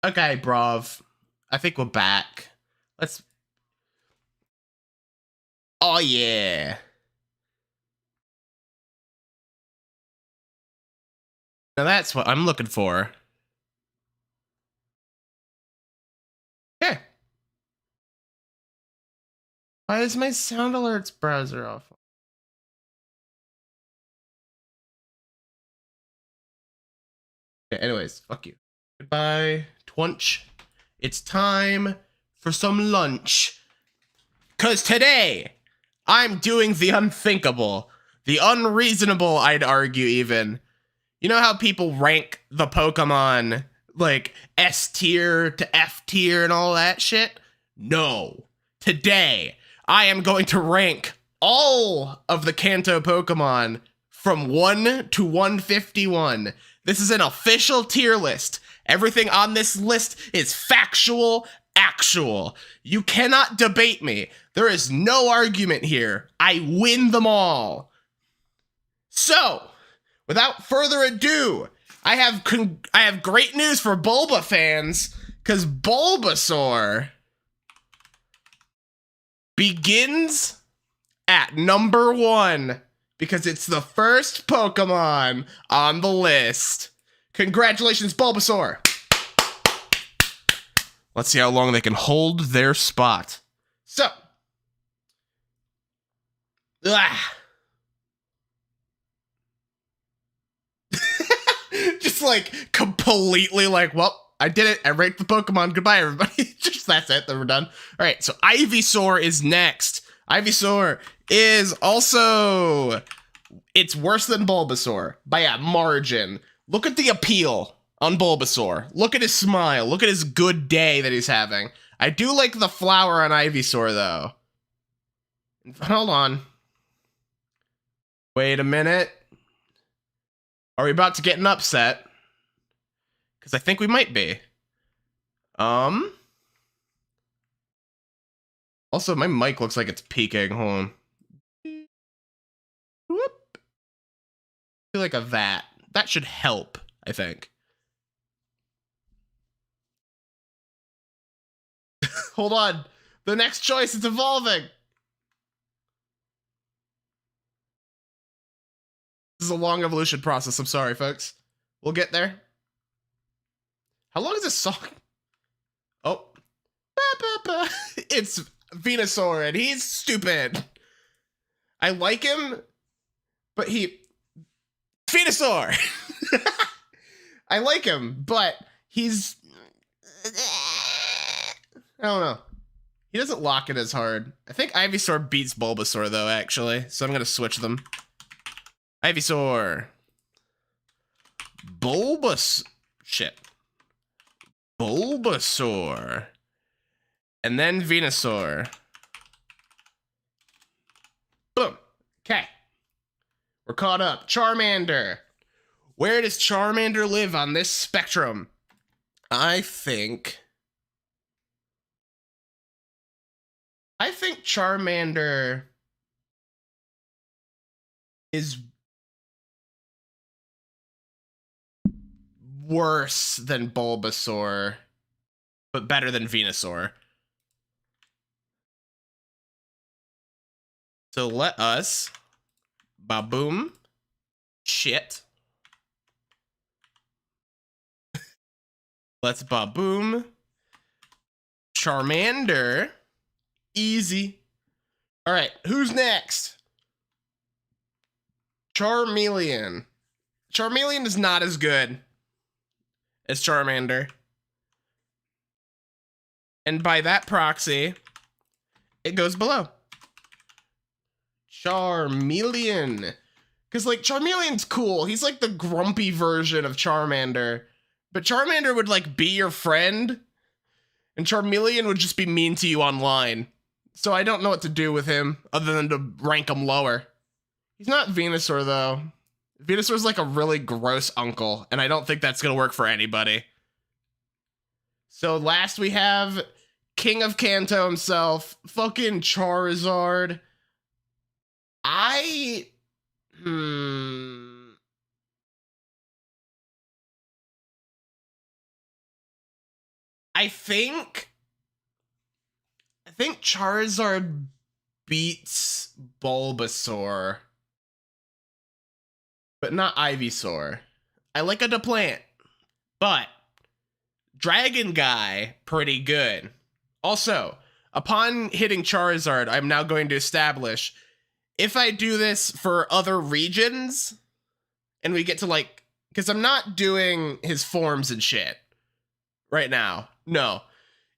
Okay, bruv. I think we're back. Let's. Oh, yeah. Now that's what I'm looking for. Yeah. Why is my sound alerts browser off? Okay, anyways, fuck you. Goodbye, Twunch. It's time for some lunch. Because today, I'm doing the unthinkable, the unreasonable, I'd argue, even. You know how people rank the Pokemon like S tier to F tier and all that shit? No. Today, I am going to rank all of the Kanto Pokemon from 1 to 151. This is an official tier list. Everything on this list is factual, actual. You cannot debate me. There is no argument here. I win them all. So, without further ado, I have great news for Bulba fans, because Bulbasaur begins at number 1 because it's the first Pokemon on the list. Congratulations, Bulbasaur. Let's see how long they can hold their spot. So, just like completely like, well, I did it. I ranked the Pokemon. Goodbye, everybody. Just that's it. Then we're done. All right. So Ivysaur is next. Ivysaur is also, it's worse than Bulbasaur by a margin. Look at the appeal on Bulbasaur. Look at his smile. Look at his good day that he's having. I do like the flower on Ivysaur though. Hold on. Wait a minute. Are we about to get an upset? Because I think we might be. Also, my mic looks like it's peaking. Hold on. Whoop. I feel like a that. That should help, I think. Hold on. The next choice is evolving. This is a long evolution process. I'm sorry, folks. We'll get there. How long is this song? Oh. It's Venusaur, and he's stupid. I like him, but Venusaur! I like him, but he's... I don't know. He doesn't lock it as hard. I think Ivysaur beats Bulbasaur, though, actually. So I'm going to switch them. Ivysaur. Shit. Bulbasaur. And then Venusaur. Boom. Okay. We're caught up. Charmander. Where does Charmander live on this spectrum? I think Charmander is worse than Bulbasaur, but better than Venusaur. So let us ba-boom. Shit. Let's ba-boom. Charmander. Easy. All right, who's next? Charmeleon. Charmeleon is not as good as Charmander. And by that proxy, it goes below. Charmeleon. Because, like, Charmeleon's cool. He's like the grumpy version of Charmander. But Charmander would, like, be your friend. And Charmeleon would just be mean to you online. So I don't know what to do with him other than to rank him lower. He's not Venusaur, though. Venusaur's like a really gross uncle, and I don't think that's going to work for anybody. So last we have King of Kanto himself, fucking Charizard. I think Charizard beats Bulbasaur, but not Ivysaur. I like a plant, but Dragon Guy, pretty good. Also, upon hitting Charizard, I'm now going to establish if I do this for other regions and we get to like, because I'm not doing his forms and shit right now. No.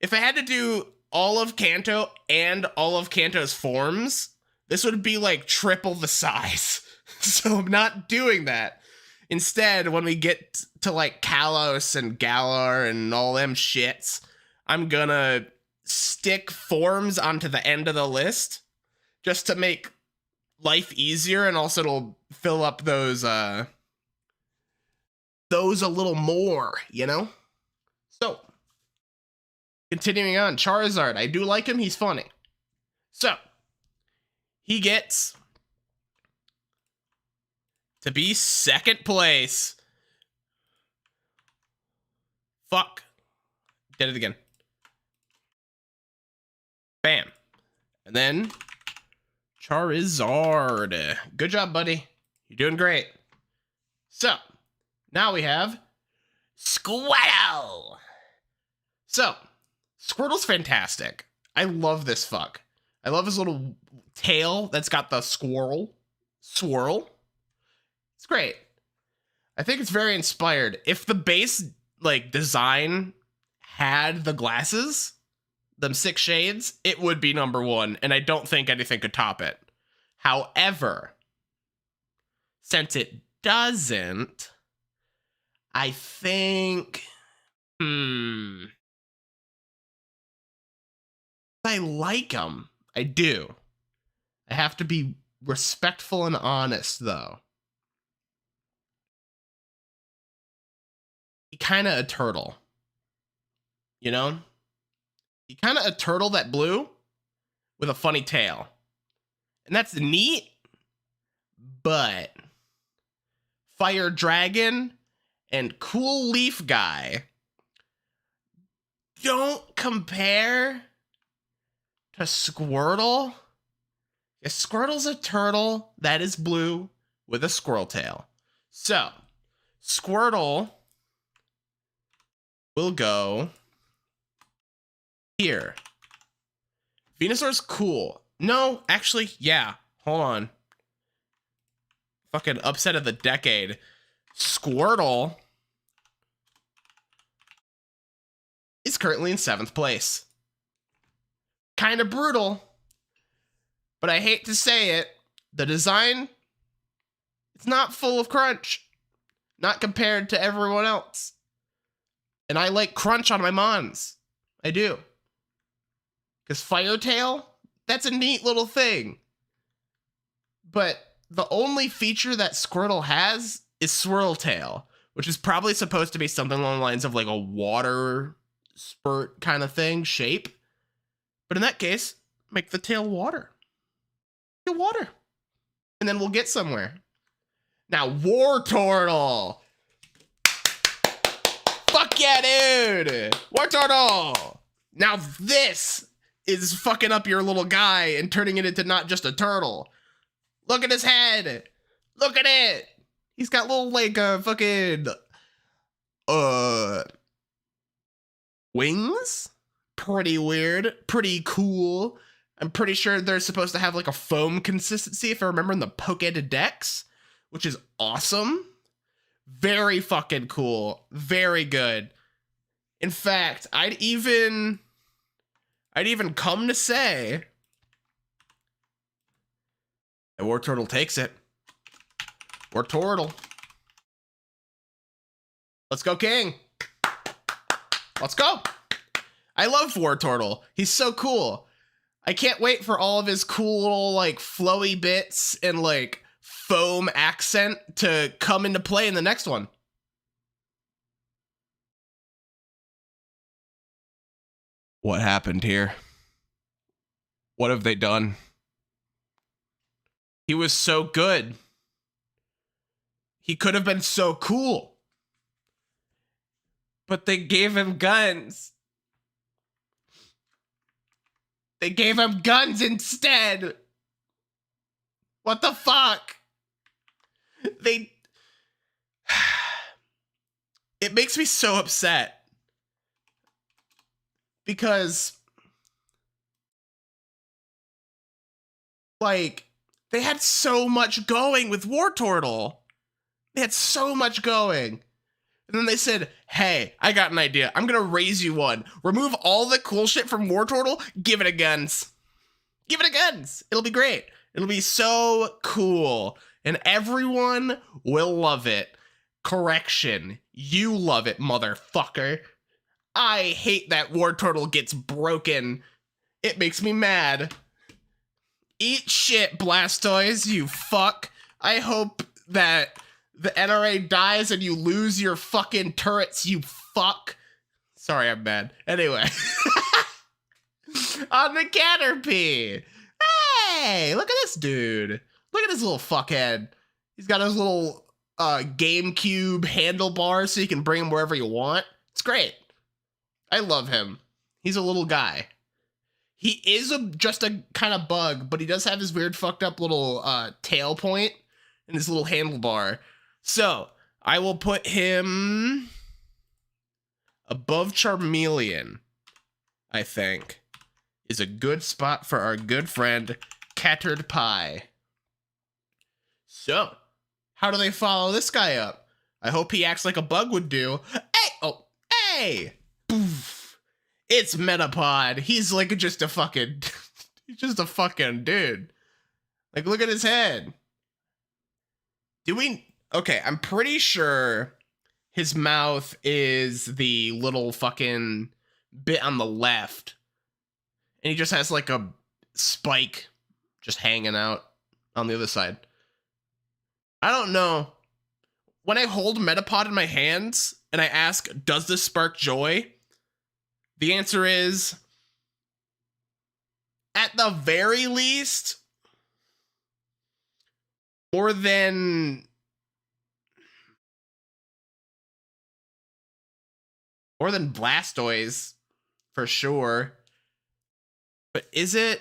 If I had to do all of Kanto and all of Kanto's forms, this would be like triple the size. So I'm not doing that. Instead, when we get to like Kalos and Galar and all them shits, I'm gonna stick forms onto the end of the list just to make life easier, and also it'll fill up those a little more, you know? So, continuing on, Charizard. I do like him, he's funny. So, he gets to be second place. Fuck. Did it again. Bam. And then Charizard. Good job, buddy. You're doing great. So, now we have Squirtle. So, Squirtle's fantastic. I love this fuck. I love his little tail that's got the swirl. It's great. I think it's very inspired. If the base like design had the glasses, them 6 shades, it would be number 1, and I don't think anything could top it. However, since it doesn't, I think I like him. I do. I have to be respectful and honest, though. He kind of a turtle. You know? He kind of a turtle that blew with a funny tail. And that's neat, but Fire Dragon and Cool Leaf Guy don't compare to Squirtle. Yeah, Squirtle's a turtle that is blue with a squirrel tail. So, Squirtle will go here. Venusaur's cool. No, actually, yeah. Hold on. Fucking upset of the decade. Squirtle is currently in 7th place. Kind of brutal, but I hate to say it, the design, it's not full of crunch. Not compared to everyone else. And I like crunch on my mons. I do. Because Firetail, that's a neat little thing. But the only feature that Squirtle has is Swirl Tail, which is probably supposed to be something along the lines of like a water spurt kind of thing, shape. But in that case, make the tail water. Get water. And then we'll get somewhere. Now, Wartortle. Fuck yeah, dude. Wartortle. Now this is fucking up your little guy and turning it into not just a turtle. Look at his head. Look at it. He's got little like fucking wings. Pretty weird. Pretty cool. I'm pretty sure they're supposed to have like a foam consistency if I remember in the Pokédex, which is awesome. Very fucking cool. Very good. In fact, I'd even come to say that Wartortle takes it. Wartortle. Let's go, King. Let's go. I love Wartortle. He's so cool. I can't wait for all of his cool little like flowy bits and like foam accent to come into play in the next one. What happened here? What have they done? He was so good. He could have been so cool. But they gave him guns. They gave him guns instead. What the fuck? It makes me so upset. Because, like, they had so much going with War Turtle. They had so much going. And then they said, hey, I got an idea. I'm going to raise you one. Remove all the cool shit from War Turtle. Give it a guns. Give it a guns. It'll be great. It'll be so cool. And everyone will love it. Correction. You love it, motherfucker. I hate that War Turtle gets broken. It makes me mad. Eat shit, Blastoise, you fuck. I hope that the NRA dies and you lose your fucking turrets, you fuck. Sorry, I'm mad. Anyway. On the Caterpie. Hey, look at this dude. Look at this little fuckhead. He's got his little GameCube handlebar so you can bring him wherever you want. It's great. I love him. He's a little guy. He is just a kind of bug, but he does have his weird fucked up little tail point and his little handlebar. So I will put him above Charmeleon, I think, is a good spot for our good friend Caterpie. So how do they follow this guy up? I hope he acts like a bug would do. Hey, oh, hey. Poof. It's Metapod. He's like just a fucking he's just a fucking dude. Like, look at his head. Okay, I'm pretty sure his mouth is the little fucking bit on the left. And he just has like a spike just hanging out on the other side. I don't know. When I hold Metapod in my hands and I ask, does this spark joy? The answer is, at the very least, more than Blastoise, for sure. But is it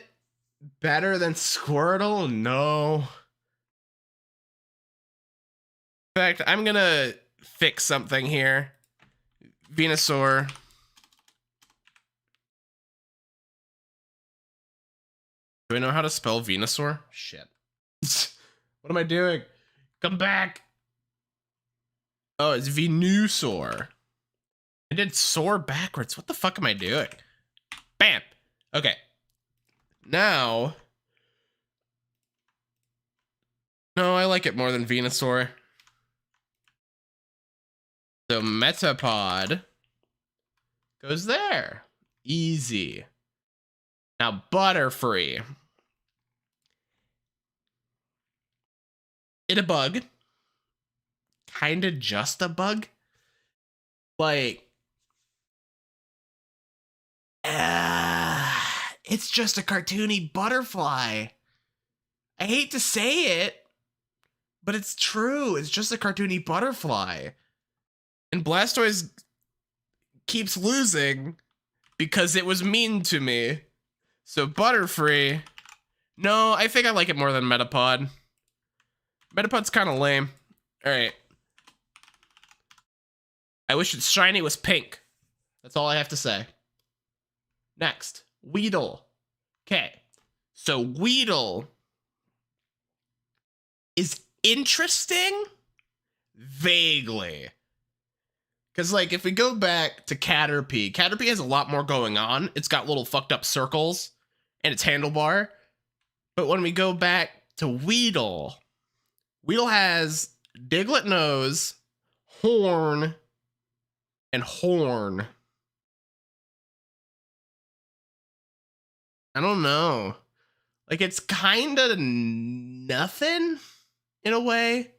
better than Squirtle? No. In fact, I'm gonna fix something here. Venusaur. Do I know how to spell Venusaur? Shit. What am I doing? Come back. Oh, it's Venusaur. I did soar backwards. What the fuck am I doing? Bam. Okay. Now. No, I like it more than Venusaur. So Metapod goes there. Easy. Now Butterfree. It a bug. Kinda just a bug. Like, it's just a cartoony butterfly. I hate to say it, but it's true. It's just a cartoony butterfly. And Blastoise keeps losing because it was mean to me. So Butterfree. No, I think I like it more than Metapod. Metapod's kind of lame. All right. I wish its shiny was pink. That's all I have to say. Next, Weedle. Okay. So Weedle is interesting vaguely. Because, like, if we go back to Caterpie, Caterpie has a lot more going on. It's got little fucked up circles and its handlebar. But when we go back to Weedle, Weedle has Diglett nose, horn, and horn. I don't know. Like, it's kind of nothing in a way.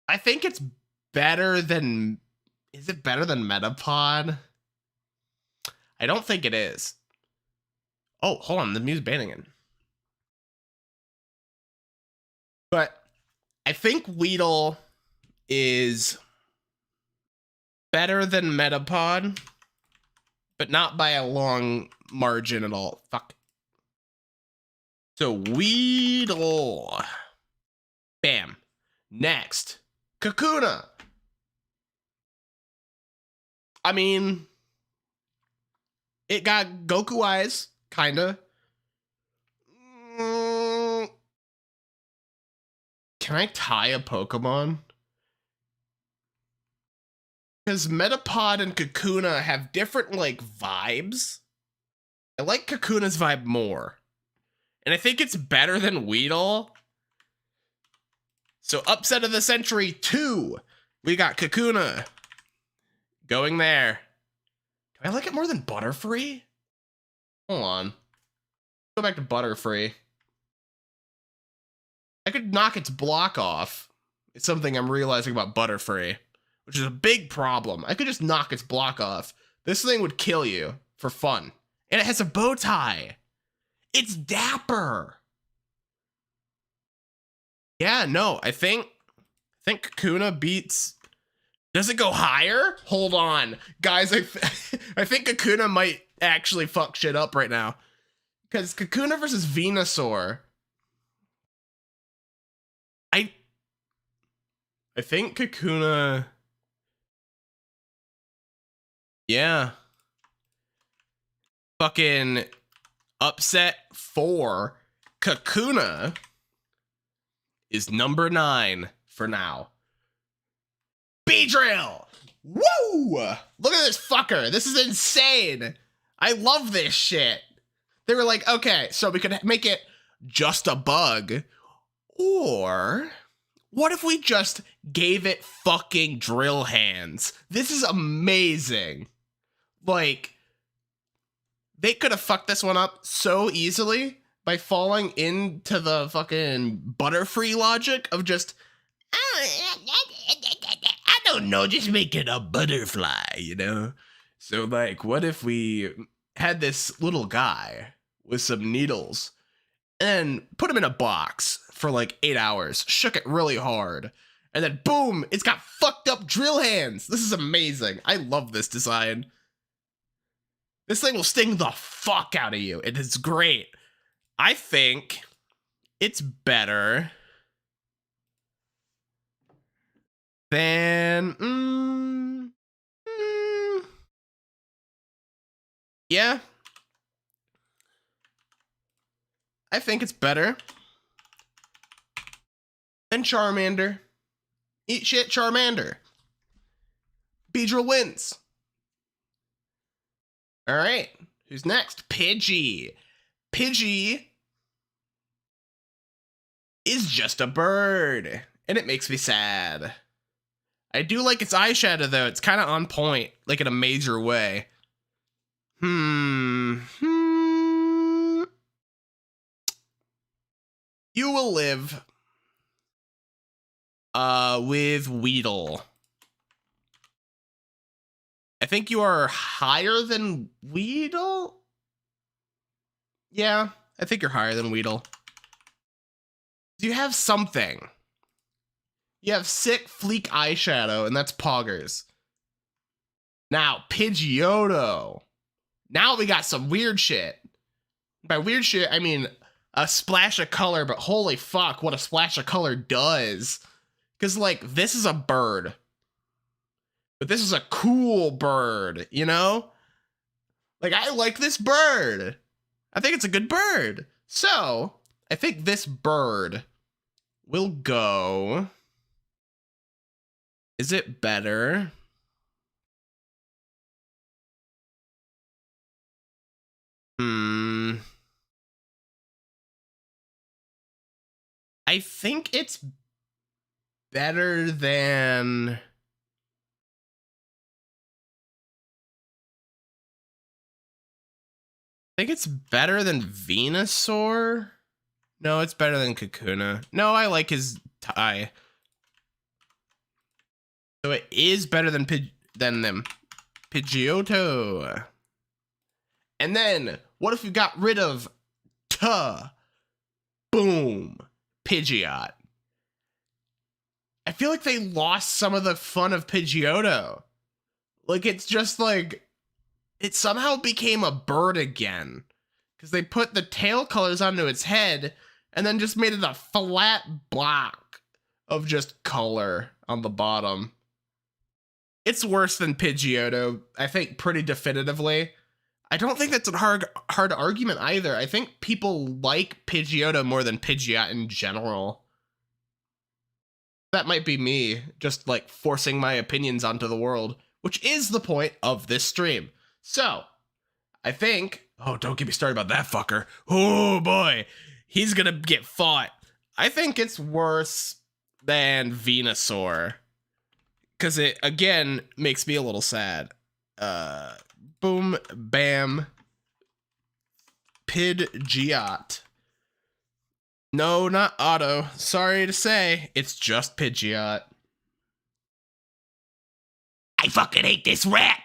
I think it's better than... Is it better than Metapod? I don't think it is. Oh, hold on. The music banning it. But I think Weedle is better than Metapod. but not by a long margin at all. Fuck. So Weedle. Bam. Next, Kakuna. I mean, it got Goku eyes, kinda. Can I tie a Pokemon? Because Metapod and Kakuna have different, like, vibes. I like Kakuna's vibe more. And I think it's better than Weedle. So upset of the century 2. We got Kakuna. Going there. Do I like it more than Butterfree? Hold on. Go back to Butterfree. I could knock its block off. It's something I'm realizing about Butterfree, which is a big problem. I could just knock its block off. This thing would kill you for fun. And it has a bow tie. It's dapper. Yeah, no, I think Kakuna beats... Does it go higher? Hold on. Guys, I think Kakuna might actually fuck shit up right now. Because Kakuna versus Venusaur... I think Kakuna... Yeah. Fucking upset 4. Kakuna is number 9 for now. Beedrill! Woo! Look at this fucker. This is insane. I love this shit. They were like, okay, so we could make it just a bug. Or what if we just gave it fucking drill hands? This is amazing. Like, they could have fucked this one up so easily by falling into the fucking Butterfree logic of just, I don't know, just make it a butterfly, you know? So, like, what if we had this little guy with some needles and put him in a box for like 8 hours, shook it really hard, and then boom, it's got fucked up drill hands. This is amazing. I love this design. This thing will sting the fuck out of you. It is great. I think it's better than... yeah. I think it's better than Charmander. Eat shit, Charmander. Beedrill wins. All right, who's next? Pidgey. Pidgey is just a bird, and it makes me sad. I do like its eyeshadow, though. It's kind of on point, like in a major way. You will live with Weedle. I think you are higher than Weedle? Yeah, I think you're higher than Weedle. You have something. You have sick fleek eyeshadow, and that's Poggers. Now, Pidgeotto. Now we got some weird shit. By weird shit, I mean a splash of color, but holy fuck, what a splash of color does. Because, like, this is a bird. But this is a cool bird, you know? Like, I like this bird. I think it's a good bird. So, I think this bird will go... Is it better? I think it's better than... I think it's better than Venusaur. No, it's better than Kakuna. No, I like his tie. So it is better than them. Pidgeotto. And then, what if we got rid of boom, Pidgeot. I feel like they lost some of the fun of Pidgeotto. Like, it's just like, it somehow became a bird again. Because they put the tail colors onto its head and then just made it a flat block of just color on the bottom. It's worse than Pidgeotto, I think, pretty definitively. I don't think that's a hard argument either. I think people like Pidgeotto more than Pidgeot in general. That might be me, just like forcing my opinions onto the world, which is the point of this stream. So, I think... Oh, don't get me started about that fucker. Oh boy, he's gonna get fought. I think it's worse than Venusaur. Because it, again, makes me a little sad. Boom, bam. Pidgeot. No, not Otto. Sorry to say, it's just Pidgeot. I fucking hate this rat.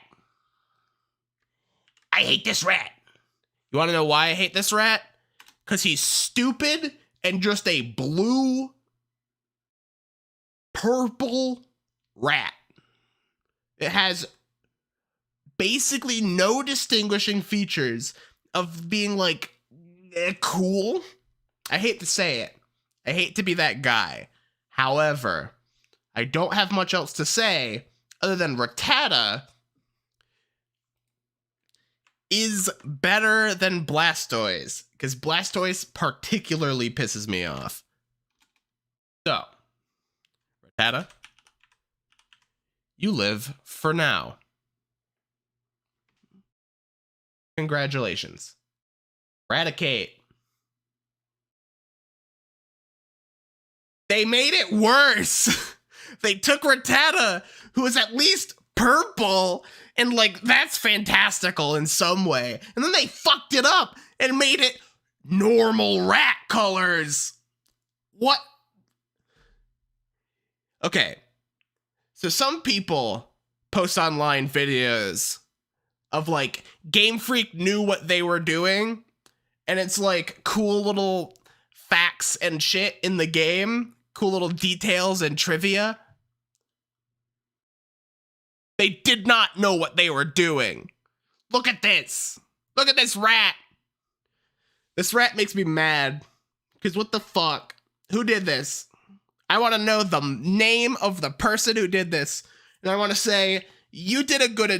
I hate this rat. You want to know why I hate this rat? Because he's stupid and just a blue, purple rat. It has basically no distinguishing features of being like cool. I hate to say it. I hate to be that guy. However, I don't have much else to say other than Rattata is better than Blastoise, because Blastoise particularly pisses me off. So, Rattata, you live for now. Congratulations. Eradicate. They made it worse. They took Rattata, who is at least purple, and like, that's fantastical in some way. And then they fucked it up and made it normal rat colors. What? Okay. So some people post online videos of like, Game Freak knew what they were doing, and it's like cool little facts and shit in the game, cool little details and trivia. They did not know what they were doing. Look at this. Look at this rat. This rat makes me mad. Because what the fuck? Who did this? I want to know the name of the person who did this. And I want to say, you did a good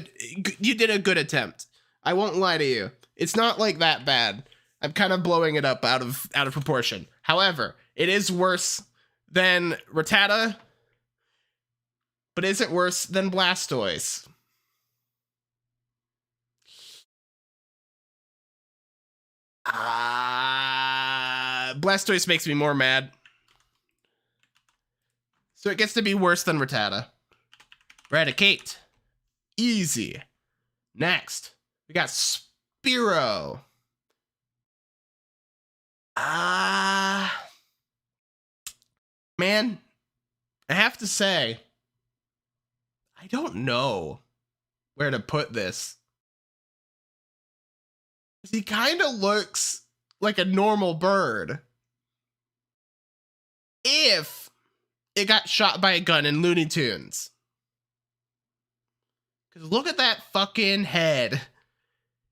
attempt. I won't lie to you. It's not like that bad. I'm kind of blowing it up out of proportion. However, it is worse than Rattata. But is it worse than Blastoise? Blastoise makes me more mad. So it gets to be worse than Rattata. Eradicate. Easy. Next, we got Spearow. Man, I have to say, I don't know where to put this. He kind of looks like a normal bird. If it got shot by a gun in Looney Tunes. Because look at that fucking head.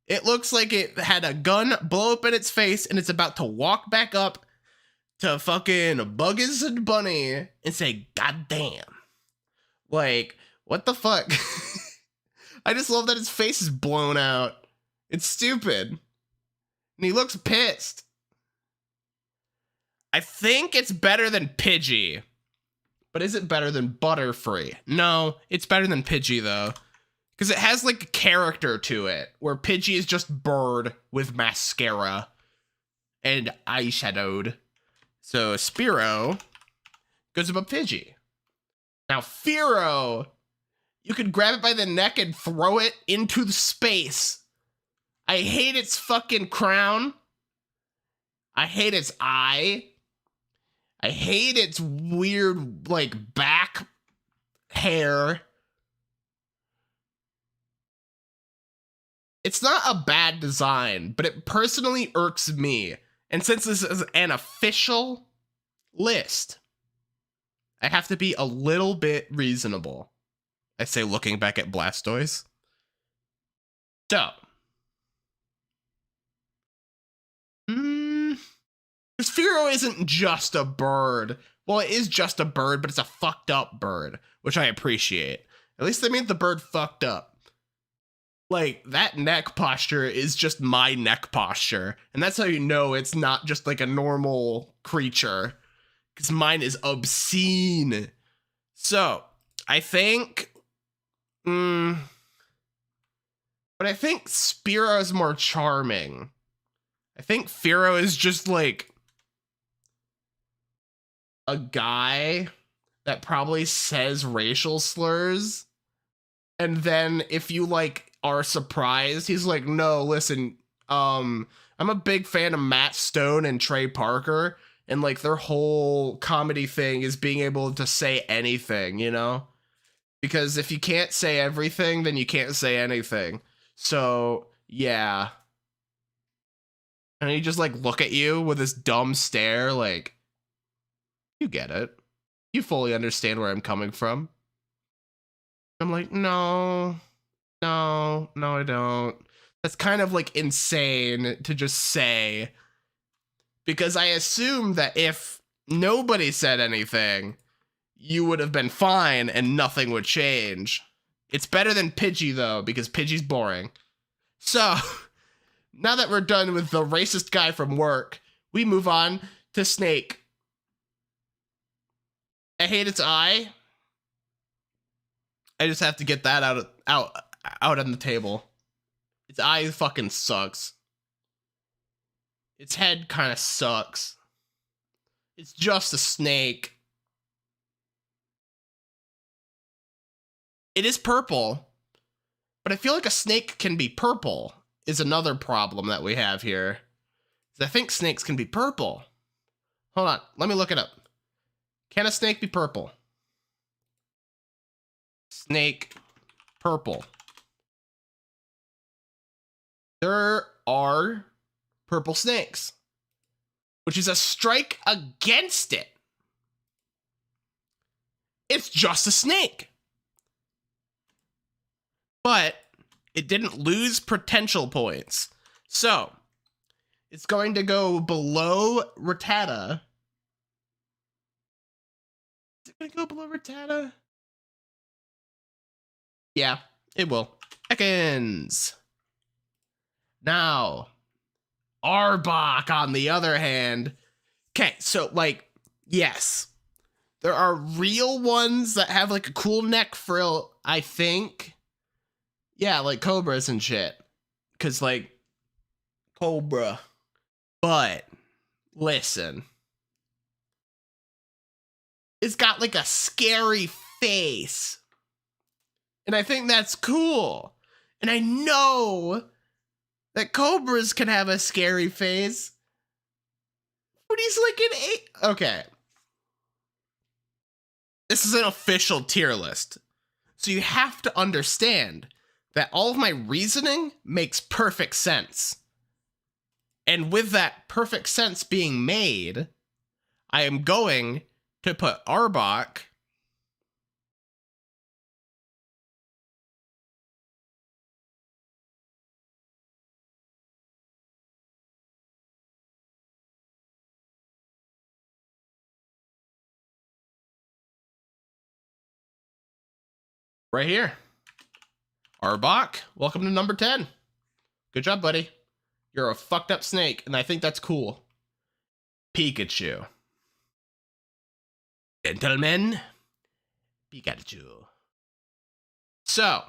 It looks like it had a gun blow up in its face and it's about to walk back up to fucking Bugs and Bunny and say, "God damn." Like, what the fuck? I just love that his face is blown out. It's stupid. And he looks pissed. I think it's better than Pidgey. But is it better than Butterfree? No, it's better than Pidgey, though. Because it has, like, character to it. Where Pidgey is just bird with mascara. And eyeshadowed. So, Spearow goes above Pidgey. Now, Fearow, you could grab it by the neck and throw it into the space. I hate its fucking crown. I hate its eye. I hate its weird, like, back hair. It's not a bad design, but it personally irks me. And since this is an official list, I have to be a little bit reasonable. I say looking back at Blastoise. So, Sphero isn't just a bird. Well, it is just a bird, but it's a fucked up bird, which I appreciate. At least they made the bird fucked up. Like, that neck posture is just my neck posture. And that's how you know it's not just like a normal creature. Because mine is obscene. So, I think... but I think Spearow is more charming. I think Fearow is just like... a guy that probably says racial slurs. And then if you like are surprised, he's like, no, listen, I'm a big fan of Matt Stone and Trey Parker, and like their whole comedy thing is being able to say anything, you know? Because if you can't say everything, then you can't say anything. So, yeah. And he just like look at you with this dumb stare, like, you get it. You fully understand where I'm coming from. I'm like, no, I don't. That's kind of like insane to just say. Because I assume that if nobody said anything, you would have been fine and nothing would change. It's better than Pidgey though, because Pidgey's boring. So, now that we're done with the racist guy from work, we move on to Snake. I hate its eye. I just have to get that out on the table. Its eye fucking sucks. Its head kind of sucks. It's just a snake. It is purple, but I feel like a snake can be purple is another problem that we have here. I think snakes can be purple. Hold on, let me look it up. Can a snake be purple? Snake purple. There are purple snakes, which is a strike against it. It's just a snake. But it didn't lose potential points. So, it's going to go below Rattata. Is it going to go below Rattata? Yeah, it will. Seconds. Now, Arbok, on the other hand. Okay, so, like, yes. There are real ones that have, like, a cool neck frill, I think. Yeah, like cobras and shit. Because, like, cobra. But, listen. It's got, like, a scary face. And I think that's cool. And I know that cobras can have a scary face. But he's like an 8. Okay. This is an official tier list. So you have to understand that all of my reasoning makes perfect sense. And with that perfect sense being made, I am going to put Arbok right here. Arbok, welcome to number 10. Good job, buddy. You're a fucked up snake, and I think that's cool. Pikachu. Gentlemen, Pikachu. So,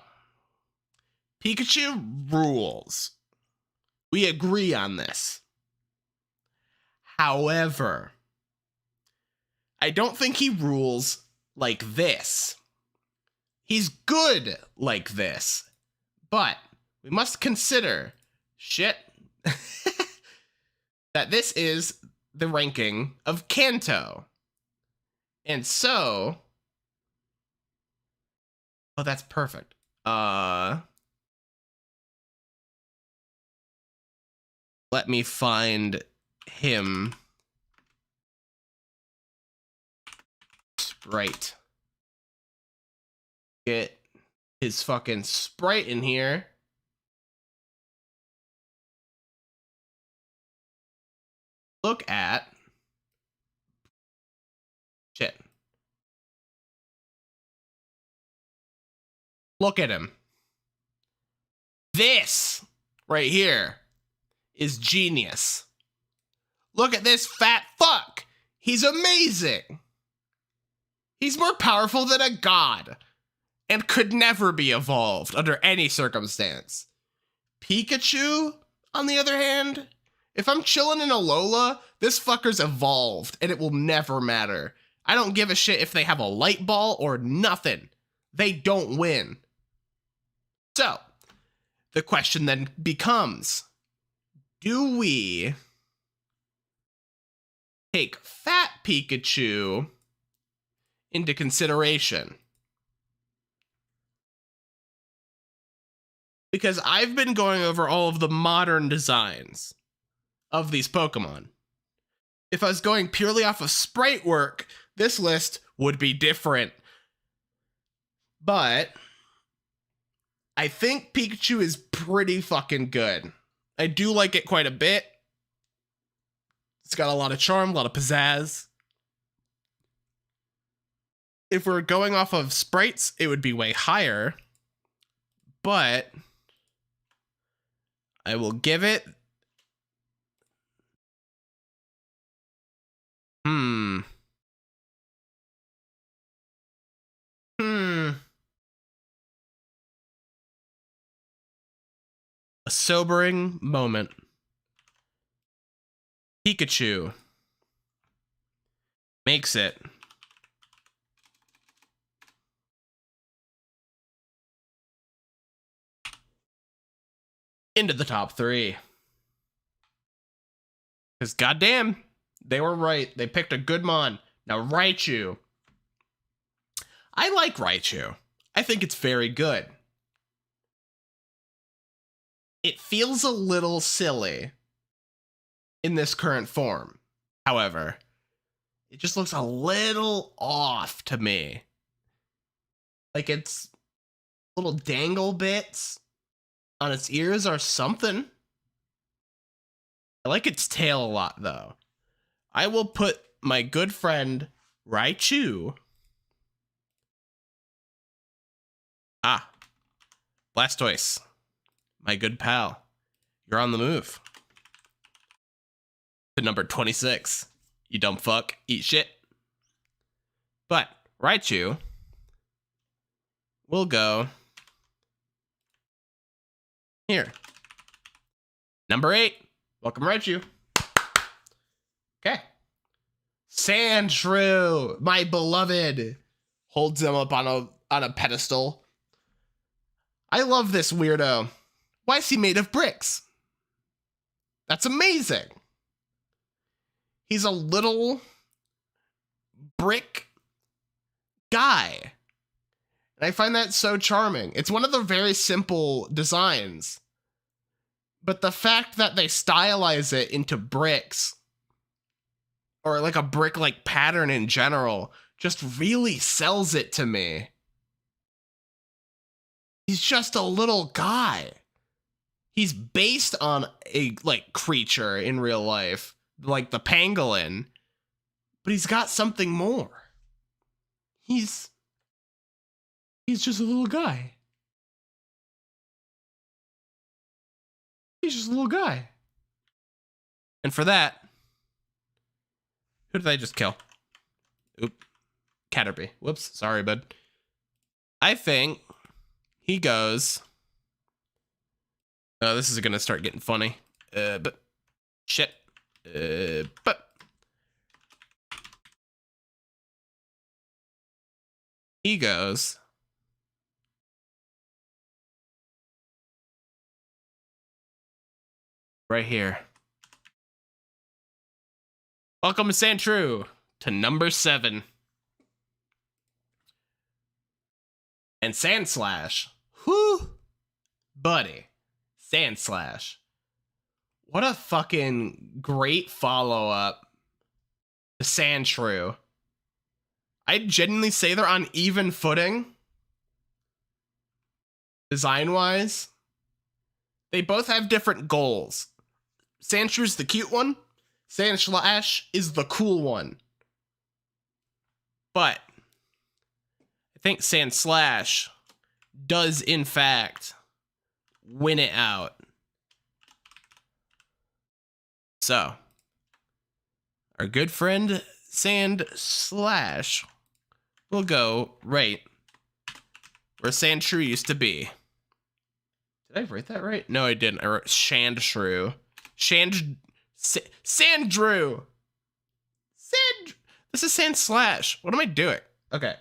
Pikachu rules. We agree on this. However, I don't think he rules like this. He's good like this. But we must consider, shit, that this is the ranking of Kanto. And so, oh, that's perfect. Let me find him. Sprite. Get his fucking sprite in here. look at shit. Look at him. This right here is genius. Look at this fat fuck. He's amazing. He's more powerful than a god and could never be evolved under any circumstance. Pikachu, on the other hand, if I'm chilling in Alola, this fucker's evolved and it will never matter. I don't give a shit if they have a light ball or nothing. They don't win. So, the question then becomes, do we take Fat Pikachu into consideration? Because I've been going over all of the modern designs of these Pokemon. If I was going purely off of sprite work, this list would be different. But I think Pikachu is pretty fucking good. I do like it quite a bit. It's got a lot of charm, a lot of pizzazz. If we're going off of sprites, it would be way higher. But I will give it a sobering moment. Pikachu makes it into the top 3. Because goddamn, they were right. They picked a good mon. Now Raichu. I like Raichu. I think it's very good. It feels a little silly in this current form. However, it just looks a little off to me. Like its little dangle bits on its ears or something. I like its tail a lot, though. I will put my good friend Raichu. Blastoise. My good pal. You're on the move. To number 26. You dumb fuck. Eat shit. But Raichu will go here. Number 8. Welcome, Raichu. Okay. Sandshrew, my beloved, holds him up on a pedestal. I love this weirdo. Why is he made of bricks? That's amazing. He's a little brick guy. And I find that so charming. It's one of the very simple designs. But the fact that they stylize it into bricks, or like a brick-like pattern in general, just really sells it to me. He's just a little guy. He's based on a creature in real life, like the pangolin, but he's got something more. He's just a little guy. He's just a little guy. And for that, who did I just kill? Oop. Caterpie. Whoops. Sorry, bud. I think he goes... Oh, this is going to start getting funny. But... Shit. But... He goes... right here. Welcome, Sandshrew, to number 7. And Sandslash. Whew. Buddy. Sandslash. What a fucking great follow-up to Sandshrew. I'd genuinely say they're on even footing. Design-wise. They both have different goals. Sandshrew's the cute one. Sandslash is the cool one. But I think Sandslash does, in fact, win it out. So, our good friend Sandslash will go right where Sandshrew used to be. Did I write that right? No, I didn't. I wrote Sandshrew. Sandrew. This is Sandslash. What am I doing? Okay.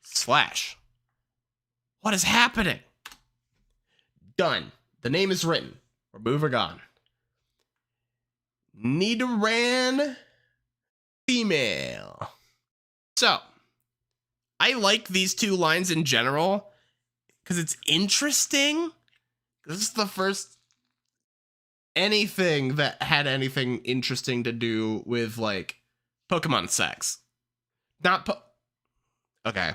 Slash. What is happening? Done. The name is written. We're moving on. Nidoran female. So, I like these two lines in general because it's interesting. This is the first anything that had anything interesting to do with, like, Pokemon sex. Not okay.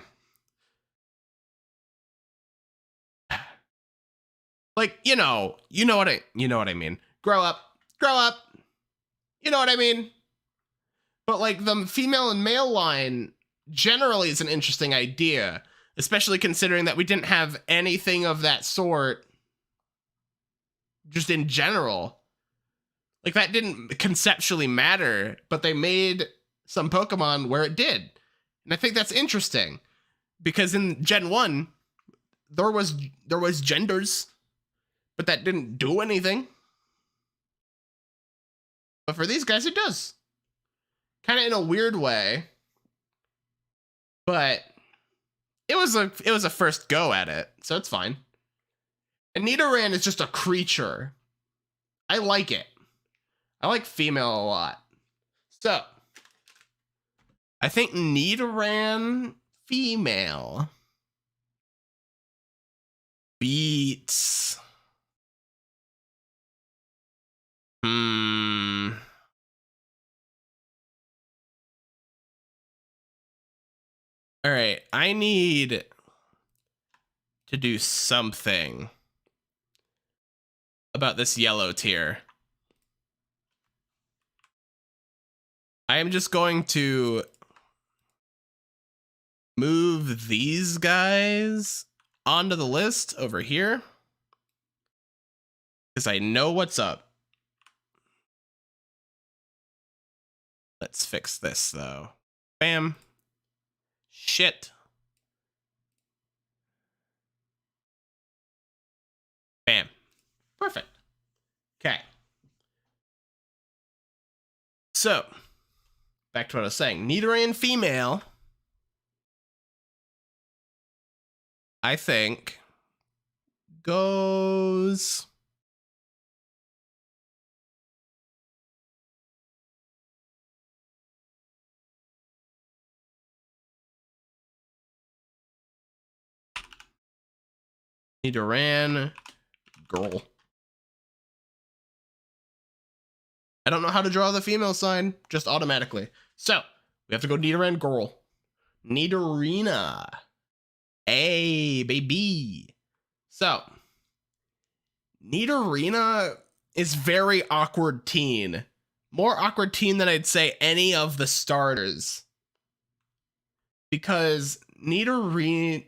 Like, you know what I mean. Grow up. You know what I mean? But, like, the female and male line generally is an interesting idea, especially considering that we didn't have anything of that sort just in general. Like, that didn't conceptually matter, but they made some Pokemon where it did. And I think that's interesting because in Gen 1, there was genders, but that didn't do anything. But for these guys, it does. Kind of in a weird way. But it was a first go at it, so it's fine. And Nidoran is just a creature. I like it. I like female a lot. So, I think Nidoran female beats... All right, I need to do something about this yellow tier. I am just going to move these guys onto the list over here because I know what's up. Let's fix this though. Bam. Shit. Bam. Perfect. Okay. So, back to what I was saying. Nidoran female, I think, goes... Nidoran girl. I don't know how to draw the female sign, just automatically. So, we have to go Nidoran girl. Nidorina. Hey, baby. So, Nidorina is very awkward teen. More awkward teen than I'd say any of the starters. Because Nidoran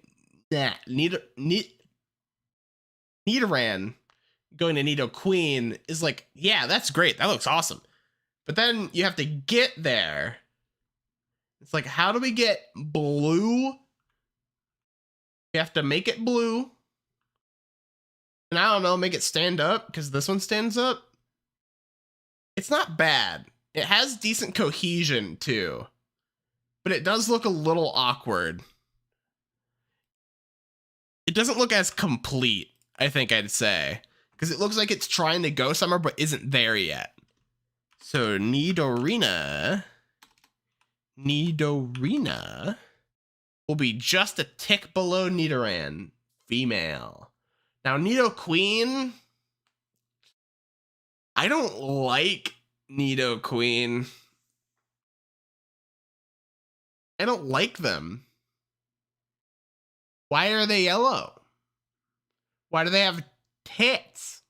going to Nidoqueen is like, yeah, that's great. That looks awesome. But then you have to get there. It's like, how do we get blue? We have to make it blue. And I don't know, make it stand up because this one stands up. It's not bad. It has decent cohesion too. But it does look a little awkward. It doesn't look as complete, I think I'd say. Because it looks like it's trying to go somewhere but isn't there yet. So Nidorina will be just a tick below Nidoran female. Now Nidoqueen, I don't like Nidoqueen. I don't like them. Why are they yellow? Why do they have tits?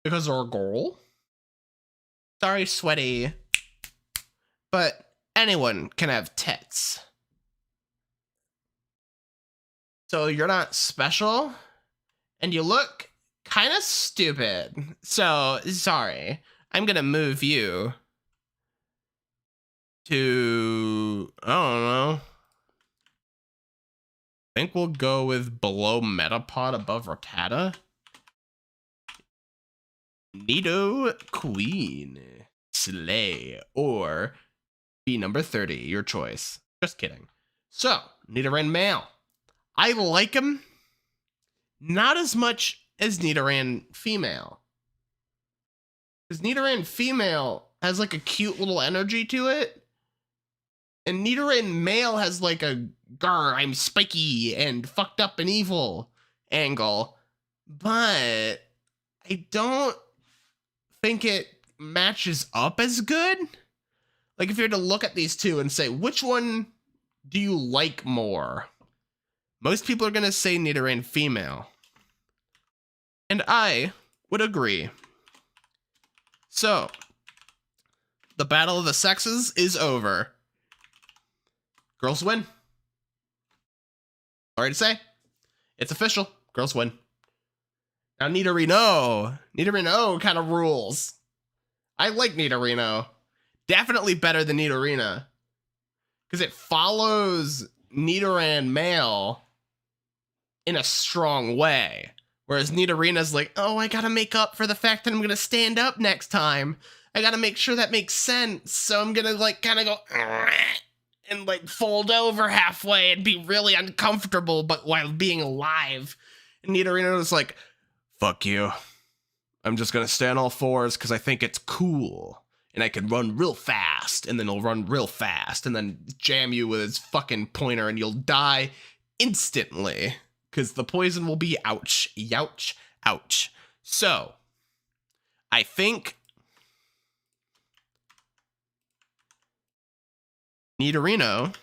Because they're a girl? Sorry, sweaty. But anyone can have tits. So you're not special? And you look kind of stupid. So, sorry. I'm gonna move you to, I don't know. I think we'll go with below Metapod, above Rattata. Nido Queen. Slay. Or be number 30. Your choice. Just kidding. So, Nidoran male. I like him. Not as much as Nidoran female. Because Nidoran female has like a cute little energy to it. And Nidoran male has like a grr, I'm spiky and fucked up and evil angle. But I don't think it matches up as good. Like if you were to look at these two and say, which one do you like more? Most people are going to say Nidoran female. And I would agree. So, the battle of the sexes is over. Girls win. Sorry to say. It's official. Girls win. Now Nidorino. Nidorino kind of rules. I like Nidorino. Definitely better than Nidorina. Because it follows Nidoran male in a strong way. Whereas Nidorina's like, oh, I gotta make up for the fact that I'm gonna stand up next time. I gotta make sure that makes sense. So I'm gonna like kind of go and like fold over halfway and be really uncomfortable, but while being alive. And Nidorina's like, fuck you. I'm just gonna stay on all fours because I think it's cool. And I can run real fast, and then he'll run real fast, and then jam you with his fucking pointer, and you'll die instantly. Because the poison will be ouch, youch, ouch. So, I think Nidorino,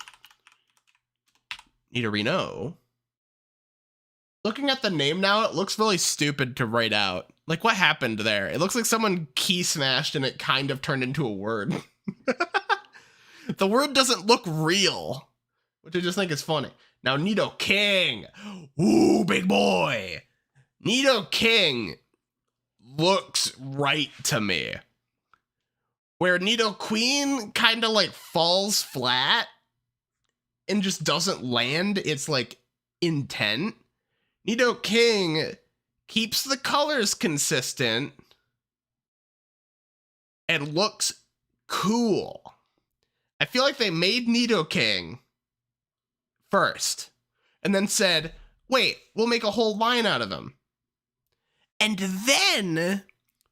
looking at the name now, it looks really stupid to write out. Like, what happened there? It looks like someone key smashed and it kind of turned into a word. The word doesn't look real, which I just think is funny. Now, Nidoking. Ooh, big boy. Nidoking looks right to me. Where Nidoqueen kind of like falls flat and just doesn't land its like intent. Nidoking keeps the colors consistent and looks cool. I feel like they made Nidoking first and then said, wait, we'll make a whole line out of him. And then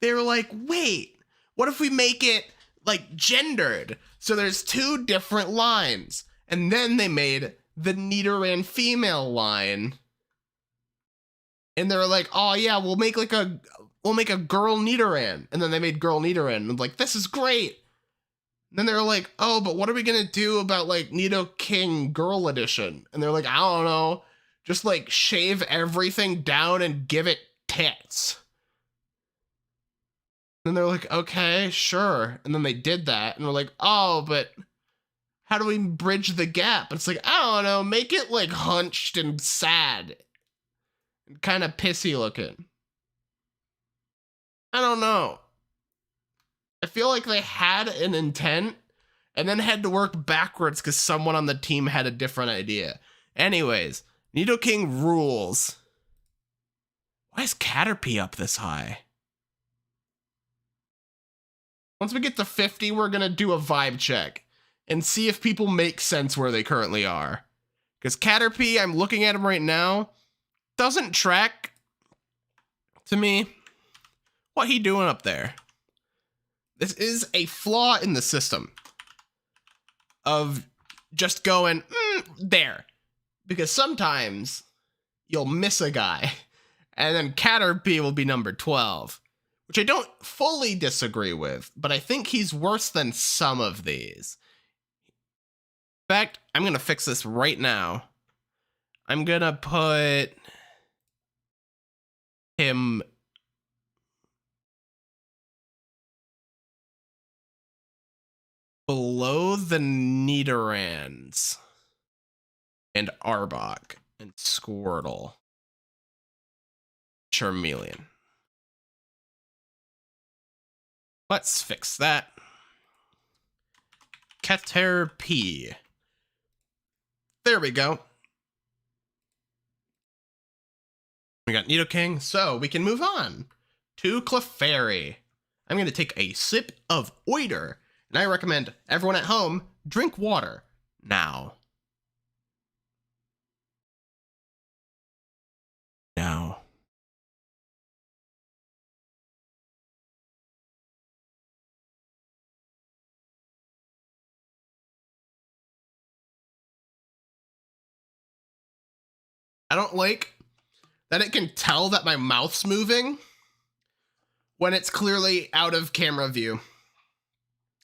they were like, wait, what if we make it like gendered? So there's two different lines. And then they made the Nidoran female line. And they were like, oh yeah, we'll make a girl Nidoran. And then they made girl Nidoran. And I'm like, this is great. And then they were like, oh, but what are we gonna do about like Nidoking Girl Edition? And they're like, I don't know. Just like shave everything down and give it tits. And they're like, okay, sure. And then they did that. And we're like, oh, but how do we bridge the gap? And it's like, I don't know, make it like hunched and sad. And kind of pissy looking. I don't know. I feel like they had an intent and then had to work backwards because someone on the team had a different idea. Anyways, Nidoking rules. Why is Caterpie up this high? Once we get to 50, we're going to do a vibe check and see if people make sense where they currently are. Because Caterpie, I'm looking at him right now, doesn't track to me. What he doing up there? This is a flaw in the system of just going there. Because sometimes you'll miss a guy and then Caterpie will be number 12, which I don't fully disagree with, but I think he's worse than some of these. In fact, I'm going to fix this right now. I'm going to put him below the Nidorans and Arbok and Squirtle. Charmeleon. Let's fix that. Caterpie. There we go. We got Nidoking, so we can move on to Clefairy. I'm going to take a sip of Oiter, and I recommend everyone at home drink water now. Now. I don't like that it can tell that my mouth's moving when it's clearly out of camera view.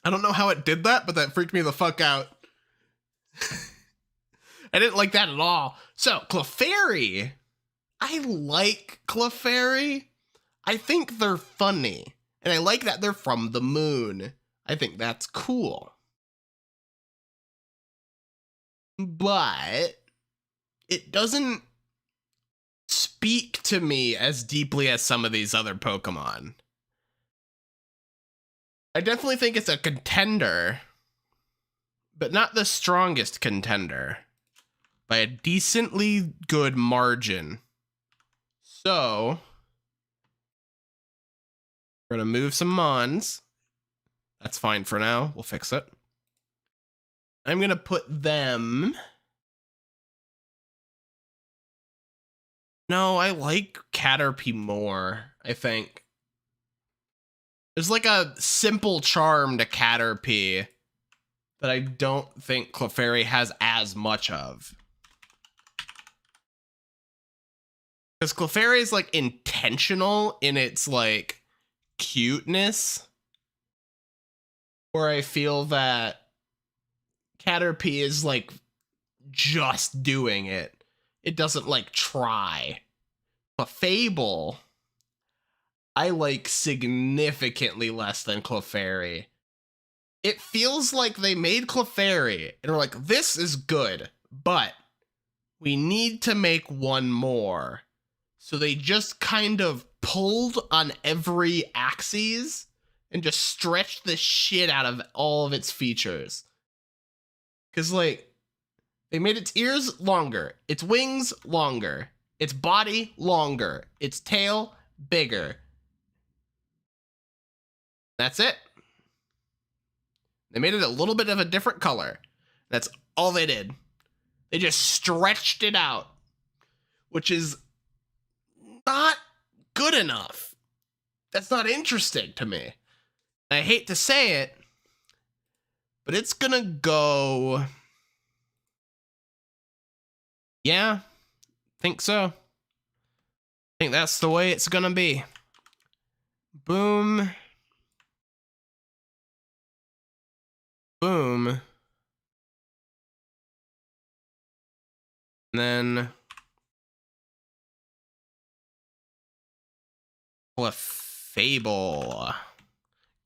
I don't know how it did that, but that freaked me the fuck out. I didn't like that at all. So, Clefairy. I like Clefairy. I think they're funny. And I like that they're from the moon. I think that's cool. But it doesn't speak to me as deeply as some of these other Pokemon. I definitely think it's a contender, but not the strongest contender by a decently good margin. So, we're going to move some Mons. That's fine for now. We'll fix it. I'm going to put them... No, I like Caterpie more, I think. There's like a simple charm to Caterpie that I don't think Clefairy has as much of. Because Clefairy is like intentional in its like cuteness. Where I feel that Caterpie is like just doing it. It doesn't like try. Clefable, I like significantly less than Clefairy. It feels like they made Clefairy and were like, this is good, but we need to make one more. So they just kind of pulled on every axis and just stretched the shit out of all of its features. Because, like, they made its ears longer, its wings longer, its body longer, its tail bigger. That's it. They made it a little bit of a different color. That's all they did. They just stretched it out, which is not good enough. That's not interesting to me. I hate to say it, but it's gonna go... Yeah, think so. I think that's the way it's gonna be. Boom. Boom. And then Clefable.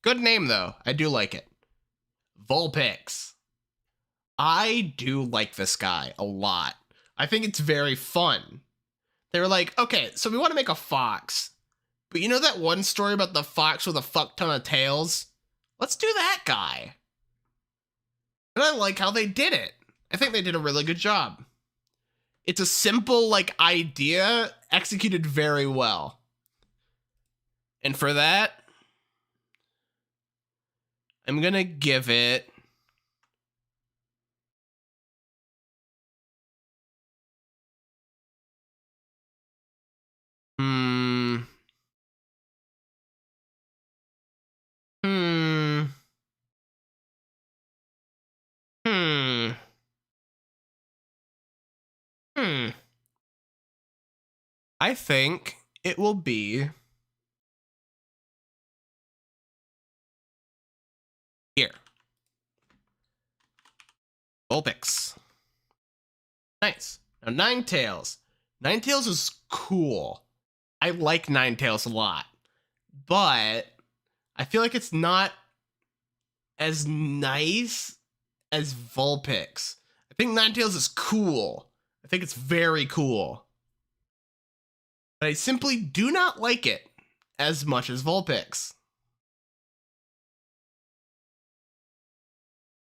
Good name though. I do like it. Vulpix. I do like this guy a lot. I think it's very fun. They were like, okay, so we want to make a fox. But you know that one story about the fox with a fuck ton of tails? Let's do that guy. And I like how they did it. I think they did a really good job. It's a simple, like, idea executed very well. And for that, I'm gonna give it... I think it will be here. Vulpix. Nice. Now Ninetales. Ninetales is cool. I like Ninetales a lot. But I feel like it's not as nice as Vulpix. I think Ninetales is cool. I think it's very cool. But I simply do not like it as much as Vulpix.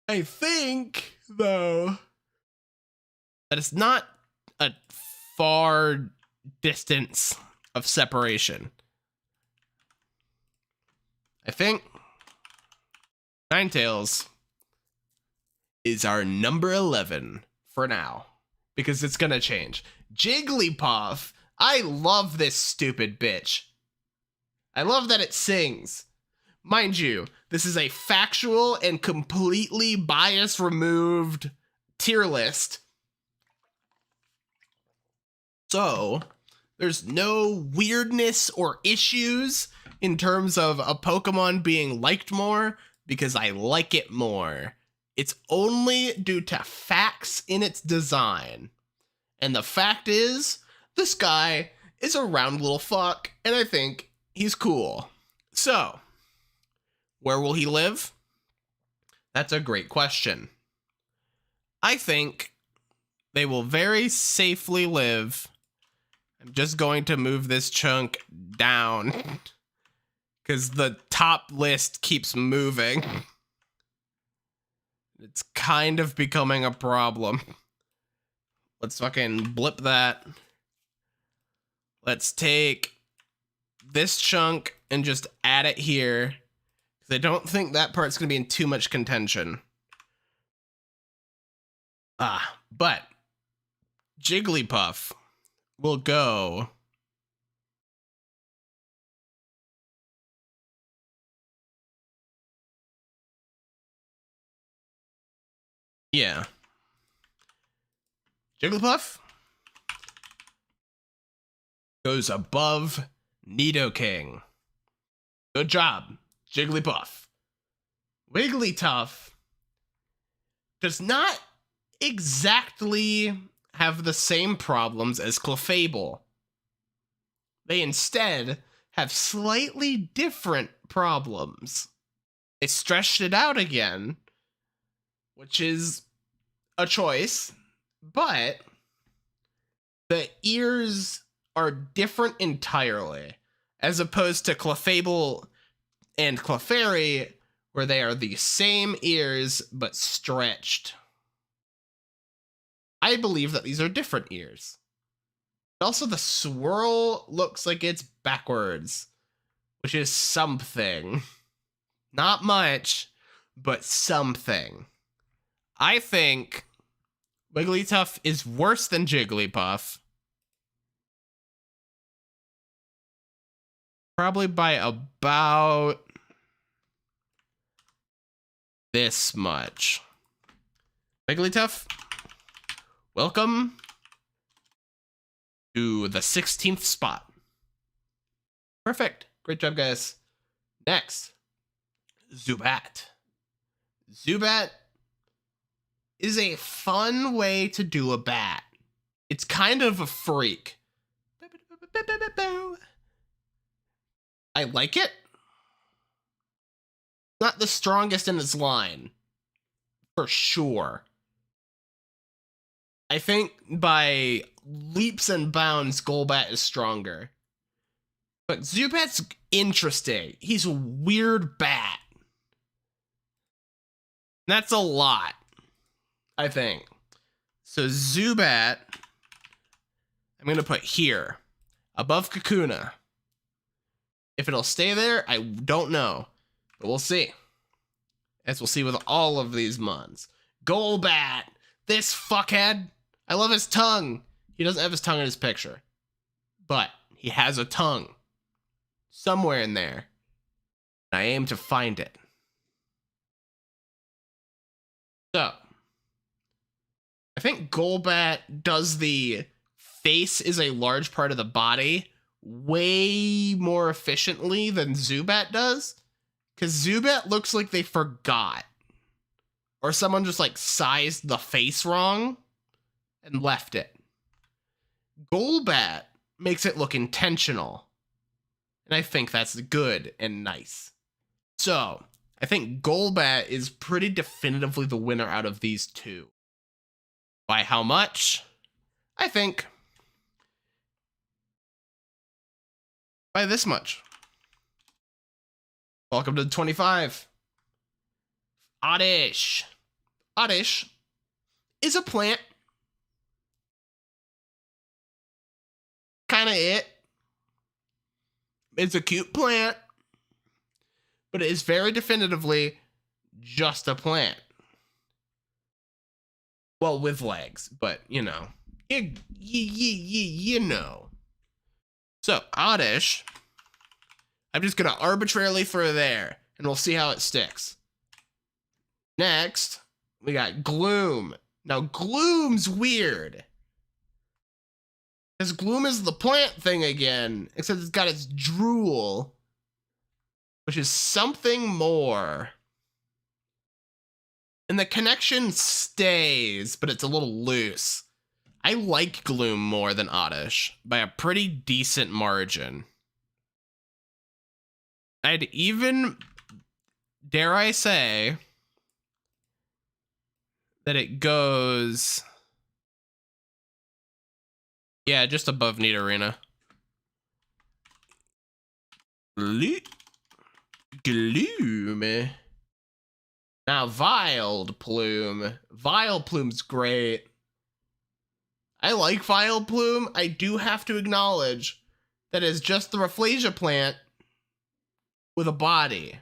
I think, though, that it's not a far distance of separation. I think Ninetales is our number 11 for now, because it's gonna change. Jigglypuff, I love this stupid bitch. I love that it sings. Mind you, this is a factual and completely bias removed tier list. So, there's no weirdness or issues in terms of a Pokemon being liked more because I like it more. It's only due to facts in its design. And the fact is, this guy is a round little fuck, and I think he's cool. So, where will he live? That's a great question. I think they will very safely live. I'm just going to move this chunk down because the top list keeps moving. It's kind of becoming a problem. Let's fucking blip that. Let's take this chunk and just add it here, because I don't think that part's going to be in too much contention. But Jigglypuff will go yeah. Jigglypuff goes above Nidoking. Good job, Jigglypuff. Wigglytuff does not exactly have the same problems as Clefable. They instead have slightly different problems. They stretched it out again, which is a choice, but the ears are different entirely, as opposed to Clefable and Clefairy, where they are the same ears but stretched. I believe that these are different ears. Also, the swirl looks like it's backwards, which is something. Not much, but something. I think Wigglytuff is worse than Jigglypuff. Probably by about this much. Wigglytuff, welcome to the 16th spot. Perfect. Great job, guys. Next, Zubat. Zubat is a fun way to do a bat. It's kind of a freak. I like it. Not the strongest in its line, for sure. I think by leaps and bounds, Golbat is stronger. But Zubat's interesting. He's a weird bat. That's a lot, I think. So Zubat, I'm going to put here, above Kakuna. If it'll stay there, I don't know. But we'll see. As we'll see with all of these mons. Golbat! This fuckhead! I love his tongue! He doesn't have his tongue in his picture. But he has a tongue. Somewhere in there. I aim to find it. So, I think Golbat does the face is a large part of the body way more efficiently than Zubat does. Because Zubat looks like they forgot. Or someone just like sized the face wrong and left it. Golbat makes it look intentional. And I think that's good and nice. So, I think Golbat is pretty definitively the winner out of these two. By how much? I think by this much. Welcome to 25. Oddish. Oddish is a plant. Kinda it. It's a cute plant, but it is very definitively just a plant. Well, with legs, but you know. You know. So, Oddish, I'm just gonna arbitrarily throw there, and we'll see how it sticks. Next, we got Gloom. Now, Gloom's weird. Because Gloom is the plant thing again, except it's got its drool, which is something more. And the connection stays, but it's a little loose. I like Gloom more than Oddish by a pretty decent margin. I'd even, dare I say, that it goes, yeah, just above Nidorina. Gloom. Now, Vileplume. Vileplume's great. I like Vileplume. I do have to acknowledge that it's just the Rafflesia plant with a body.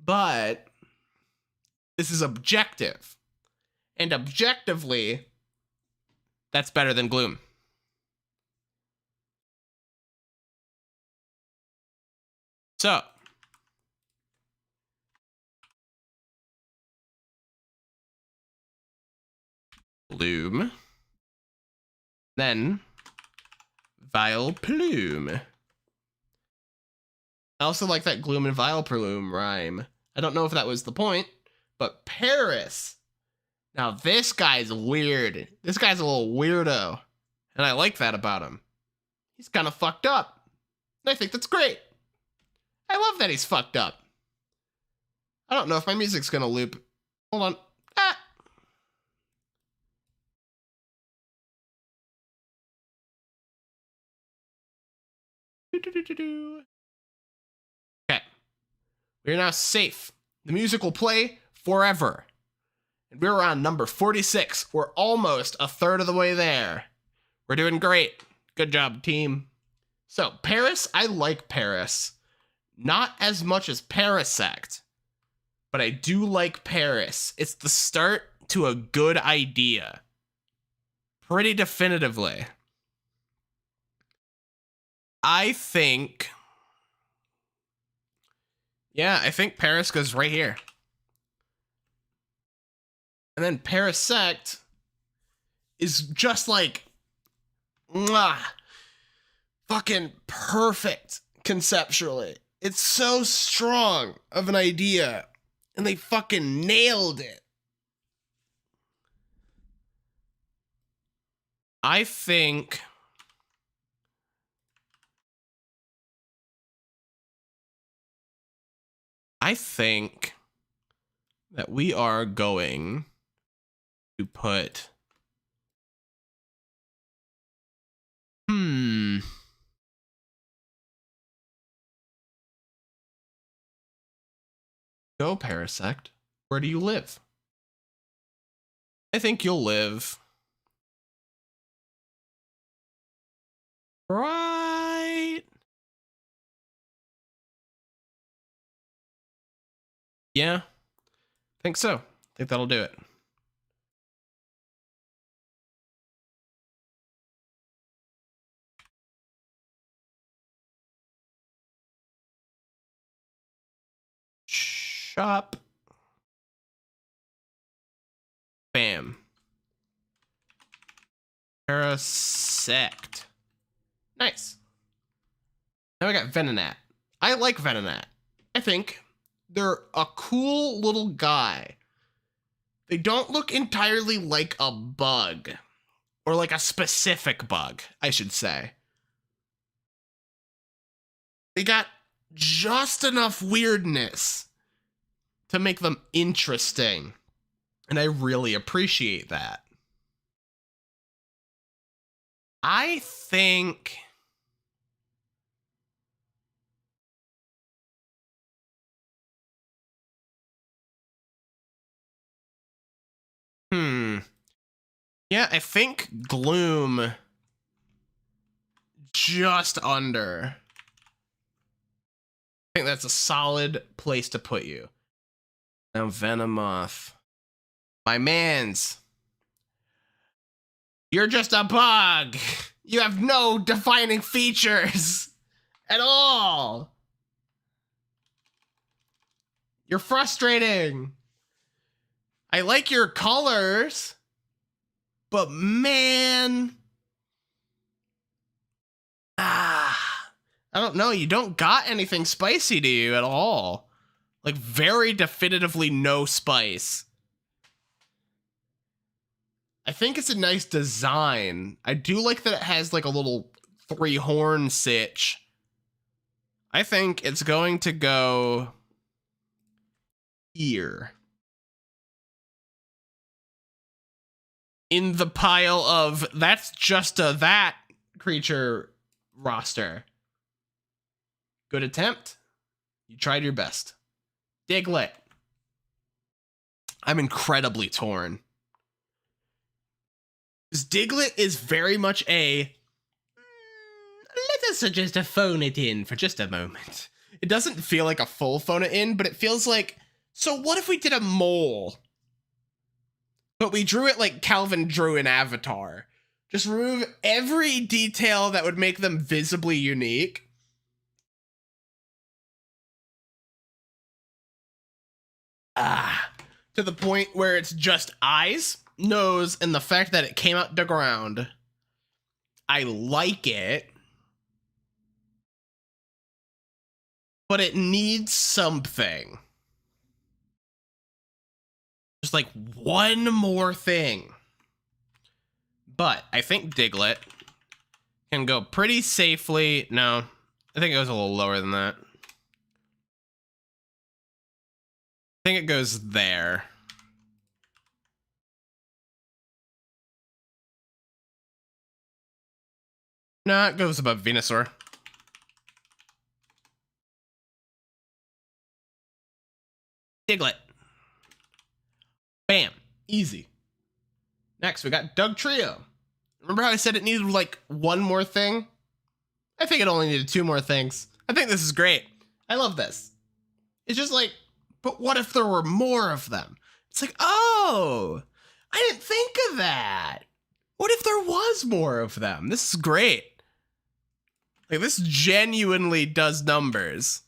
But this is objective. And objectively, that's better than Gloom. So, Gloom, then Vileplume. I also like that Gloom and Vileplume rhyme. I don't know if that was the point, but Paris. Now this guy's weird. This guy's a little weirdo, and I like that about him. He's kind of fucked up, and I think that's great. I love that he's fucked up. I don't know if my music's gonna loop. Hold on. Ah. Okay. We're now safe. The music will play forever. And we're on number 46. We're almost a third of the way there. We're doing great. Good job, team. So, Paris, I like Paris. Not as much as Parasect, but I do like Paris. It's the start to a good idea. Pretty definitively. I think Paris goes right here. And then Parasect is just like, mwah, fucking perfect conceptually. It's so strong of an idea, and they fucking nailed it. I think that we are going to put Go, Parasect. Where do you live? I think you'll live right. Yeah, I think so. I think that'll do it. Shop. Bam. Parasect. Nice. Now we got Venonat. I like Venonat. I think they're a cool little guy. They don't look entirely like a bug. Or like a specific bug, I should say. They got just enough weirdness to make them interesting. And I really appreciate that. I think... Yeah, I think Gloom just under. I think that's a solid place to put you. Now Venomoth. My mans. You're just a bug. You have no defining features at all. You're frustrating. I like your colors, but man, I don't know. You don't got anything spicy to you at all. Like, very definitively no spice. I think it's a nice design. I do like that it has like a little 3-horn sitch. I think it's going to go here. In the pile of that's just a that creature roster. Good attempt. You tried your best. Diglett. I'm incredibly torn. Because Diglett is very much a let us just phone it in for just a moment. It doesn't feel like a full phone it in, but it feels like, so what if we did a mole? But we drew it like Calvin drew an Avatar. Just remove every detail that would make them visibly unique. To the point where it's just eyes, nose, and the fact that it came out the ground. I like it. But it needs something. Just like one more thing. But I think Diglett can go pretty safely. No, I think it goes a little lower than that. I think it goes there. No, it goes above Venusaur. Diglett. Bam. Easy. Next, we got Dugtrio. Remember how I said it needed like one more thing? I think it only needed 2 more things. I think this is great. I love this. It's just like, but what if there were more of them? It's like, oh, I didn't think of that. What if there was more of them? This is great. Like, this genuinely does numbers.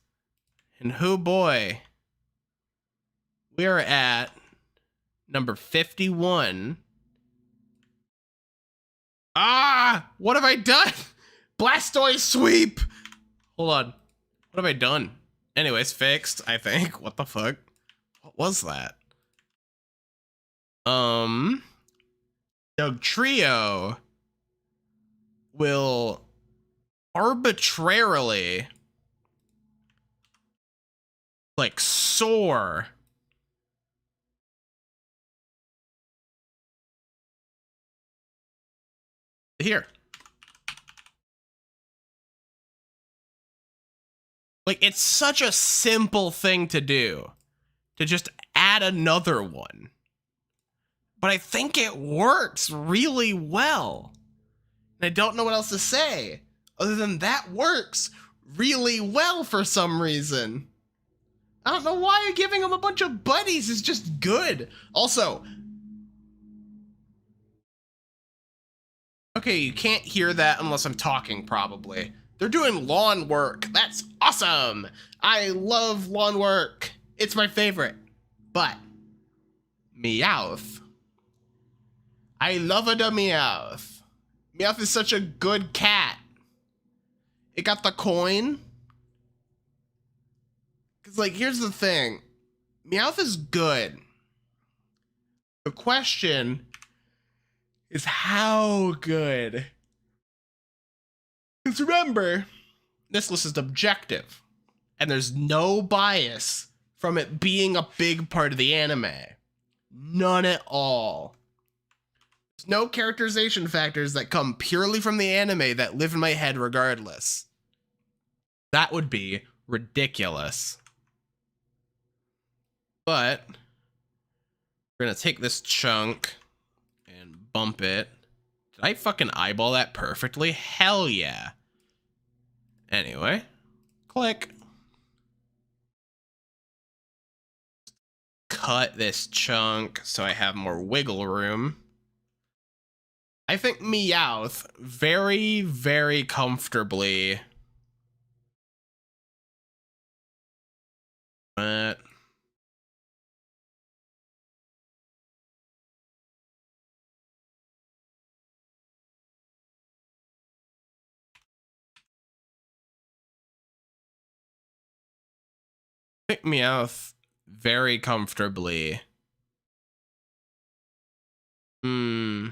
And oh boy, we are at number 51. What have I done? Blastoise sweep. Hold on. What have I done? Anyways, fixed, I think. What the fuck? What was that? Dugtrio will arbitrarily like soar here. Like, it's such a simple thing to do, to just add another one. But I think it works really well. And I don't know what else to say, other than that works really well for some reason. I don't know why giving him a bunch of buddies is just good. Also, okay, you can't hear that unless I'm talking, probably. They're doing lawn work. That's awesome. I love lawn work. It's my favorite. But Meowth. I love it, a Meowth. Meowth is such a good cat. It got the coin. Because, like, here's the thing. Meowth is good. The question is how good. Because remember, this list is objective. and there's no bias from it being a big part of the anime. None at all. There's no characterization factors that come purely from the anime that live in my head regardless. That would be ridiculous. But we're gonna take this chunk and bump it. Did I fucking eyeball that perfectly? Hell yeah. Anyway, click. Cut this chunk so I have more wiggle room. I think Meowth very, very comfortably. But I think Meowth very comfortably. I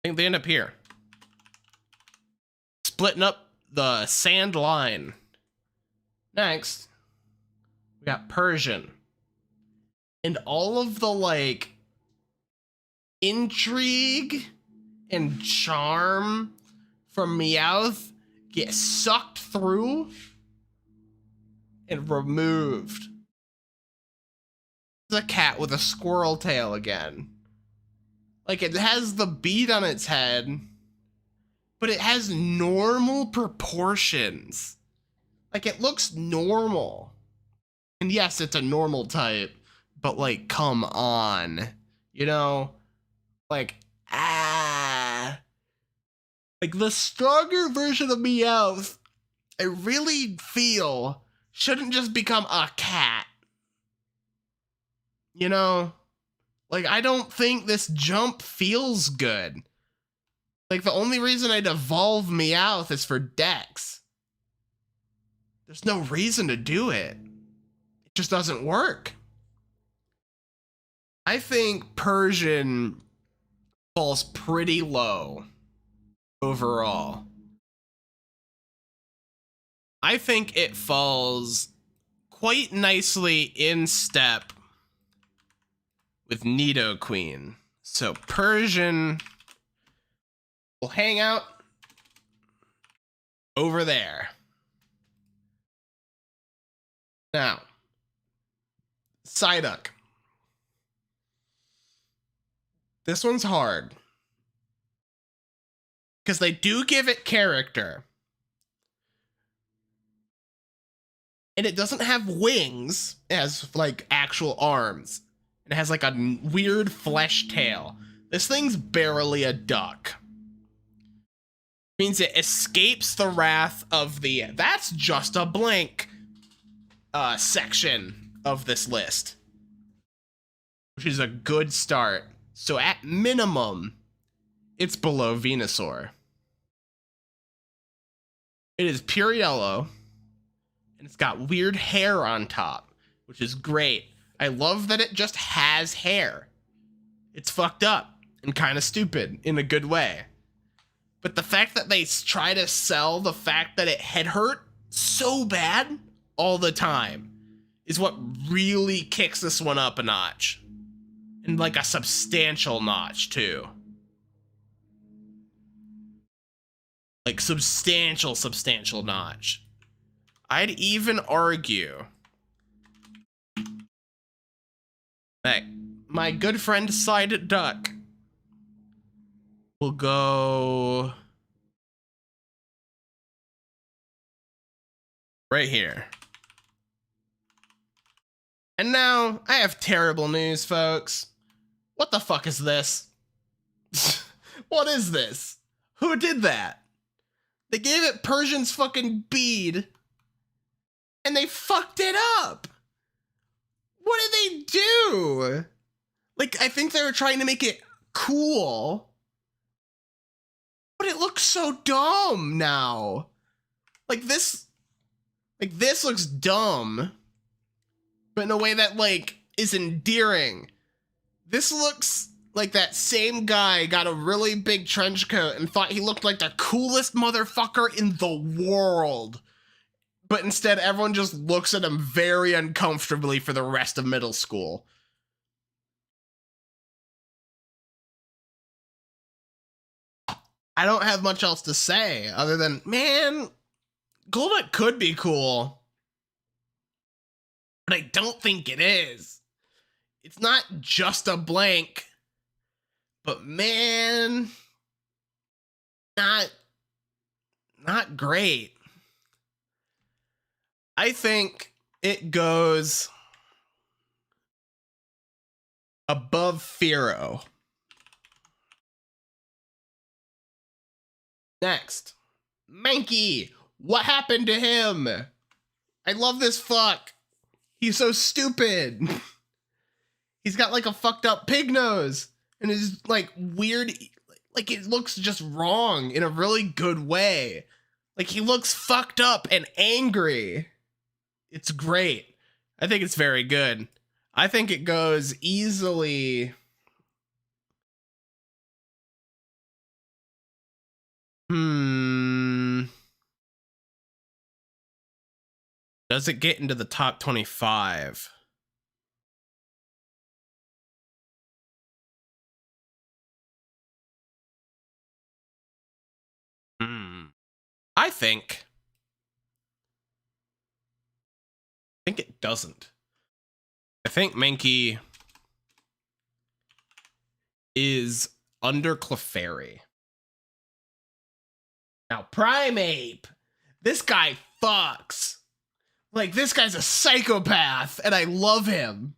think they end up here. Splitting up the sand line. Next, we got Persian. And all of the, like, intrigue and charm from Meowth get sucked through and removed. It's a cat with a squirrel tail again. Like, it has the bead on its head, but it has normal proportions. Like, it looks normal. And yes, it's a normal type, but, like, come on. You know? Like, Like, the stronger version of Meowth, I really feel, shouldn't just become a cat. You know? Like, I don't think this jump feels good. Like, the only reason I'd evolve Meowth is for Dex. There's no reason to do it. It just doesn't work. I think Persian falls pretty low overall. I think it falls quite nicely in step with Nidoqueen. So Persian will hang out over there. Now, Psyduck. This one's hard. Because they do give it character. And it doesn't have wings. It has, like, actual arms. It has, like, a weird flesh tail. This thing's barely a duck. Means it escapes the wrath of the that's just a blank section of this list, which is a good start. So at minimum, it's below Venusaur. It is pure yellow, and it's got weird hair on top, which is great. I love that it just has hair. It's fucked up and kind of stupid in a good way. But the fact that they try to sell the fact that it head hurt so bad all the time is what really kicks this one up a notch. And like a substantial notch too. Like substantial notch. I'd even argue that my good friend Psyduck will go right here. And now I have terrible news, folks. What the fuck is this? What is this? Who did that? They gave it Persian's fucking bead and they fucked it up. What did they do? Like, I think they were trying to make it cool, but it looks so dumb now. Like this looks dumb, but in a way that, like, is endearing. This looks like that same guy got a really big trench coat and thought he looked like the coolest motherfucker in the world. But instead, everyone just looks at him very uncomfortably for the rest of middle school. I don't have much else to say other than, man, Golduck could be cool. But I don't think it is. It's not just a blank. But man, not great. I think it goes above Firo. Next, Mankey. What happened to him? I love this fuck. He's so stupid. He's got like a fucked up pig nose and is like weird. Like it looks just wrong in a really good way. Like he looks fucked up and angry. It's great. I think it's very good. I think it goes easily. Does it get into the top 25? I think it doesn't. I think Mankey is under Clefairy. Now, Primeape. This guy fucks. Like, this guy's a psychopath, and I love him.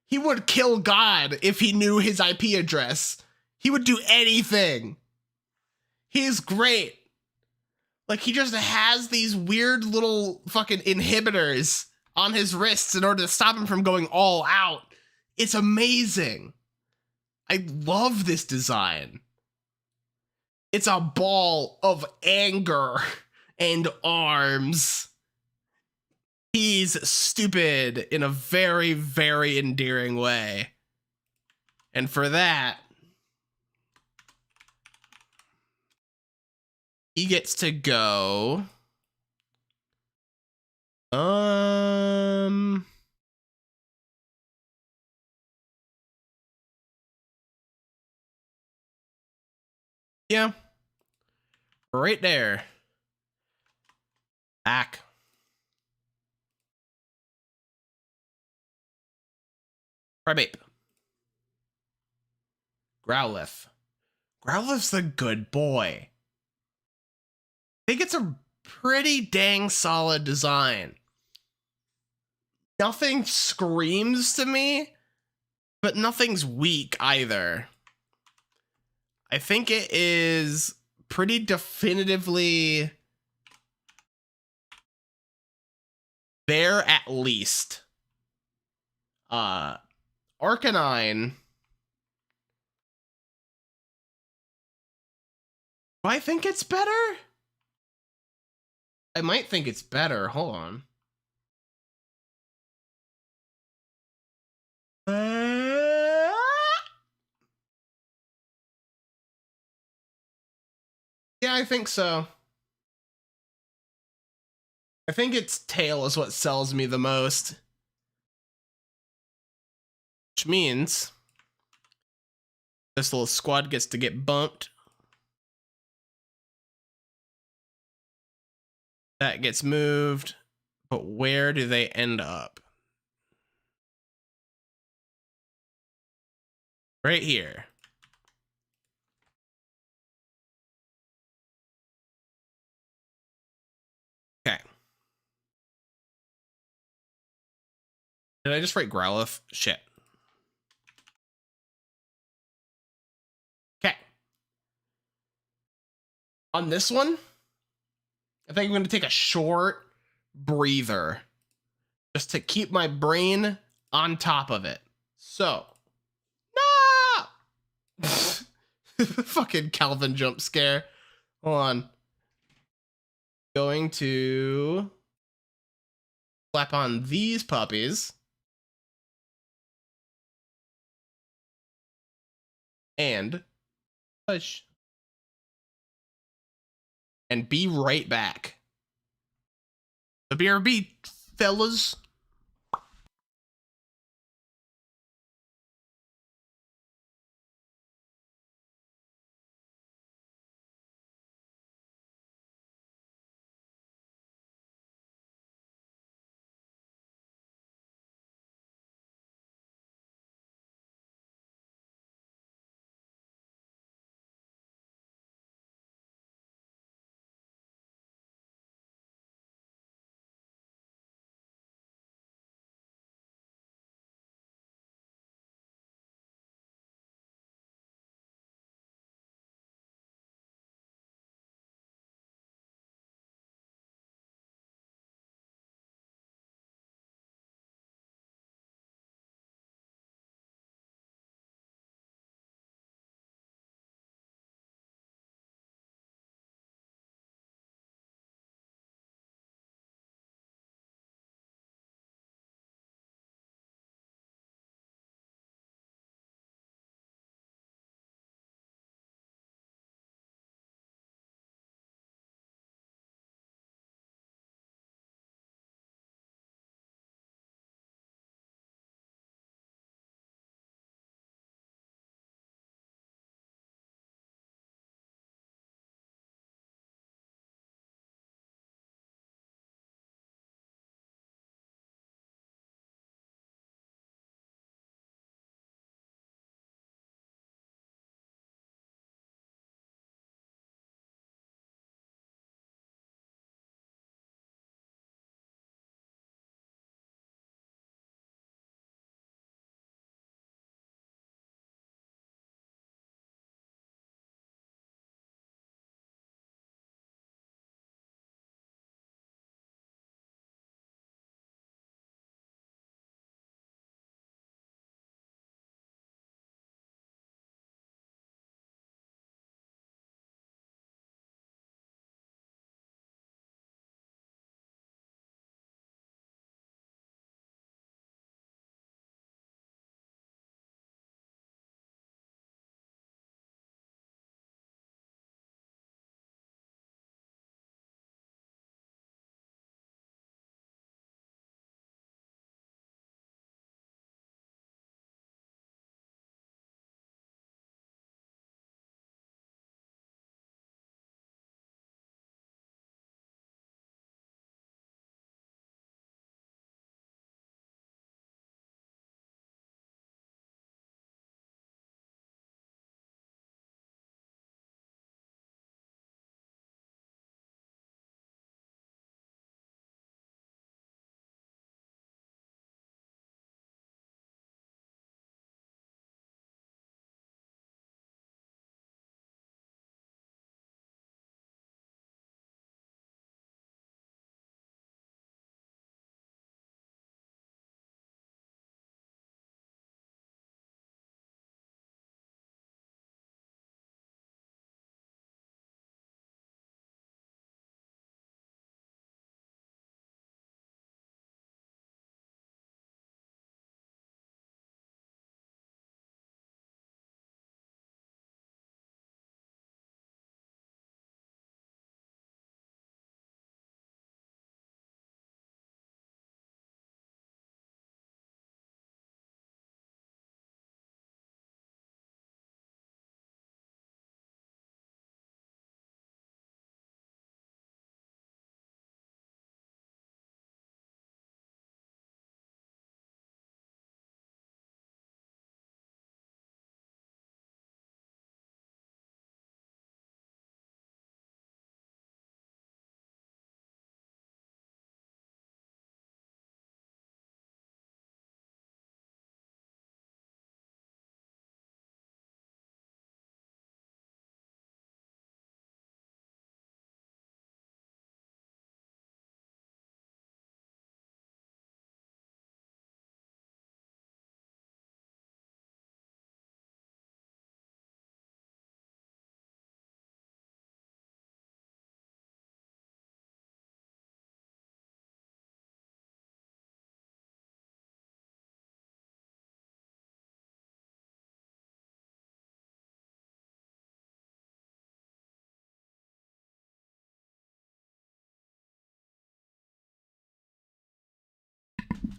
He would kill God if he knew his IP address. He would do anything. He's great. Like, he just has these weird little fucking inhibitors on his wrists in order to stop him from going all out. It's amazing. I love this design. It's a ball of anger and arms. He's stupid in a very, very endearing way. And for that, he gets to go. Yeah. Right there. Back. Primeape. Growlithe. Growlithe's the good boy. I think it's a pretty dang solid design. Nothing screams to me, but nothing's weak either. I think it is pretty definitively there at least. Arcanine. Do I think it's better? I might think it's better. Hold on. Yeah, I think so. I think its tail is what sells me the most. Which means this little squad gets to get bumped. That gets moved. But where do they end up? Right here. Okay. Did I just write Growlithe? Shit. Okay. On this one, I think I'm going to take a short breather just to keep my brain on top of it. So, no! Fucking Calvin jump scare. Hold on. Going to slap on these puppies. and push and be right back. The BRB, fellas.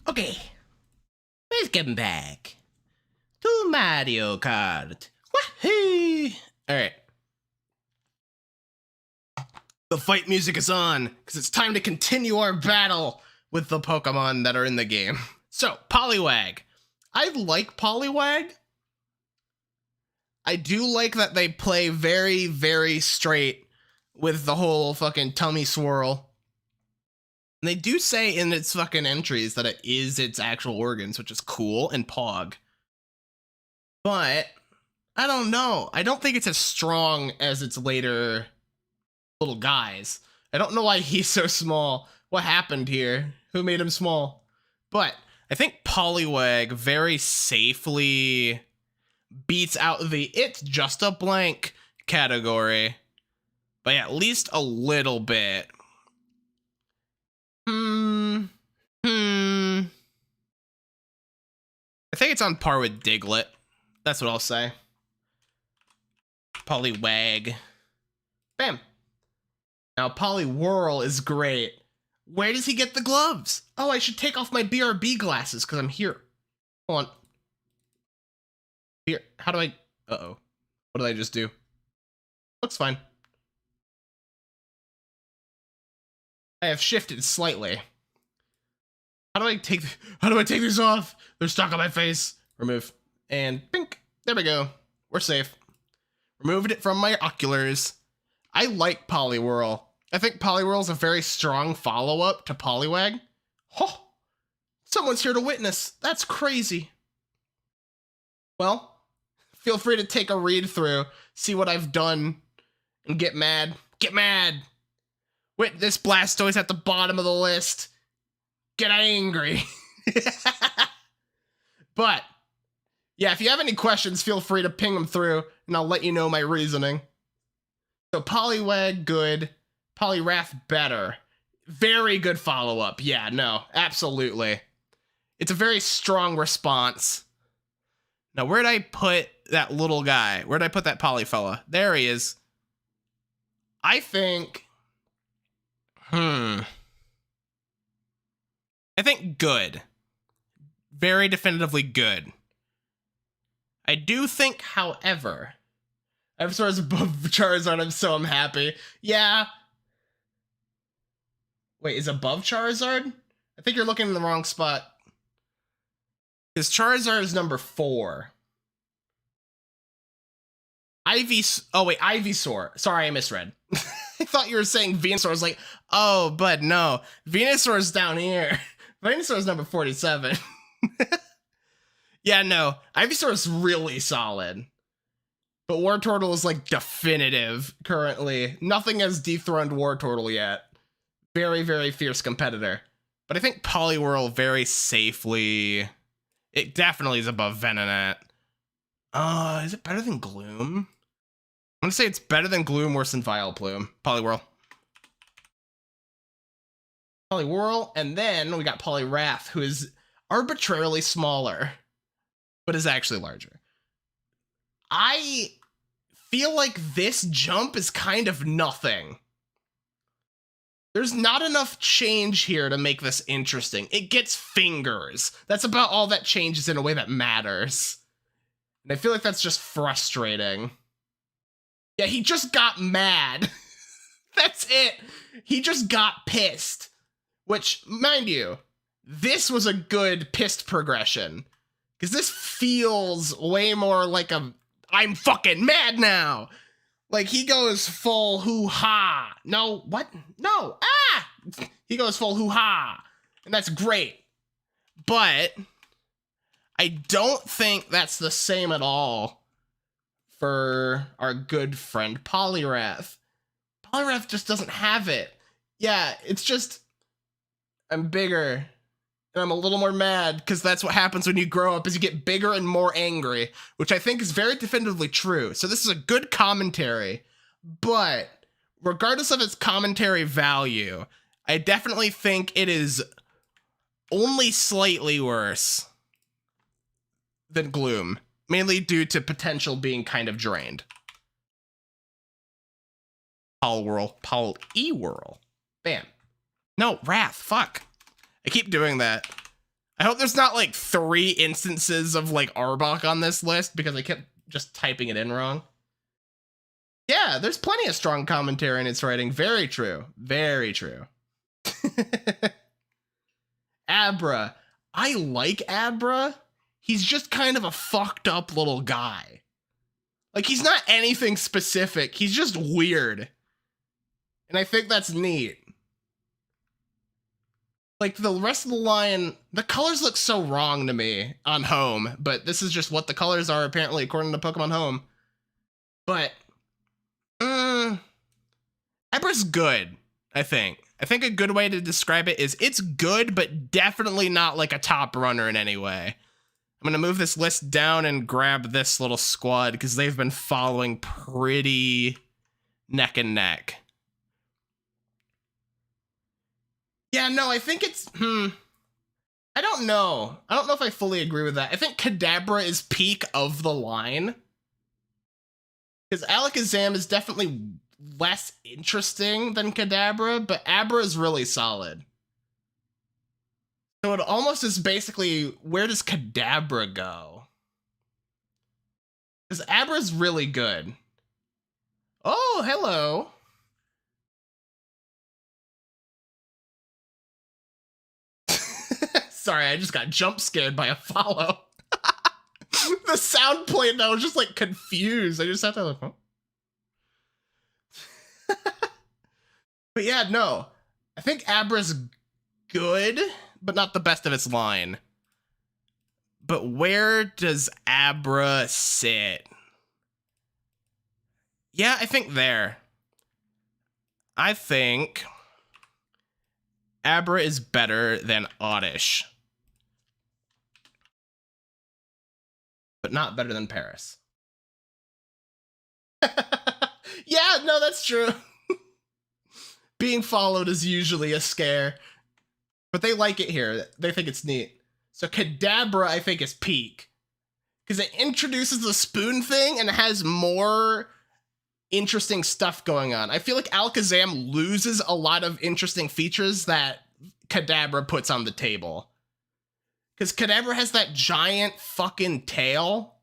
Okay, welcome back to Mario Kart. Wahoo! Alright. The fight music is on, because it's time to continue our battle with the Pokemon that are in the game. So, Poliwag. I like Poliwag. I do like that they play very, very straight with the whole fucking tummy swirl. And they do say in its fucking entries that it is its actual organs, which is cool, and Pog. But, I don't know. I don't think it's as strong as its later little guys. I don't know why he's so small. What happened here? Who made him small? But, I think Poliwag very safely beats out the "it's just a blank" category by at least a little bit. I think it's on par with Diglett. That's what I'll say. Poliwag. Bam. Now, Poliwhirl is great. Where does he get the gloves? Oh, I should take off my BRB glasses because I'm here. Hold on. Here. How do I... Uh-oh. What did I just do? Looks fine. I have shifted slightly. How do I take these off? They're stuck on my face. Remove. And pink. There we go. We're safe. Removed it from my oculars. I like Poliwhirl. I think Poliwhirl is a very strong follow-up to Poliwag. Oh, someone's here to witness. That's crazy. Well, feel free to take a read through, see what I've done, and get mad. Get mad. Wait, this Blastoise at the bottom of the list. Get angry. But, yeah, if you have any questions, feel free to ping them through, and I'll let you know my reasoning. So, Poliwag, good. Poliwrath, better. Very good follow-up. Yeah, no, absolutely. It's a very strong response. Now, where'd I put that little guy? Where'd I put that Polyfella? There he is. I think... I think good. Very definitively good. I do think, however... Ivysaur's above Charizard, I'm happy. Yeah. Wait, is above Charizard? I think you're looking in the wrong spot. Because Charizard is number 4. Ivysaur. Sorry, I misread. I thought you were saying Venusaur. I was like, oh, but no. Venusaur's down here. Venusaur's number 47. Yeah, no. Ivysaur's really solid. But Wartortle is, like, definitive currently. Nothing has dethroned Wartortle yet. Very, very fierce competitor. But I think Poliwhirl very safely... It definitely is above Venonat. Is it better than Gloom? I'm gonna say it's better than Gloom, worse than Vileplume. Poliwhirl. Poliwhirl, and then we got Poliwrath, who is arbitrarily smaller, but is actually larger. I feel like this jump is kind of nothing. There's not enough change here to make this interesting. It gets fingers. That's about all that changes in a way that matters. And I feel like that's just frustrating. Yeah, he just got mad. That's it. He just got pissed. Which, mind you, this was a good pissed progression. Because this feels way more like a... I'm fucking mad now. Like, he goes full hoo-ha. No, what? No. Ah! He goes full hoo-ha. And that's great. But I don't think that's the same at all for our good friend Poliwrath. Poliwrath just doesn't have it. Yeah, it's just... I'm bigger. And I'm a little more mad, because that's what happens when you grow up, is you get bigger and more angry, which I think is very definitively true. So this is a good commentary, but regardless of its commentary value, I definitely think it is only slightly worse than Gloom, mainly due to potential being kind of drained. Poliwhirl. Bam. No, Wrath, fuck. I keep doing that. I hope there's not like 3 instances of like Arbok on this list because I kept just typing it in wrong. Yeah, there's plenty of strong commentary in its writing. Very true. Very true. Abra. I like Abra. He's just kind of a fucked up little guy. Like, he's not anything specific. He's just weird. And I think that's neat. Like, the rest of the line, the colors look so wrong to me on Home, but this is just what the colors are, apparently, according to Pokemon Home. But, Abra's good, I think. I think a good way to describe it is it's good, but definitely not like a top runner in any way. I'm gonna move this list down and grab this little squad because they've been following pretty neck and neck. Yeah, no, I think it's, I don't know. I don't know if I fully agree with that. I think Kadabra is peak of the line. Because Alakazam is definitely less interesting than Kadabra, but Abra is really solid. So it almost is basically, where does Kadabra go? Because Abra's really good. Oh, hello. Sorry, I just got jump scared by a follow. The sound played and I was just like confused. I just had to like, huh? But yeah, no. I think Abra's good, but not the best of its line. But where does Abra sit? Yeah, I think there. I think Abra is better than Oddish. But not better than Paris. Yeah, no, that's true. Being followed is usually a scare. But they like it here. They think it's neat. So Kadabra, I think, is peak. Because it introduces the spoon thing and it has more interesting stuff going on. I feel like Alakazam loses a lot of interesting features that Kadabra puts on the table. Because Kadabra has that giant fucking tail,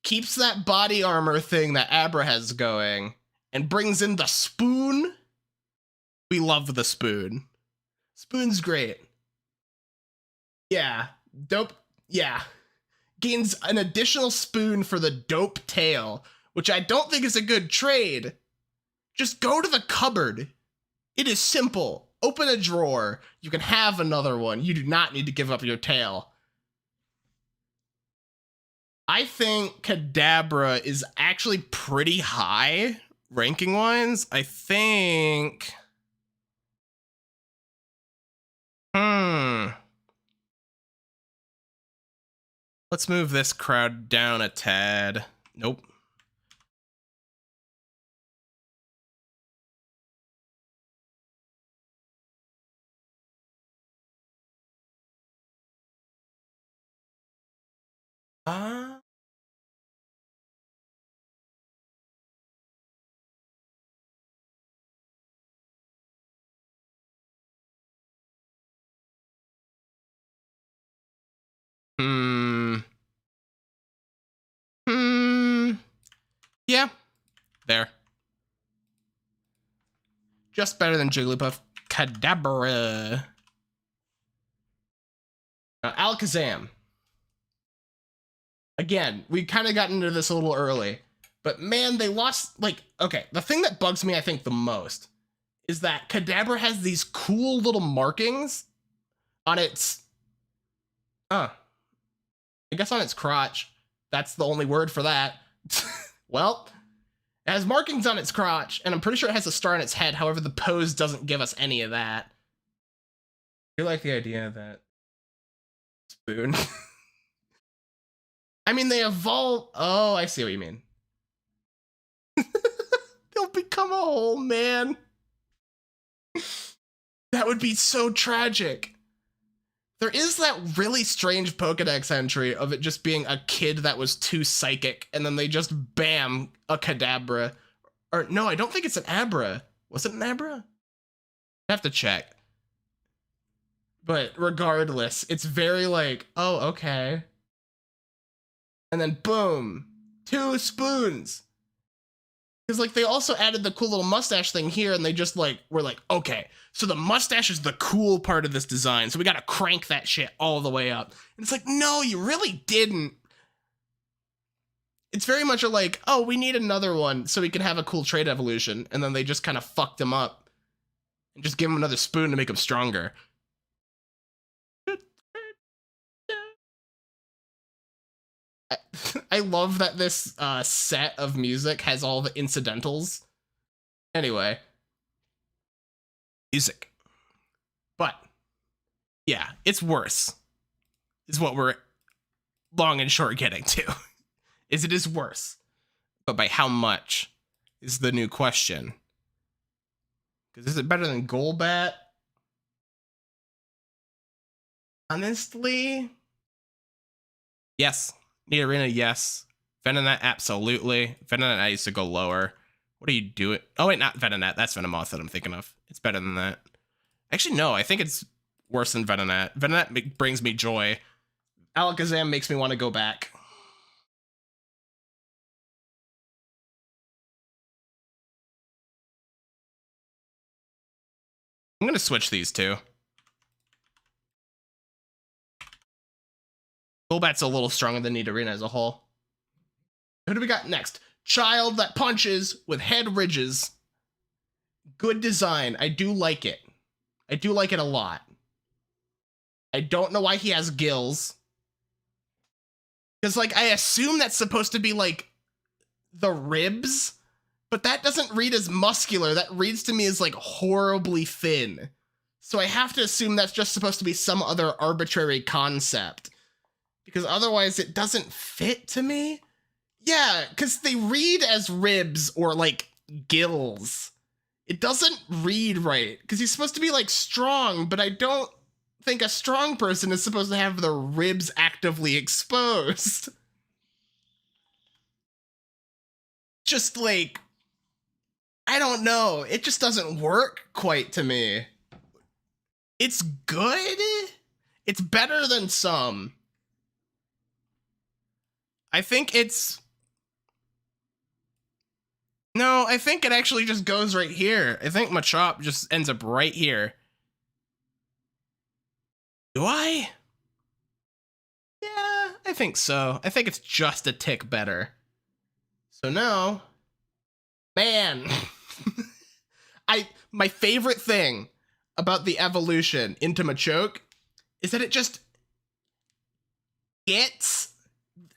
keeps that body armor thing that Abra has going, and brings in the spoon. We love the spoon. Spoon's great. Yeah. Dope. Yeah. Gains an additional spoon for the dope tail, which I don't think is a good trade. Just go to the cupboard. It is simple. Open a drawer. You can have another one. You do not need to give up your tail. I think Kadabra is actually pretty high ranking-wise. I think... Let's move this crowd down a tad. Nope. Yeah. There. Just better than Jigglypuff. Kadabra. Now, Alakazam. Again, we kind of got into this a little early. But man, they lost, like, okay, the thing that bugs me, I think, the most is that Kadabra has these cool little markings on its, I guess on its crotch. That's the only word for that. Well, it has markings on its crotch, and I'm pretty sure it has a star on its head. However, the pose doesn't give us any of that. You like the idea of that spoon? I mean, they evolve. Oh, I see what you mean. They'll become a whole man. That would be so tragic. There is that really strange Pokedex entry of it just being a kid that was too psychic, and then they just bam, a Kadabra. Or no, I don't think it's an Abra. Was it an Abra? I have to check. But regardless, it's very like, oh, okay. And then boom, 2 spoons. Because like they also added the cool little mustache thing here, and they just like were like, okay, so the mustache is the cool part of this design, so we gotta crank that shit all the way up. And it's like, no, you really didn't. It's very much a like, oh, we need another one so we can have a cool trait evolution, and then they just kind of fucked him up and just give him another spoon to make him stronger. I love that this set of music has all the incidentals. Anyway, music. But yeah, it's worse, is what we're long and short getting to. Is it is worse. But by how much is the new question. Because is it better than Golbat? Honestly, yes. Nidorina, yes. Venonat, absolutely. Venonat, I used to go lower. What are you doing? Oh, wait, not Venonat. That's Venomoth that I'm thinking of. It's better than that. Actually, no, I think it's worse than Venonat. Venonat brings me joy. Alakazam makes me want to go back. I'm going to switch these two. Golbat's a little stronger than Nidorina as a whole. Who do we got next? Child that punches with head ridges. Good design. I do like it. I do like it a lot. I don't know why he has gills. Because, like, I assume that's supposed to be, like, the ribs. But that doesn't read as muscular. That reads to me as, like, horribly thin. So I have to assume that's just supposed to be some other arbitrary concept. Because otherwise it doesn't fit to me. Yeah, because they read as ribs or, like, gills. It doesn't read right. Because he's supposed to be, like, strong, but I don't think a strong person is supposed to have the ribs actively exposed. Just, like, I don't know. It just doesn't work quite to me. It's good. It's better than some. I think it's... No, I think it actually just goes right here. I think Machop just ends up right here. Do I? Yeah, I think so. I think it's just a tick better. So now... Man! My favorite thing about the evolution into Machoke is that it just gets...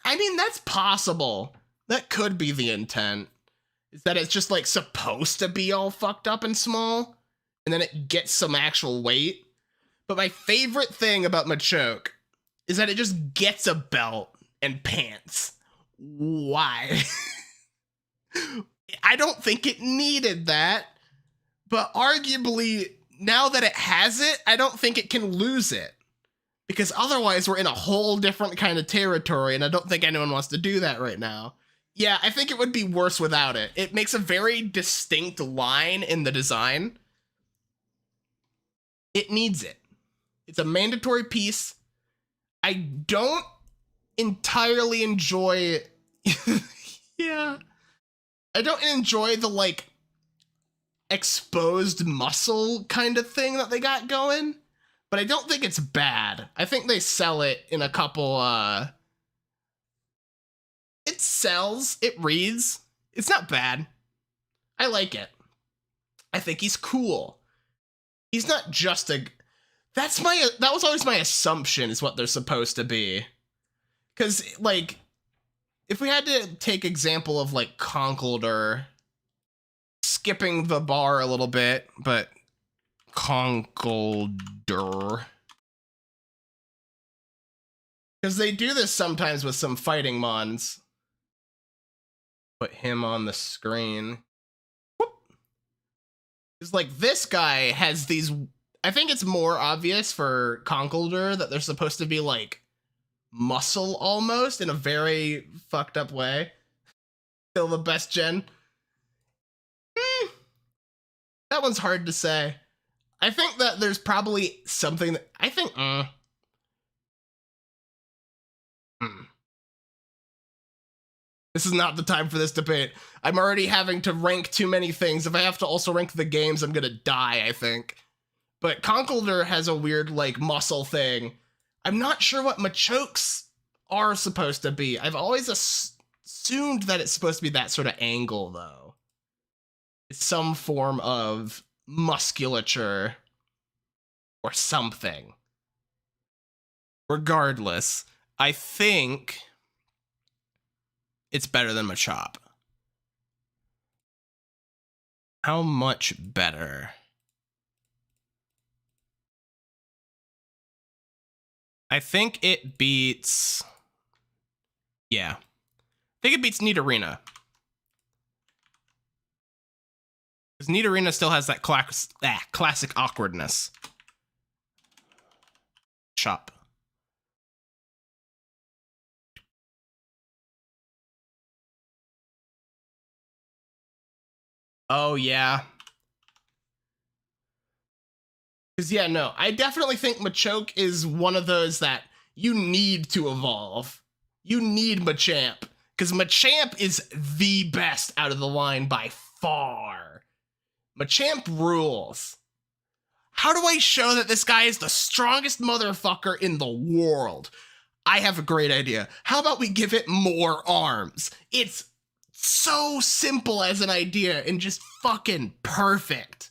I mean, that's possible. That could be the intent. Is that it's just, like, supposed to be all fucked up and small, and then it gets some actual weight. But my favorite thing about Machoke is that it just gets a belt and pants. Why? I don't think it needed that, but arguably, now that it has it, I don't think it can lose it. Because otherwise we're in a whole different kind of territory, and I don't think anyone wants to do that right now. Yeah, I think it would be worse without it. It makes a very distinct line in the design. It needs it. It's a mandatory piece. I don't entirely enjoy... Yeah. I don't enjoy the, like, exposed muscle kind of thing that they got going. But I don't think it's bad. I think they sell it in a couple, It sells. It reads. It's not bad. I like it. I think he's cool. He's not just a... That was always my assumption is what they're supposed to be. Because, like, if we had to take example of, like, Conkeldurr, skipping the bar a little bit, but Conkeldurr. Because they do this sometimes with some fighting mons. Put him on the screen. It's like this guy has these... I think it's more obvious for Conkeldurr that they're supposed to be, like, muscle almost in a very fucked up way. Still the best gen. That one's hard to say. I think that there's probably something that I think. This is not the time for this debate. I'm already having to rank too many things. If I have to also rank the games, I'm gonna die, I think. But Conkeldurr has a weird, like, muscle thing. I'm not sure what Machokes are supposed to be. I've always assumed that it's supposed to be that sort of angle, though. It's some form of musculature or something. Regardless, I think it's better than Machop. How much better? I think it beats... Yeah. I think it beats Nidorina. Because Nidorina still has that classic awkwardness. Chop. Oh, yeah. Because, yeah, no, I definitely think Machoke is one of those that you need to evolve. You need Machamp. Because Machamp is the best out of the line by far. Machamp rules. How do I show that this guy is the strongest motherfucker in the world? I have a great idea. How about we give it more arms? It's so simple as an idea and just fucking perfect.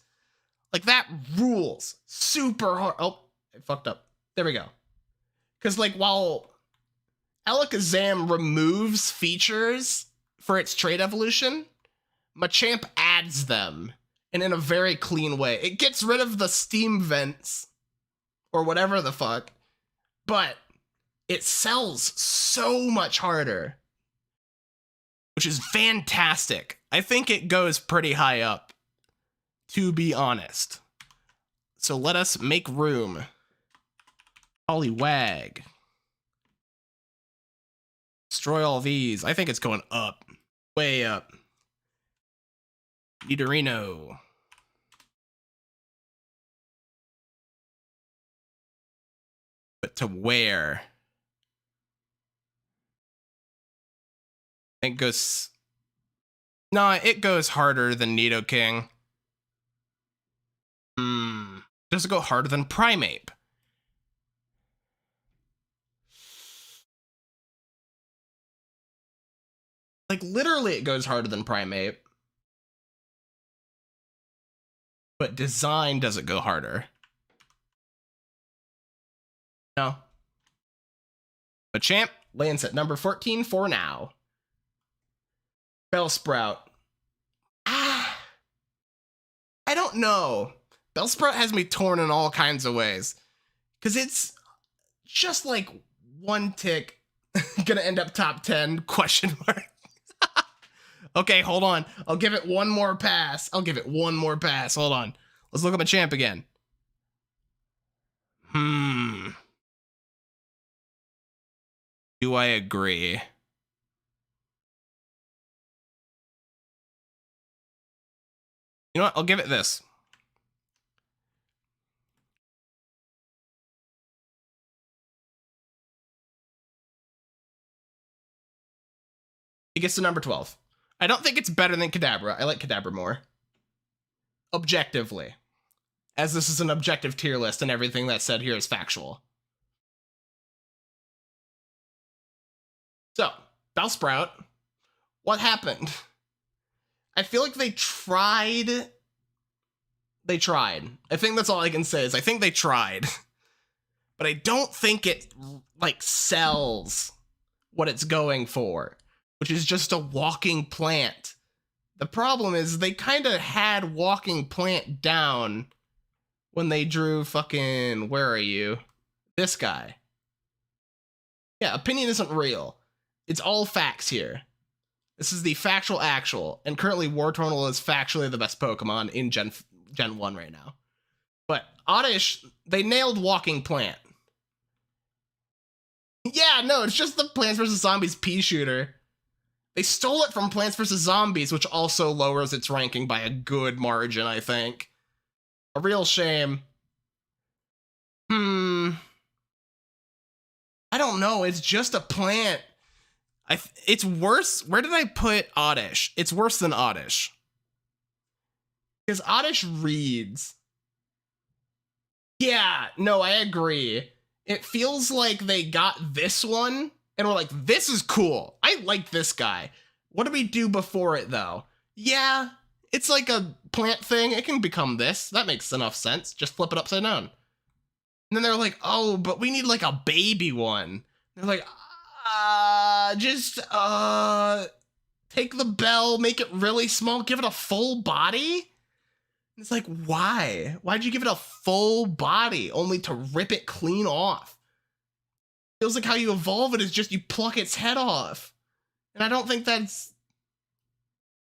Like, that rules. Super hard. Oh, I fucked up. There we go. Because, like, while Alakazam removes features for its trait evolution, Machamp adds them, and in a very clean way. It gets rid of the steam vents, or whatever the fuck, but it sells so much harder, which is fantastic. I think it goes pretty high up, to be honest. So let us make room. Poliwag. Destroy all these. I think it's going up. Way up. Nidorino. But to where? I think it goes... Nah, it goes harder than Nidoking. Does it go harder than Primeape? Like, literally it goes harder than Primeape. But design doesn't go harder. No. Machamp lands at number 14 for now. Bellsprout. I don't know. Bellsprout has me torn in all kinds of ways. Because it's just like one tick gonna end up top 10, question mark. Okay, hold on. I'll give it one more pass. Hold on. Let's look up Machamp again. Do I agree? You know what? I'll give it this. It gets to number 12. I don't think it's better than Kadabra. I like Kadabra more. Objectively. As this is an objective tier list and everything that's said here is factual. So, Bellsprout. What happened? I feel like they tried. I think that's all I can say is I think they tried. But I don't think it, like, sells what it's going for, which is just a walking plant. The problem is they kind of had walking plant down when they drew fucking, where are you? This guy. Yeah, opinion isn't real. It's all facts here. This is the factual actual, and currently Wartortle is factually the best Pokemon in Gen 1 right now. But Oddish, they nailed walking plant. Yeah, no, it's just the Plants vs. Zombies pea shooter. They stole it from Plants vs. Zombies, which also lowers its ranking by a good margin, I think. A real shame. I don't know. It's just a plant. It's worse. Where did I put Oddish? It's worse than Oddish. Because Oddish reads. Yeah, no, I agree. It feels like they got this one and were like, this is cool. I like this guy. What do we do before it, though? Yeah, it's like a plant thing. It can become this. That makes enough sense. Just flip it upside down. And then they're like, oh, but we need like a baby one. They're like, take the bell, make it really small, give it a full body? It's like, why? Why'd you give it a full body only to rip it clean off? Feels like how you evolve it is just you pluck its head off. And I don't think that's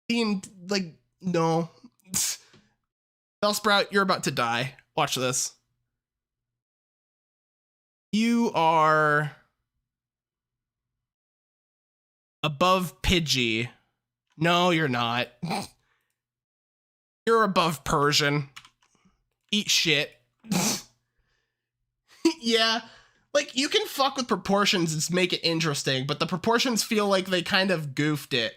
being, like, no. Bellsprout, you're about to die. Watch this. You are above Pidgey. No, you're not. You're above Persian. Eat shit. Yeah, like, you can fuck with proportions and make it interesting, but the proportions feel like they kind of goofed it.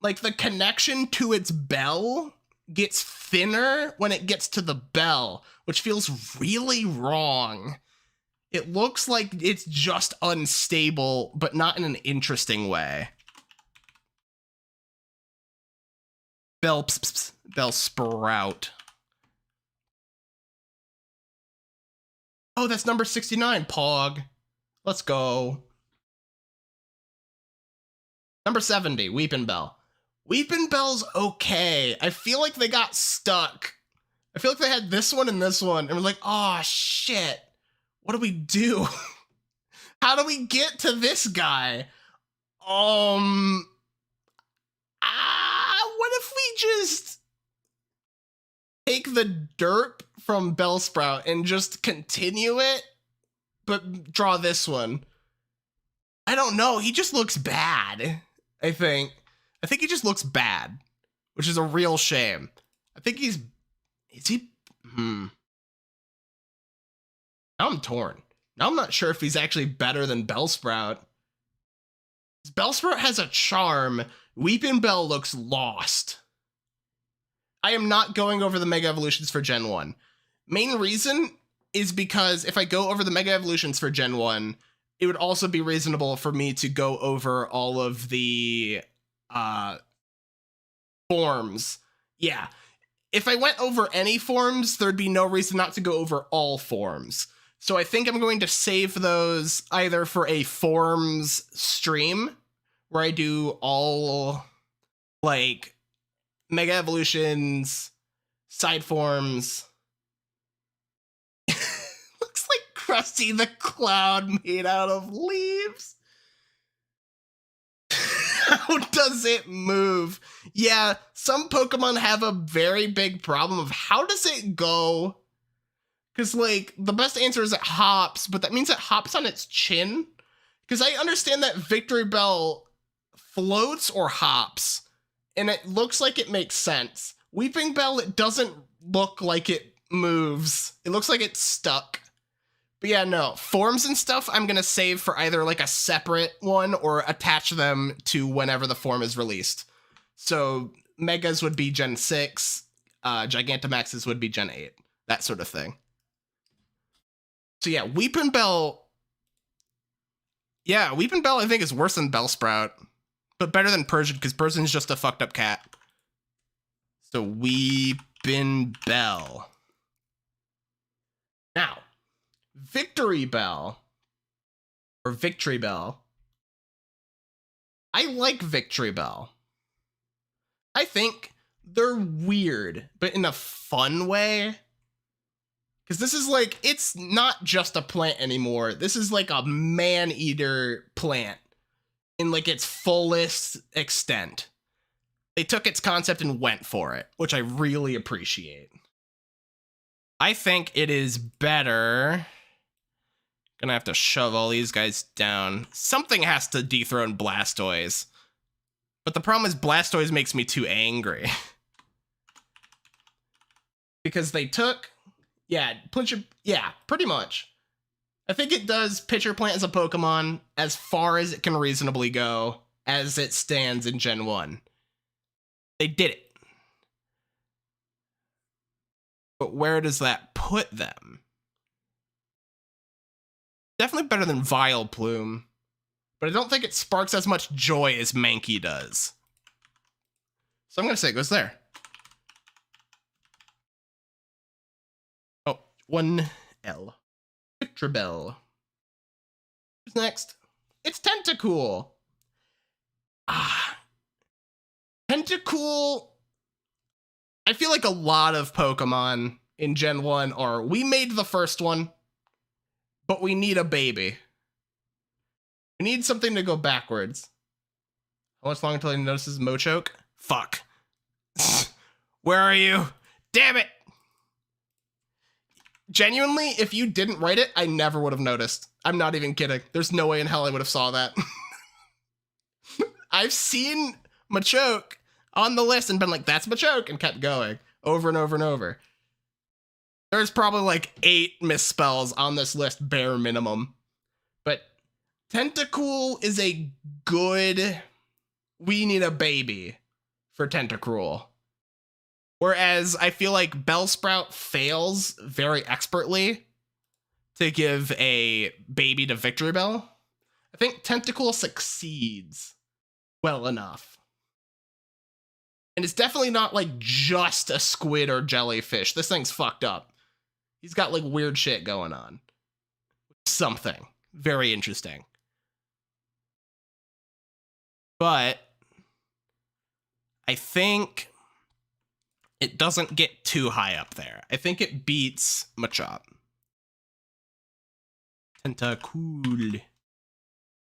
Like, the connection to its bell gets thinner when it gets to the bell, which feels really wrong. It looks like it's just unstable, but not in an interesting way. Bellsprout. Oh, that's number 69, Pog. Let's go. Number 70, Weepinbell. Weepinbell's okay. I feel like they got stuck. I feel like they had this one and this one, and we're like, oh, shit. What do we do? How do we get to this guy? What if we just take the derp from Bellsprout and just continue it, but draw this one? I don't know. He just looks bad, I think. I think he just looks bad, which is a real shame. I think he's... Is he... Now I'm torn. Now I'm not sure if he's actually better than Bellsprout. Bellsprout has a charm. Weepinbell looks lost. I am not going over the Mega Evolutions for Gen 1. Main reason is because if I go over the Mega Evolutions for Gen 1, it would also be reasonable for me to go over all of the forms. Yeah. If I went over any forms, there'd be no reason not to go over all forms. So I think I'm going to save those either for a forms stream, where I do all, like, Mega Evolutions, side forms. Looks like Krusty the Cloud made out of leaves. How does it move? Yeah, some Pokemon have a very big problem of how does it go? Because, like, the best answer is it hops, but that means it hops on its chin. Because I understand that Victory Bell floats or hops, and it looks like it makes sense. Weepinbell, it doesn't look like it moves. It looks like it's stuck. But yeah, no, forms and stuff I'm going to save for either, like, a separate one or attach them to whenever the form is released. So Megas would be Gen 6, Gigantamaxes would be Gen 8, that sort of thing. So yeah, Weepinbell. Yeah, Weepinbell I think is worse than Bellsprout, but better than Persian because Persian's just a fucked up cat. So Weepinbell. Now, Victory Bell or Victory Bell. I like Victory Bell. I think they're weird, but in a fun way. Because this is like, it's not just a plant anymore. This is like a man-eater plant in like its fullest extent. They took its concept and went for it, which I really appreciate. I think it is better. Gonna have to shove all these guys down. Something has to dethrone Blastoise. But the problem is Blastoise makes me too angry. because they took, pretty much. I think it does Pitcher Plant as a Pokemon as far as it can reasonably go as it stands in Gen 1. They did it. But where does that put them? Definitely better than Vileplume, but I don't think it sparks as much joy as Mankey does. So I'm going to say it goes there. Oh, 1L. Victreebel. Who's next? It's Tentacool. Tentacool. I feel like a lot of Pokemon in Gen 1 are, we made the first one, but we need a baby. We need something to go backwards. How much longer until he notices Mochoke? Fuck. Where are you? Damn it! Genuinely, if you didn't write it, I never would have noticed. I'm not even kidding. There's no way in hell I would have saw that. I've seen Machoke on the list and been like, that's Machoke, and kept going over and over and over. There's probably like 8 misspells on this list, bare minimum. But Tentacool is a good, we need a baby for Tentacruel. Whereas I feel like Bellsprout fails very expertly to give a baby to Victreebel. I think Tentacool succeeds well enough. And it's definitely not like just a squid or jellyfish. This thing's fucked up. He's got like weird shit going on. Something very interesting. But I think it doesn't get too high up there. I think it beats Machop. Tentacool.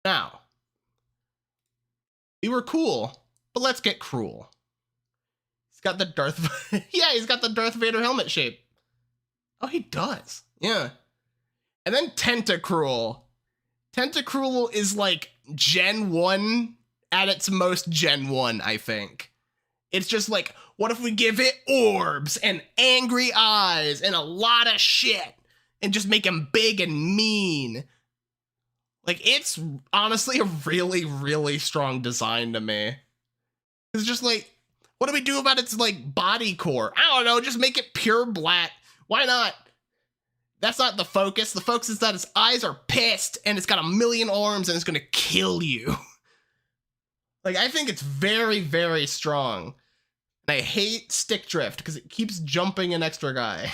Now, we were cool, but let's get cruel. He's got the Darth... yeah, he's got the Darth Vader helmet shape. Oh, he does. Yeah. And then Tentacruel. Tentacruel is like Gen 1 at its most Gen 1, I think. It's just like, what if we give it orbs and angry eyes and a lot of shit and just make him big and mean? Like, it's honestly a really, really strong design to me. It's just like, what do we do about its like body core? I don't know, just make it pure black. Why not? That's not the focus. The focus is that its eyes are pissed and it's got 1,000,000 arms and it's gonna kill you. Like, I think it's very, very strong. And I hate Stick Drift because it keeps jumping an extra guy.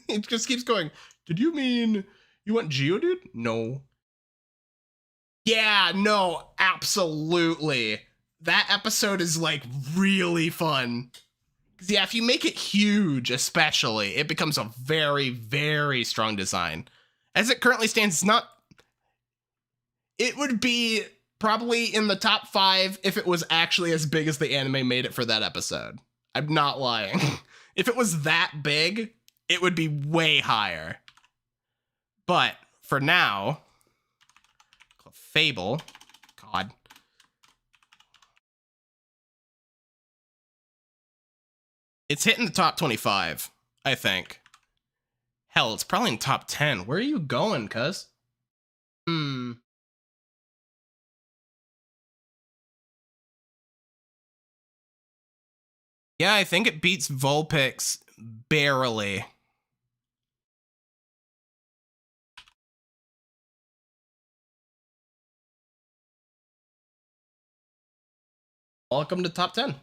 It just keeps going, did you mean you want Geodude? No. Yeah, no, absolutely. That episode is like really fun. Because yeah, if you make it huge, especially, it becomes a very, very strong design. As it currently stands, it's not... It would be probably in the top 5 if it was actually as big as the anime made it for that episode. I'm not lying. If it was that big, it would be way higher. But for now, Fable, God. It's hitting the top 25, I think. Hell, it's probably in top 10. Where are you going, cuz? Yeah, I think it beats Vulpix barely. Welcome to top 10.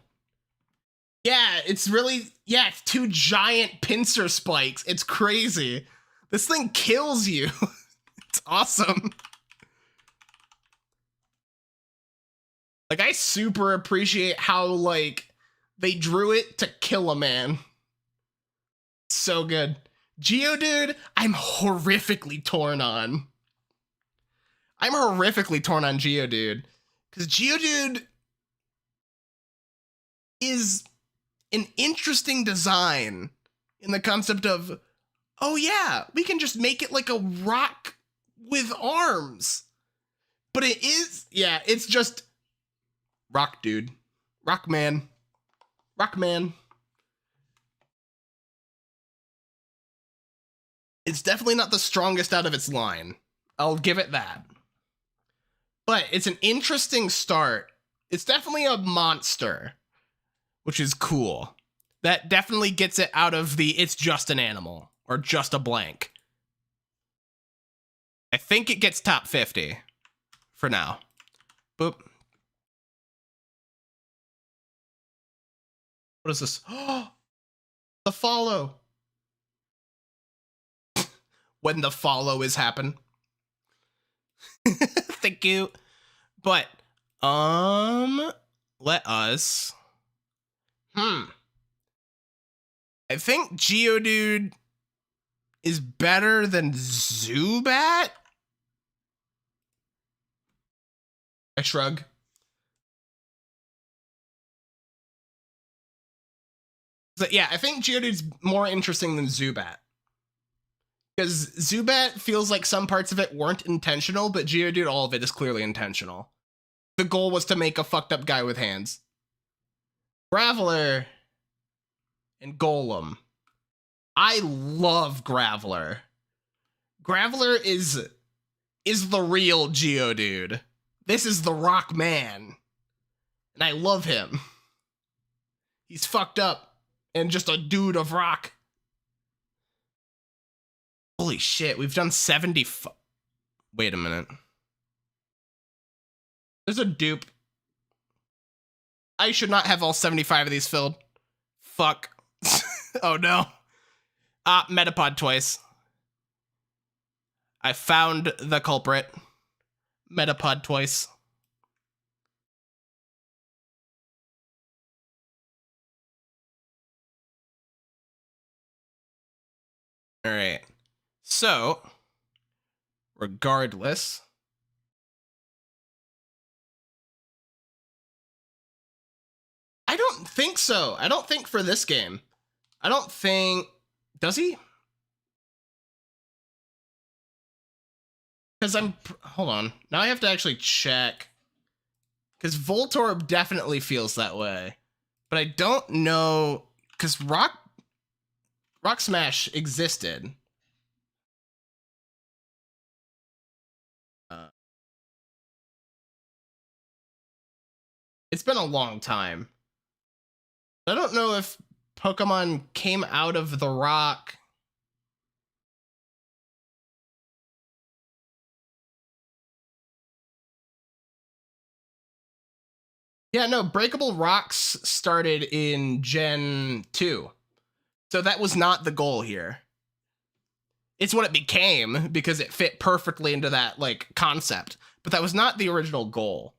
Yeah, it's really, yeah, it's 2 giant pincer spikes. It's crazy. This thing kills you. It's awesome. Like, I super appreciate how, like, they drew it to kill a man. So good. Geodude, I'm horrifically torn on. I'm horrifically torn on Geodude. Because Geodude is an interesting design in the concept of, oh yeah, we can just make it like a rock with arms. But it is, yeah, it's just rock dude. Rock man. Rock man. It's definitely not the strongest out of its line. I'll give it that. But it's an interesting start. It's definitely a monster, which is cool. That definitely gets it out of the it's just an animal or just a blank. I think it gets top 50 for now. Boop. What is this? Oh, the follow. When the follow is happen. Thank you. But, let us. I think Geodude is better than Zubat? I shrug. But yeah, I think Geodude's more interesting than Zubat. Because Zubat feels like some parts of it weren't intentional, but Geodude, all of it is clearly intentional. The goal was to make a fucked up guy with hands. Graveler and Golem. I love Graveler. Graveler is the real Geodude. This is the Rock Man. And I love him. He's fucked up and just a dude of rock. Holy shit, we've done 70. Wait a minute. There's a dupe. I should not have all 75 of these filled. Fuck. Oh no. Metapod twice. I found the culprit. Metapod twice. All right. So, regardless, I don't think so. I don't think for this game. I don't think... Does he? Because hold on. Now I have to actually check. Because Voltorb definitely feels that way. But I don't know... Because Rock Smash existed. It's been a long time. I don't know if Pokemon came out of the rock. Yeah, no, breakable rocks started in Gen 2. So that was not the goal here. It's what it became because it fit perfectly into that like concept. But that was not the original goal.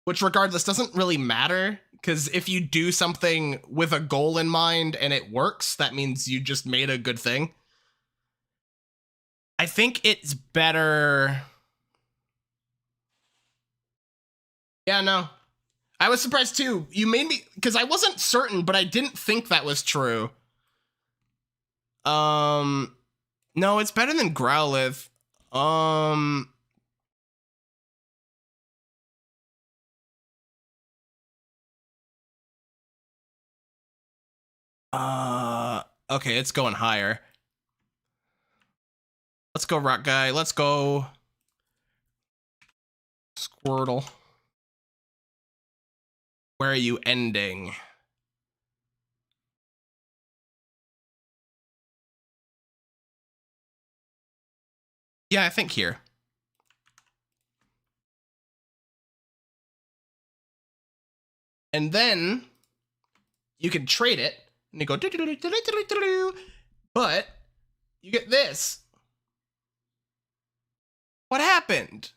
Which regardless doesn't really matter, because if you do something with a goal in mind and it works, that means you just made a good thing. I think it's better... Yeah, no. I was surprised too. You made me... Because I wasn't certain, but I didn't think that was true. No, it's better than Growlithe. Okay, it's going higher. Let's go, Rock Guy. Let's go. Squirtle. Where are you ending? Yeah, I think here. And then you can trade it, and you go, but you get this. What happened?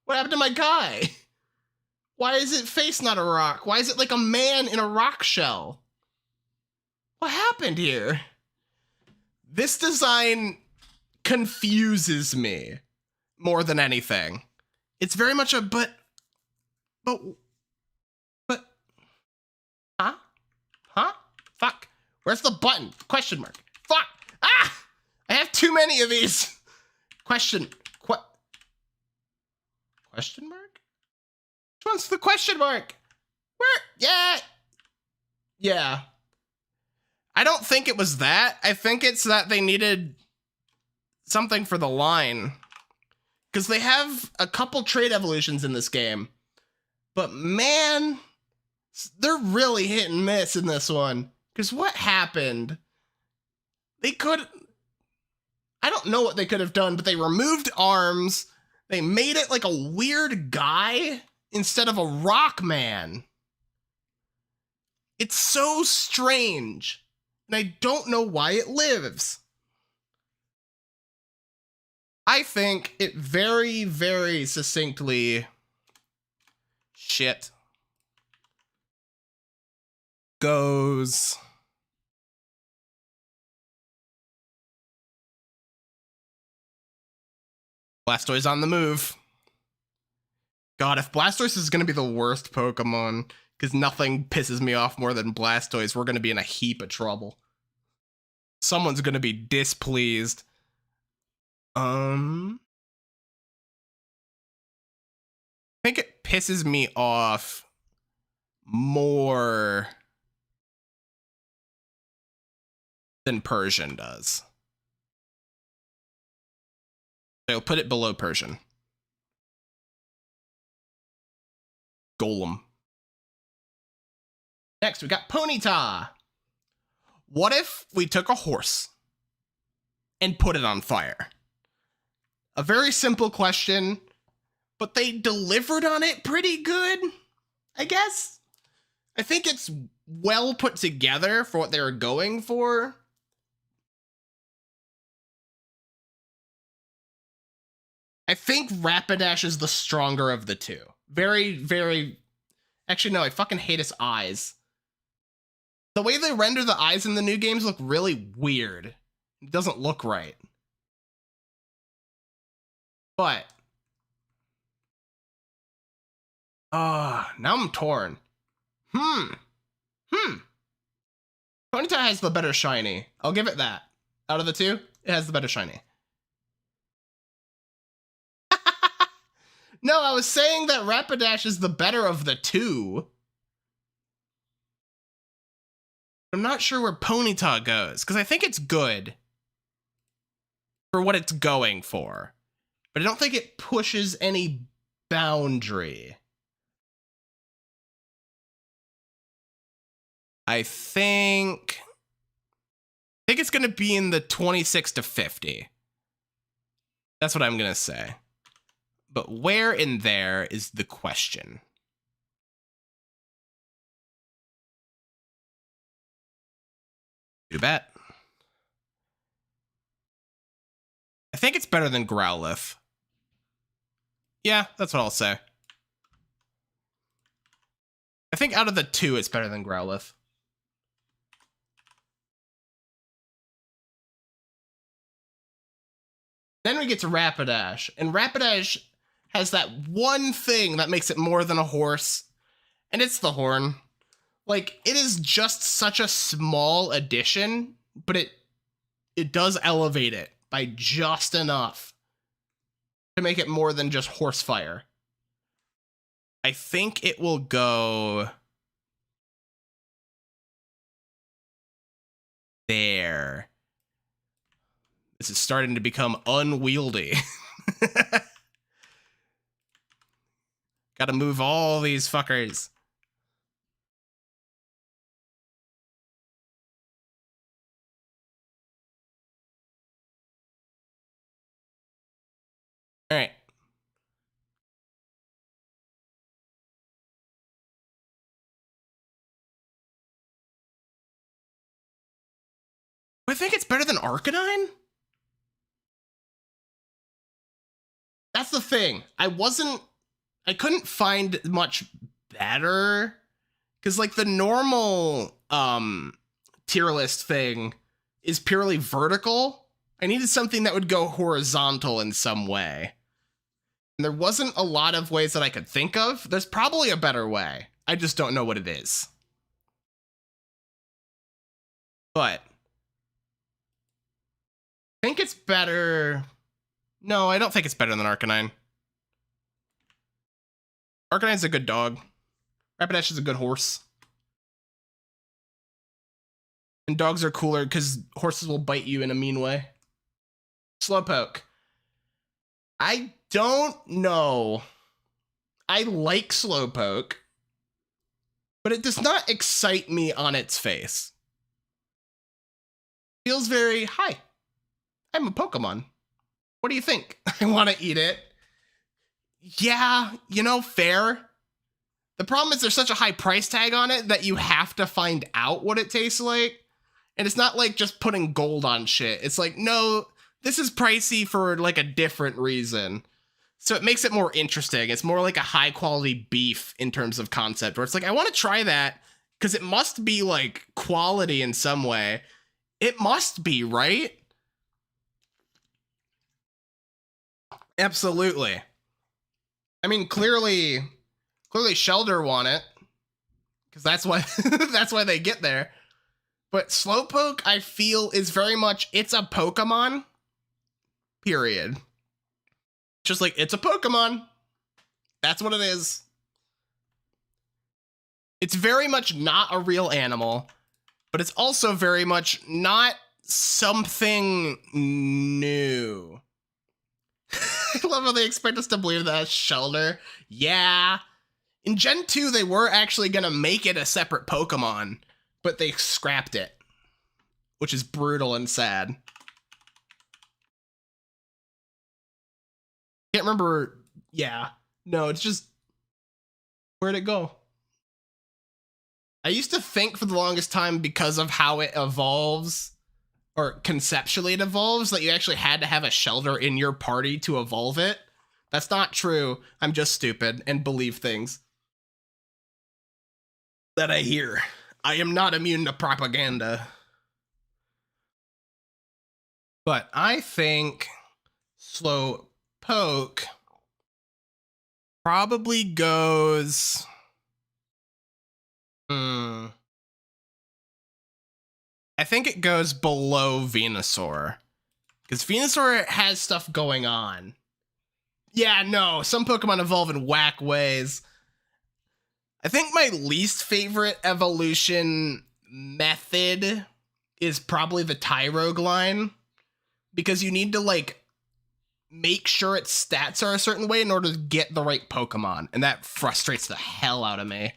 What happened to my guy? Why is it face not a rock? Why is it like a man in a rock shell? What happened here? This design confuses me more than anything. It's very much a but, huh? Fuck. Where's the button? Question mark. Fuck. Ah! I have too many of these. Question mark? Which one's the question mark? Where? Yeah. I don't think it was that. I think it's that they needed something for the line. Because they have a couple trait evolutions in this game. But man, they're really hit and miss in this one. Because what happened? They could... I don't know what they could have done, but they removed arms. They made it like a weird guy instead of a rock man. It's so strange. And I don't know why it lives. I think it very, very succinctly goes Blastoise on the move. God, if Blastoise is going to be the worst Pokemon, because nothing pisses me off more than Blastoise, we're going to be in a heap of trouble. Someone's going to be displeased. I think it pisses me off more than Persian does. I'll put it below Persian. Golem. Next, we got Ponyta. What if we took a horse and put it on fire? A very simple question, but they delivered on it pretty good, I guess. I think it's well put together for what they were going for. I think Rapidash is the stronger of the two. Very, very... Actually, no, I fucking hate his eyes. The way they render the eyes in the new games look really weird. It doesn't look right. But... now I'm torn. Ponyta has the better shiny. I'll give it that. Out of the two, it has the better shiny. No, I was saying that Rapidash is the better of the two. I'm not sure where Ponyta goes, because I think it's good for what it's going for. But I don't think it pushes any boundary. I think it's going to be in the 26 to 50. That's what I'm going to say. But where in there is the question? You bet. I think it's better than Growlithe. Yeah, that's what I'll say. I think out of the two, it's better than Growlithe. Then we get to Rapidash, and Rapidash has that one thing that makes it more than a horse, and it's the horn. Like, it is just such a small addition, but it does elevate it by just enough to make it more than just horse fire. I think it will go there. This is starting to become unwieldy. Gotta move all these fuckers. All right. I think it's better than Arcanine? That's the thing. I couldn't find much better. Because, like, the normal tier list thing is purely vertical. I needed something that would go horizontal in some way. And there wasn't a lot of ways that I could think of. There's probably a better way. I just don't know what it is. But I think it's better. No, I don't think it's better than Arcanine. Arcanine's a good dog. Rapidash is a good horse. And dogs are cooler because horses will bite you in a mean way. Slowpoke. I don't know. I like Slowpoke, but it does not excite me on its face. Feels very, hi, I'm a Pokemon. What do you think? I want to eat it. Yeah, you know, fair. The problem is there's such a high price tag on it that you have to find out what it tastes like. And it's not like just putting gold on shit. It's like, no, this is pricey for like a different reason. So it makes it more interesting. It's more like a high quality beef in terms of concept, where it's like, I want to try that because it must be like quality in some way. It must be, right? Absolutely. I mean, clearly Shelder want it because that's why that's why they get there. But Slowpoke, I feel, is very much, it's a Pokemon, period. Just like, it's a Pokemon. That's what it is. It's very much not a real animal, but it's also very much not something new. I love how they expect us to believe that Shelder. Yeah. In Gen 2, they were actually going to make it a separate Pokemon, but they scrapped it, which is brutal and sad. Can't remember. Yeah. No, it's just, where'd it go? I used to think for the longest time, because of how it evolves, or conceptually it evolves, that you actually had to have a Shelder in your party to evolve it. That's not true. I'm just stupid and believe things that I hear. I am not immune to propaganda. But I think Slowpoke probably goes... I think it goes below Venusaur. Because Venusaur has stuff going on. Yeah, no, some Pokemon evolve in whack ways. I think my least favorite evolution method is probably the Tyrogue line, because you need to like make sure its stats are a certain way in order to get the right Pokemon, and that frustrates the hell out of me.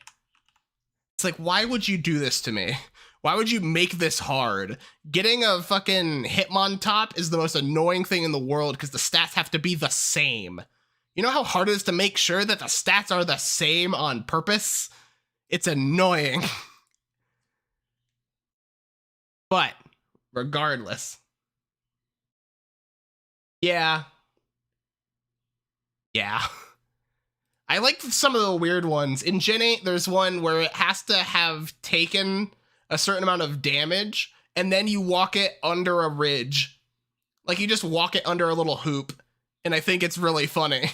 It's like, why would you do this to me? Why would you make this hard? Getting a fucking Hitmontop is the most annoying thing in the world because the stats have to be the same. You know how hard it is to make sure that the stats are the same on purpose? It's annoying. But, regardless. Yeah. Yeah. I like some of the weird ones. In Gen 8, there's one where it has to have taken a certain amount of damage, and then you walk it under a ridge. Like, you just walk it under a little hoop, and I think it's really funny.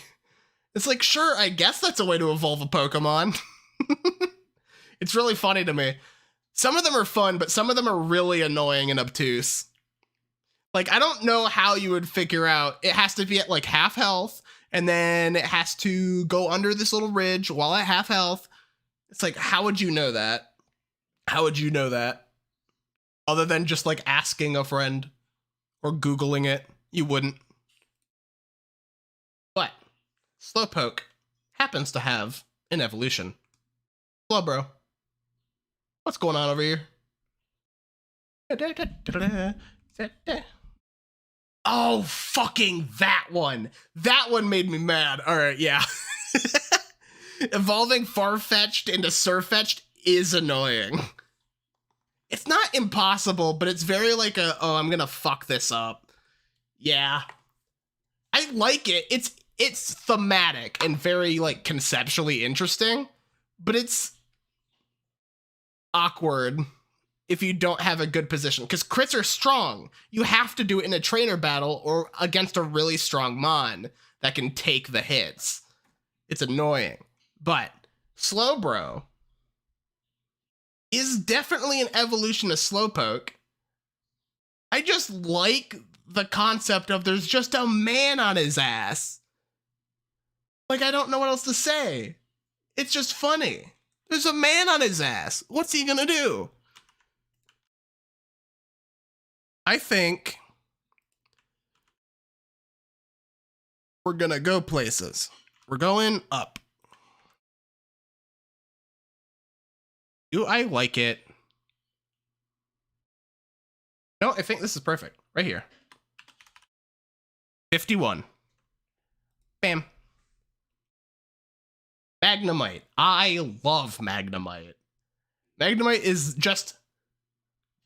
It's like, sure, I guess that's a way to evolve a Pokemon. It's really funny to me. Some of them are fun, but some of them are really annoying and obtuse. Like, I don't know how you would figure out, it has to be at like half health, and then it has to go under this little ridge while at half health. It's like, how would you know that? How would you know that? Other than just like asking a friend or Googling it, you wouldn't. But Slowpoke happens to have an evolution. Hello, bro. What's going on over here? Oh, fucking that one. That one made me mad. All right, yeah. Evolving Farfetch'd into Surfetch'd is annoying. It's not impossible, but it's very like a, oh, I'm gonna fuck this up. Yeah. I like it. It's thematic and very like conceptually interesting, but it's awkward if you don't have a good position, because crits are strong. You have to do it in a trainer battle or against a really strong mon that can take the hits. It's annoying. But Slowbro is definitely an evolution of Slowpoke. I just like the concept of there's just a man on his ass. Like, I don't know what else to say. It's just funny. There's a man on his ass. What's he gonna do? I think we're gonna go places. We're going up. Do I like it? No, I think this is perfect. Right here. 51. Bam. Magnemite. I love Magnemite. Magnemite is just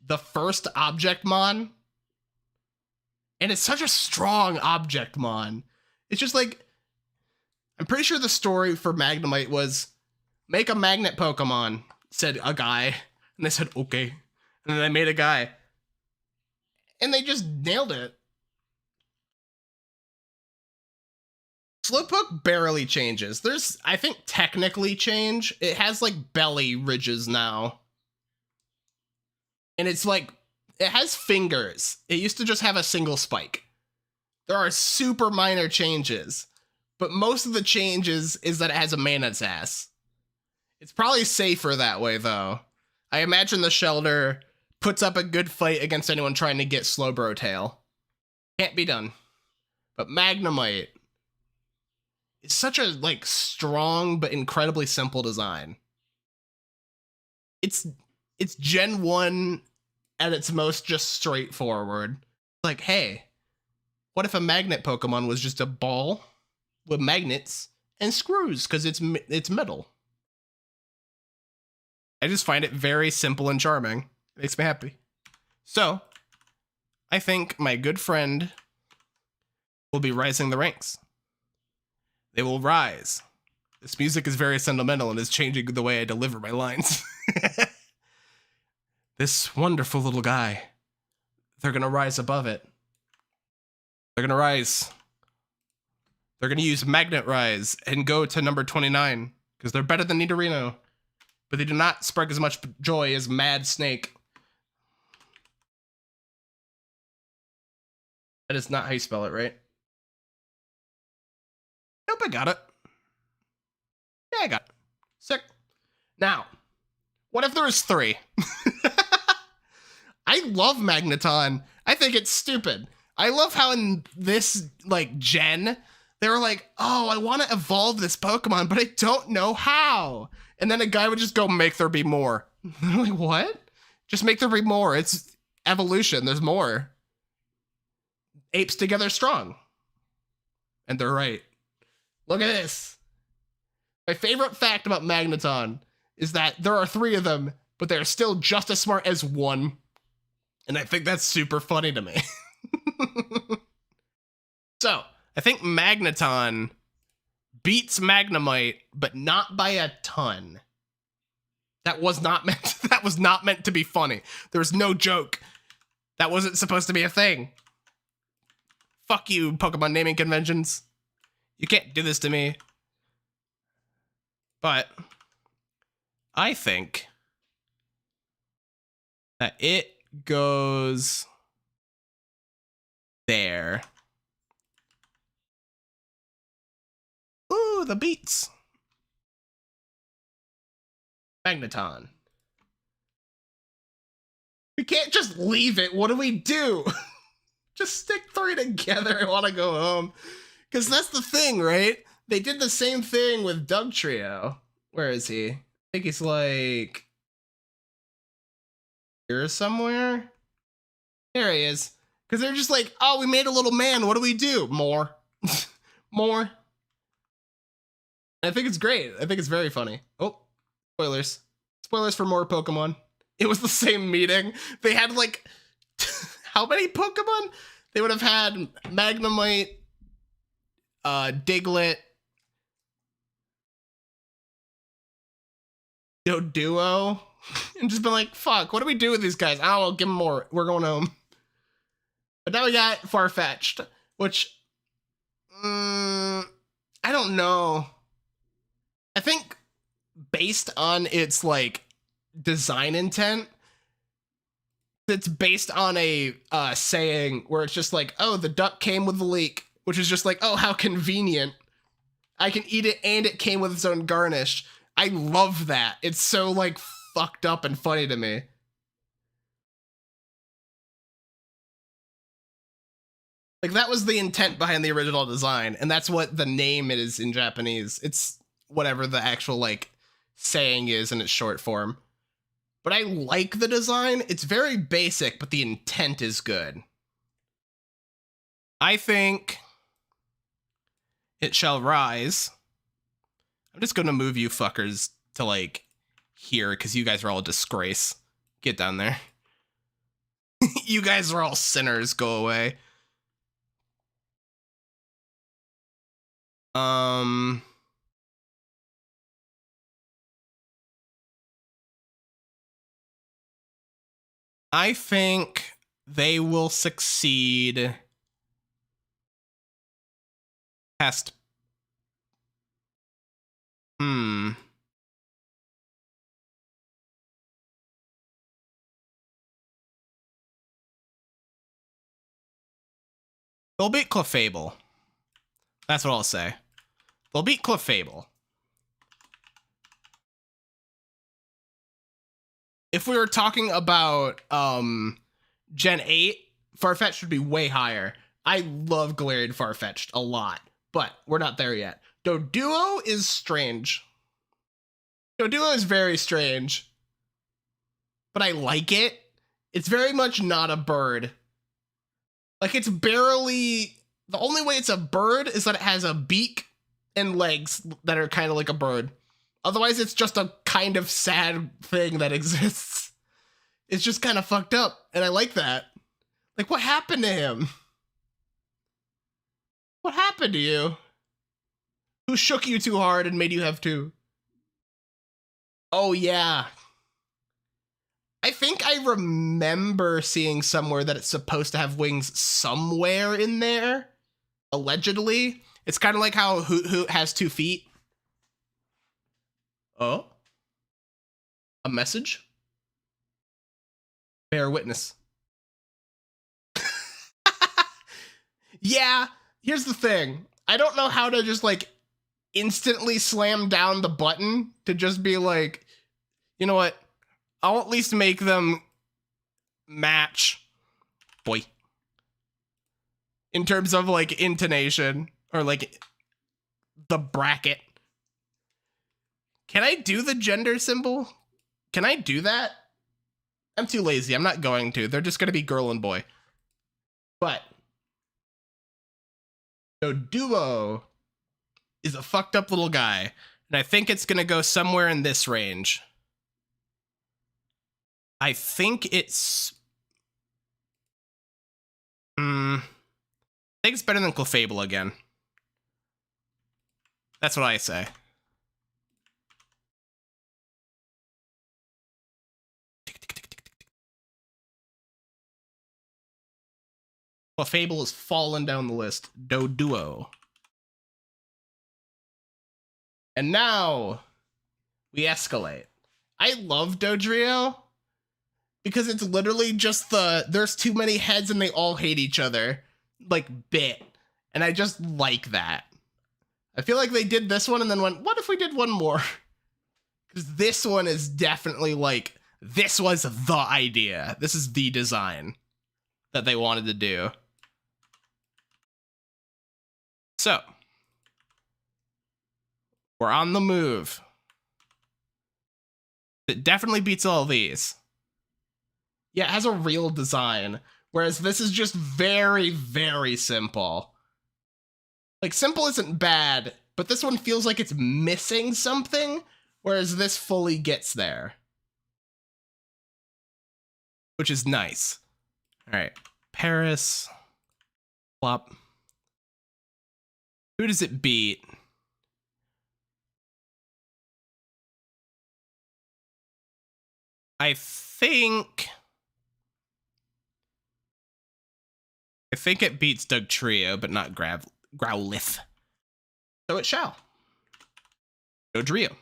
the first object mon. And it's such a strong object mon. It's just like, I'm pretty sure the story for Magnemite was make a magnet Pokemon, said a guy. And they said, okay. And then they made a guy. And they just nailed it. Slowpoke barely changes. There's, I think, technically change. It has, like, belly ridges now. And it's, like, it has fingers. It used to just have a single spike. There are super minor changes. But most of the changes is that it has a man in its ass. It's probably safer that way, though. I imagine the Shelter puts up a good fight against anyone trying to get Slowbro Tail. Can't be done. But Magnemite is such a, like, strong but incredibly simple design. It's Gen 1 at its most just straightforward. Like, hey, what if a magnet Pokemon was just a ball with magnets and screws because it's metal? I just find it very simple and charming. It makes me happy. So, I think my good friend will be rising the ranks. They will rise. This music is very sentimental and is changing the way I deliver my lines. This wonderful little guy. They're gonna rise above it. They're gonna rise. They're gonna use Magnet Rise and go to number 29 because they're better than Nidorino. But they do not spark as much joy as Mad Snake. That is not how you spell it, right? Nope, I got it. Yeah, I got it. Sick. Now, what if there was 3? I love Magneton. I think it's stupid. I love how in this, like, gen, they were like, oh, I want to evolve this Pokemon, but I don't know how. And then a guy would just go, make there be more. I'm like, what? Just make there be more. It's evolution. There's more. Apes together strong. And they're right. Look at this. My favorite fact about Magneton is that there are 3 of them, but they're still just as smart as 1. And I think that's super funny to me. So, I think Magneton beats Magnemite, but not by a ton. That was not meant to be funny. There was no joke. That wasn't supposed to be a thing. Fuck you, Pokemon naming conventions. You can't do this to me. But I think that it goes there. Ooh, the beats. Magneton. We can't just leave it. What do we do? Just stick 3 together. I want to go home. Because that's the thing, right? They did the same thing with Dugtrio. Where is he? I think he's like here somewhere. There he is. Because they're just like, oh, we made a little man. What do we do? More. More. I think it's great. I think it's very funny. Oh, spoilers. Spoilers for more Pokemon. It was the same meeting. They had like, how many Pokemon? They would have had Magnemite, Diglett, Duo, and just been like, fuck, what do we do with these guys? I don't know, give them more. We're going home. But now we got Farfetch'd, which, I don't know. I think based on its, like, design intent, it's based on a saying where it's just like, oh, the duck came with the leek, which is just like, oh, how convenient. I can eat it and it came with its own garnish. I love that. It's so, like, fucked up and funny to me. Like, that was the intent behind the original design, and that's what the name is in Japanese. It's whatever the actual, like, saying is in its short form. But I like the design. It's very basic, but the intent is good. I think it shall rise. I'm just gonna move you fuckers to, like, here, because you guys are all a disgrace. Get down there. You guys are all sinners. Go away. I think they will succeed past. They'll beat Clefable. That's what I'll say. They'll beat Clefable. If we were talking about Gen 8, Farfetch'd would be way higher. I love Galarian Farfetch'd a lot, but we're not there yet. Doduo is strange. Doduo is very strange, but I like it. It's very much not a bird. Like, it's barely... The only way it's a bird is that it has a beak and legs that are kind of like a bird. Otherwise, it's just a kind of sad thing that exists. It's just kind of fucked up, and I like that. Like, what happened to him? What happened to you? Who shook you too hard and made you have to? Oh, yeah. I think I remember seeing somewhere that it's supposed to have wings somewhere in there. Allegedly. It's kind of like how Hoot Hoot has 2 feet. Oh? A message? Bear witness. Yeah, here's the thing. I don't know how to just, like, instantly slam down the button to just be like, you know what? I'll at least make them match. Boy. In terms of, like, intonation or, like, the bracket. Can I do the gender symbol? Can I do that? I'm too lazy. I'm not going to. They're just going to be girl and boy. But Doduo is a fucked up little guy. And I think it's going to go somewhere in this range. I think it's... I think it's better than Clefable again. That's what I say. Clefable has fallen down the list. Doduo. And now we escalate. I love Dodrio because it's literally just there's too many heads and they all hate each other, like, bit. And I just like that. I feel like they did this one and then went, what if we did one more? Because this one is definitely like, this was the idea. This is the design that they wanted to do. So, we're on the move. It definitely beats all these. Yeah, it has a real design, whereas this is just very, very simple. Like, simple isn't bad, but this one feels like it's missing something, whereas this fully gets there. Which is nice. All right, Paris. Plop. Who does it beat? I think it beats Dugtrio, but not Growlithe. So it shall. Dodrio.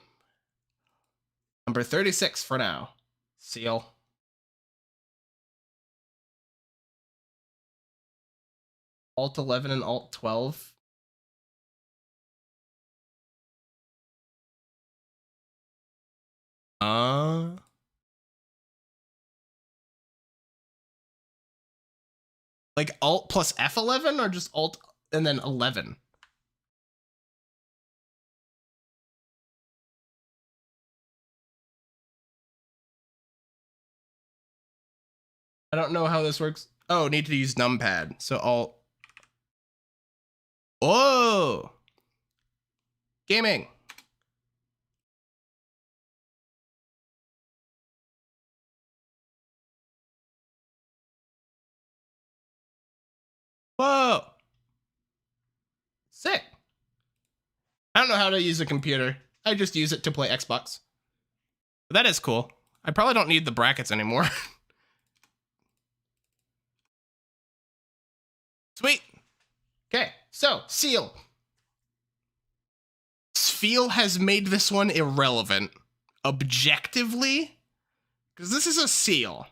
Number 36 for now. Seal. Alt 11 and Alt 12. Like, Like Alt plus F11 or just Alt and then 11? I don't know how this works. Oh, need to use numpad. So Alt. Oh! Gaming. Whoa! Sick. I don't know how to use a computer. I just use it to play Xbox. But that is cool. I probably don't need the brackets anymore. Sweet. Okay, so Seal. Sfeel has made this one irrelevant. Objectively, because this is a Seal.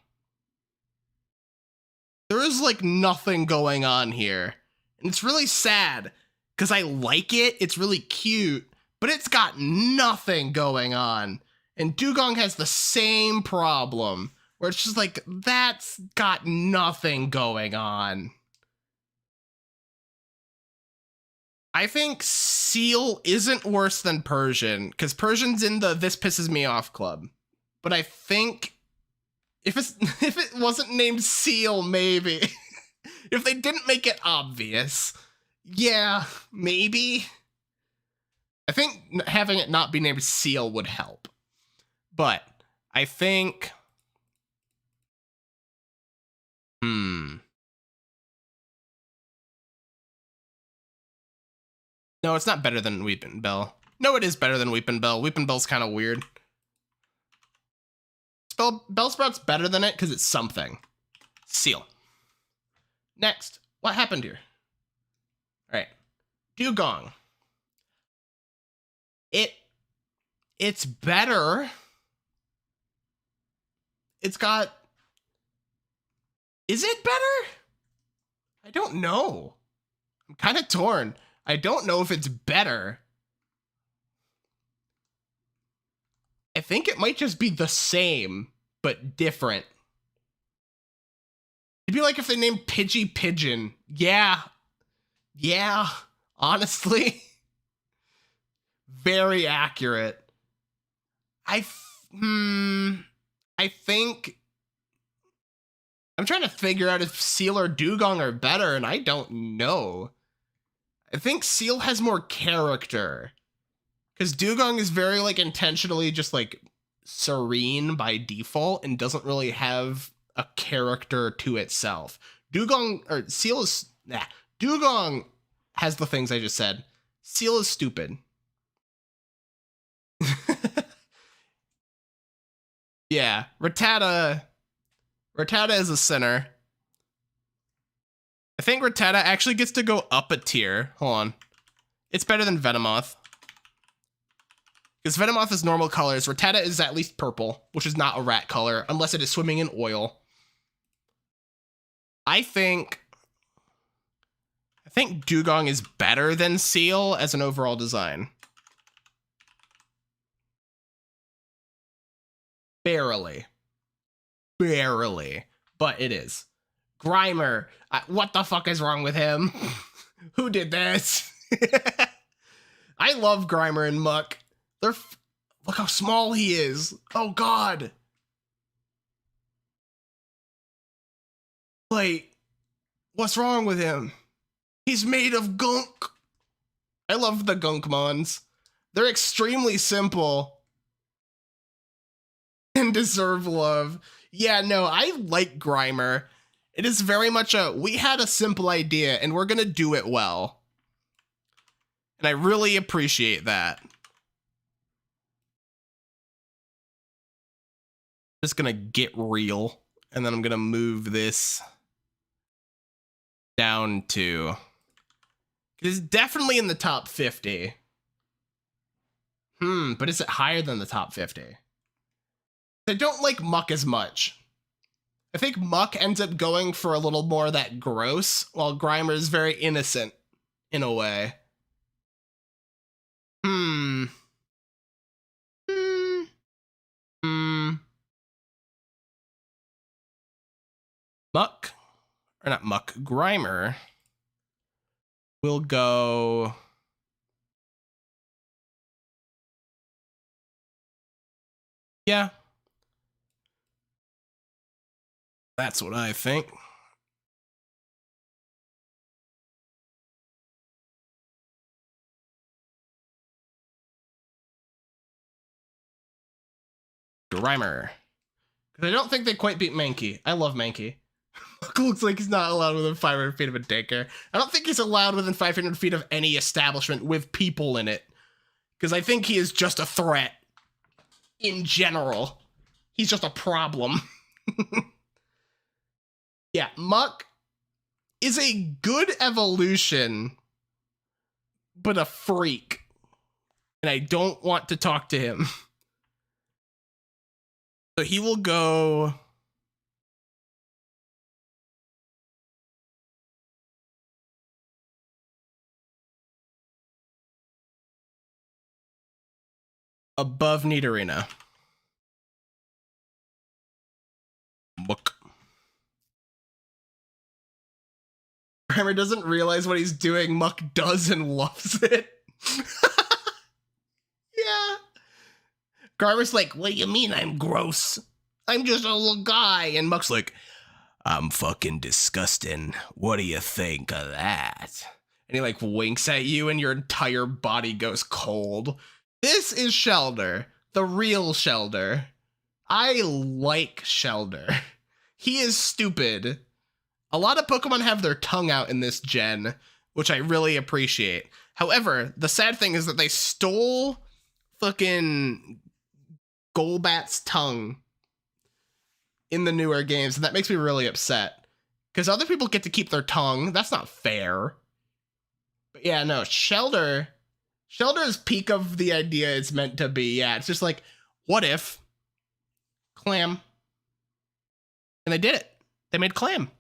There is like nothing going on here. And it's really sad because I like it. It's really cute, but it's got nothing going on. And Dugong has the same problem where it's just like, that's got nothing going on. I think Seal isn't worse than Persian because Persian's in the this pisses me off club. But I think if it wasn't named Seal, maybe. If they didn't make it obvious, yeah, maybe. I think having it not be named Seal would help. But I think... No, it's not better than Weepin' Bell. No, it is better than Weepin' Bell. Weepin' Bell's kind of weird. Bellsprout's better than it because it's something. Seal. Next, what happened here? All right, Dugong. It's better. It's got... Is it better? I don't know. I'm kind of torn. I don't know if it's better. I think it might just be the same, but different. It'd be like if they named Pidgey Pigeon. Yeah. Yeah. Honestly. Very accurate. I think... I'm trying to figure out if Seal or Dugong are better, and I don't know. I think Seal has more character. Because Dugong is very, like, intentionally just, like, serene by default and doesn't really have a character to itself. Dugong has the things I just said. Seal is stupid. Yeah, Rattata is a sinner. I think Rattata actually gets to go up a tier. Hold on. It's better than Venomoth. Because Venomoth is normal colors. Rattata is at least purple, which is not a rat color, unless it is swimming in oil. I think Dugong is better than Seal as an overall design. Barely. Barely. But it is. Grimer. What the fuck is wrong with him? Who did this? I love Grimer and Muck. Look how small he is. Oh, God. Like, what's wrong with him? He's made of gunk. I love the Gunkmons. They're extremely simple and deserve love. Yeah, no, I like Grimer. It is very much we had a simple idea and we're gonna do it well. And I really appreciate that. Just gonna get real, and then I'm gonna move this down to... It's definitely in the top 50. But is it higher than the top 50? I don't like Muck as much. I think Muck ends up going for a little more of that gross, while Grimer is very innocent, in a way. Muck or not Muck, Grimer will go... Yeah. That's what I think. Grimer. Because I don't think they quite beat Mankey. I love Mankey. Looks like he's not allowed within 500 feet of a daycare. I don't think he's allowed within 500 feet of any establishment with people in it. Because I think he is just a threat. In general. He's just a problem. Yeah, Muck is a good evolution, but a freak. And I don't want to talk to him. So he will go... above Nidorina. Muck. Grimer doesn't realize what he's doing. Muck does and loves it. Yeah. Grimer's like, what do you mean I'm gross? I'm just a little guy. And Muck's like, I'm fucking disgusting. What do you think of that? And he like winks at you and your entire body goes cold. This is Shelder, the real Shelder. I like Shelder. He is stupid. A lot of Pokemon have their tongue out in this gen, which I really appreciate. However, the sad thing is that they stole fucking Golbat's tongue in the newer games, and that makes me really upset. Because other people get to keep their tongue. That's not fair. But yeah, no, Shelder's peak of the idea it's meant to be. Yeah, it's just like, what if Clam? And they did it. They made Clam.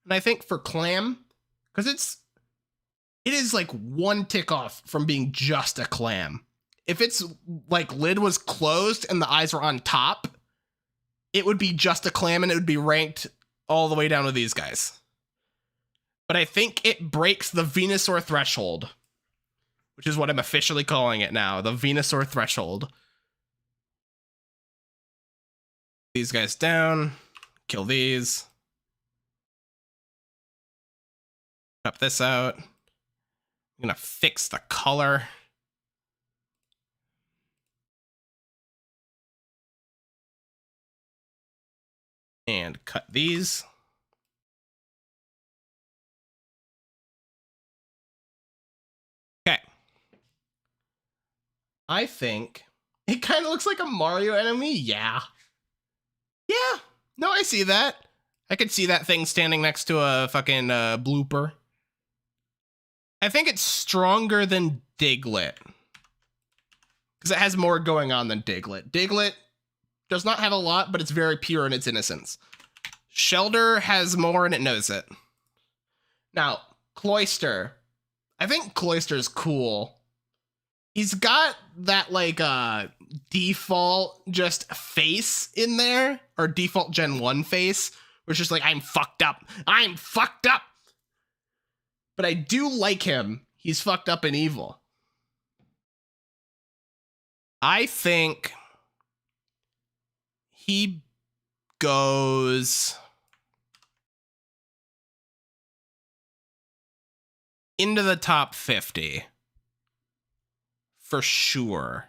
And I think for Clam, because it is like one tick off from being just a clam. If its like lid was closed and the eyes were on top, it would be just a clam and it would be ranked all the way down to these guys. But I think it breaks the Venusaur threshold, which is what I'm officially calling it now, the Venusaur threshold. These guys down, kill these. Cut this out. I'm gonna fix the color. And cut these. Okay. I think it kind of looks like a Mario enemy. Yeah. Yeah. No, I see that. I could see that thing standing next to a fucking blooper. I think it's stronger than Diglett. Because it has more going on than Diglett. Diglett does not have a lot, but it's very pure in its innocence. Shelder has more and it knows it. Now, Cloyster. I think Cloyster's cool. He's got that, like, default just face in there. Or default Gen 1 face. Where it's just like, I'm fucked up. I'm fucked up. But I do like him. He's fucked up and evil. I think he goes into the top 50 for sure.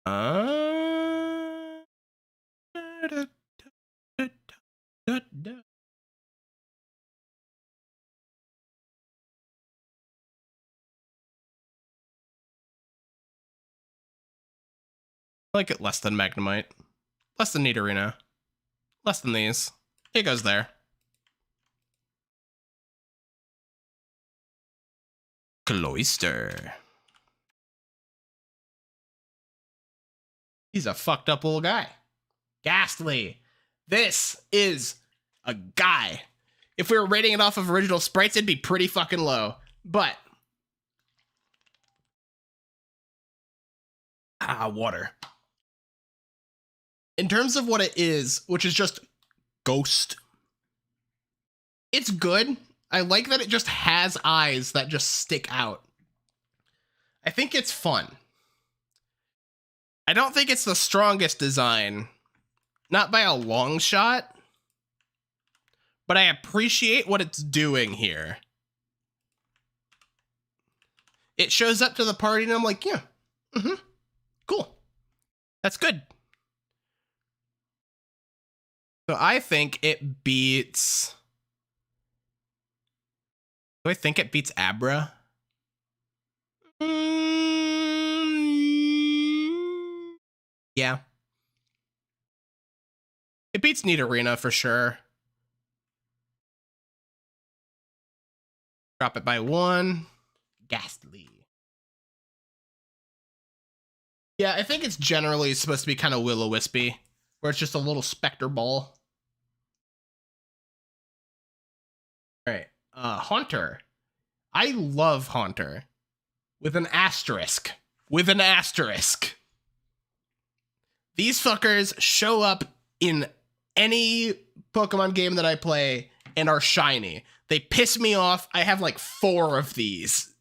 I like it less than Magnemite. Less than Nidorina. Less than these. It goes there. Cloyster. He's a fucked up little guy. Ghastly. This is a guy. If we were rating it off of original sprites, it'd be pretty fucking low. But Water. In terms of what it is, which is just ghost, it's good. I like that it just has eyes that just stick out. I think it's fun. I don't think it's the strongest design, not by a long shot, but I appreciate what it's doing here. It shows up to the party and I'm like, yeah, cool. That's good. So I think it beats... Do I think it beats Abra? Yeah. It beats Nidorina for sure. Drop it by 1. Ghastly. Yeah, I think it's generally supposed to be kind of Will-O-Wispy, where it's just a little specter ball. All right. Haunter. I love Haunter. With an asterisk. With an asterisk. These fuckers show up in any Pokemon game that I play and are shiny. They piss me off. I have like 4 of these.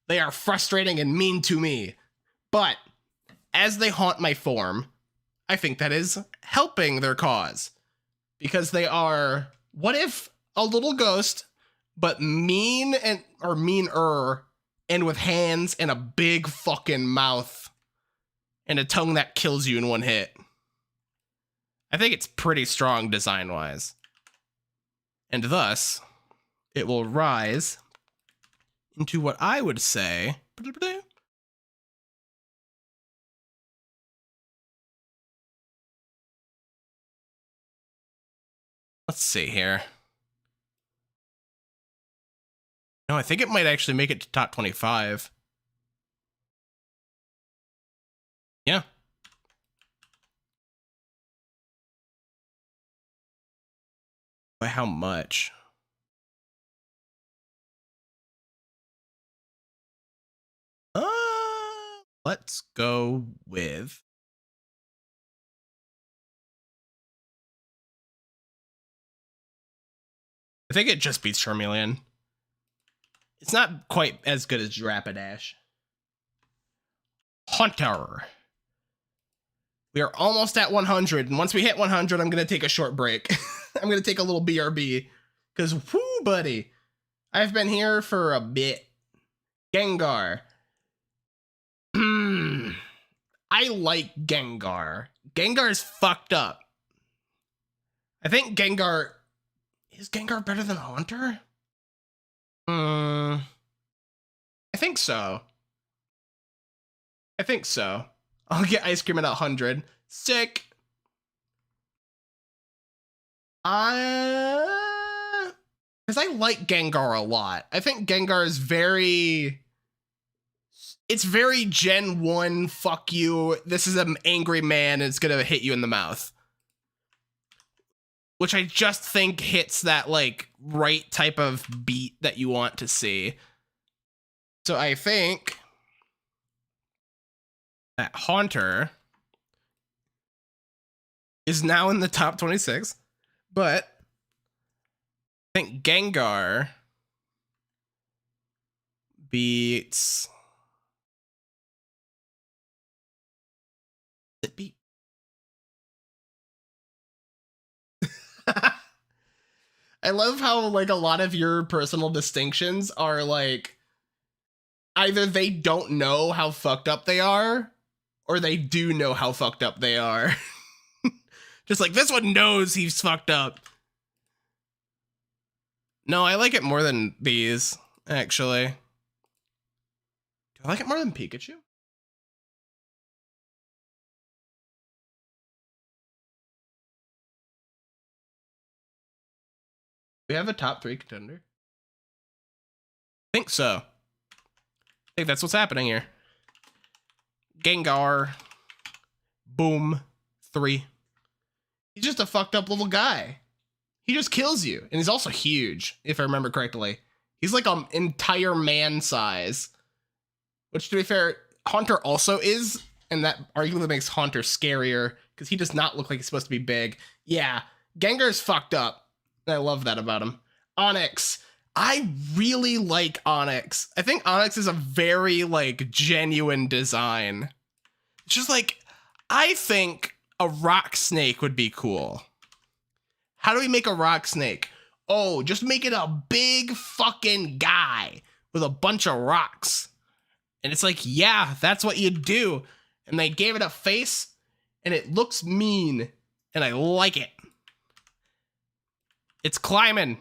They are frustrating and mean to me. But as they haunt my form, I think that is helping their cause. Because they are, what if a little ghost, but mean or meaner, and with hands and a big fucking mouth and a tongue that kills you in one hit. I think it's pretty strong design-wise. And thus, it will rise into what I would say... Let's see here. No, I think it might actually make it to top 25. Yeah. By how much? Let's go with... I think it just beats Charmeleon. It's not quite as good as Rapidash. Haunter. We are almost at 100, and once we hit 100, I'm going to take a short break. I'm going to take a little BRB, because, whoo, buddy, I've been here for a bit. Gengar. I like Gengar. Gengar's fucked up. I think Gengar... Is Gengar better than Haunter? I think so. I think so. I'll get ice cream at 100. Sick. Because I like Gengar a lot. I think Gengar is very... It's very Gen 1, fuck you. This is an angry man and it's gonna hit you in the mouth. Which I just think hits that, like, right type of beat that you want to see. So I think that Haunter is now in the top 26, but I think Gengar beats... It beat... I love how, like, a lot of your personal distinctions are, like, either they don't know how fucked up they are, or they do know how fucked up they are. Just like, this one knows he's fucked up. No, I like it more than these, actually. Do I like it more than Pikachu? We have a top 3 contender? I think so. I think that's what's happening here. Gengar. Boom. 3. He's just a fucked up little guy. He just kills you. And he's also huge, if I remember correctly. He's like an entire man size. Which, to be fair, Haunter also is, and that arguably makes Haunter scarier because he does not look like he's supposed to be big. Yeah, Gengar's fucked up. I love that about him. Onyx. I really like Onyx. I think Onyx is a very like genuine design. It's just like, I think a rock snake would be cool. How do we make a rock snake? Oh, just make it a big fucking guy with a bunch of rocks. And it's like, yeah, that's what you do. And they gave it a face, and it looks mean, and I like it. It's climbing.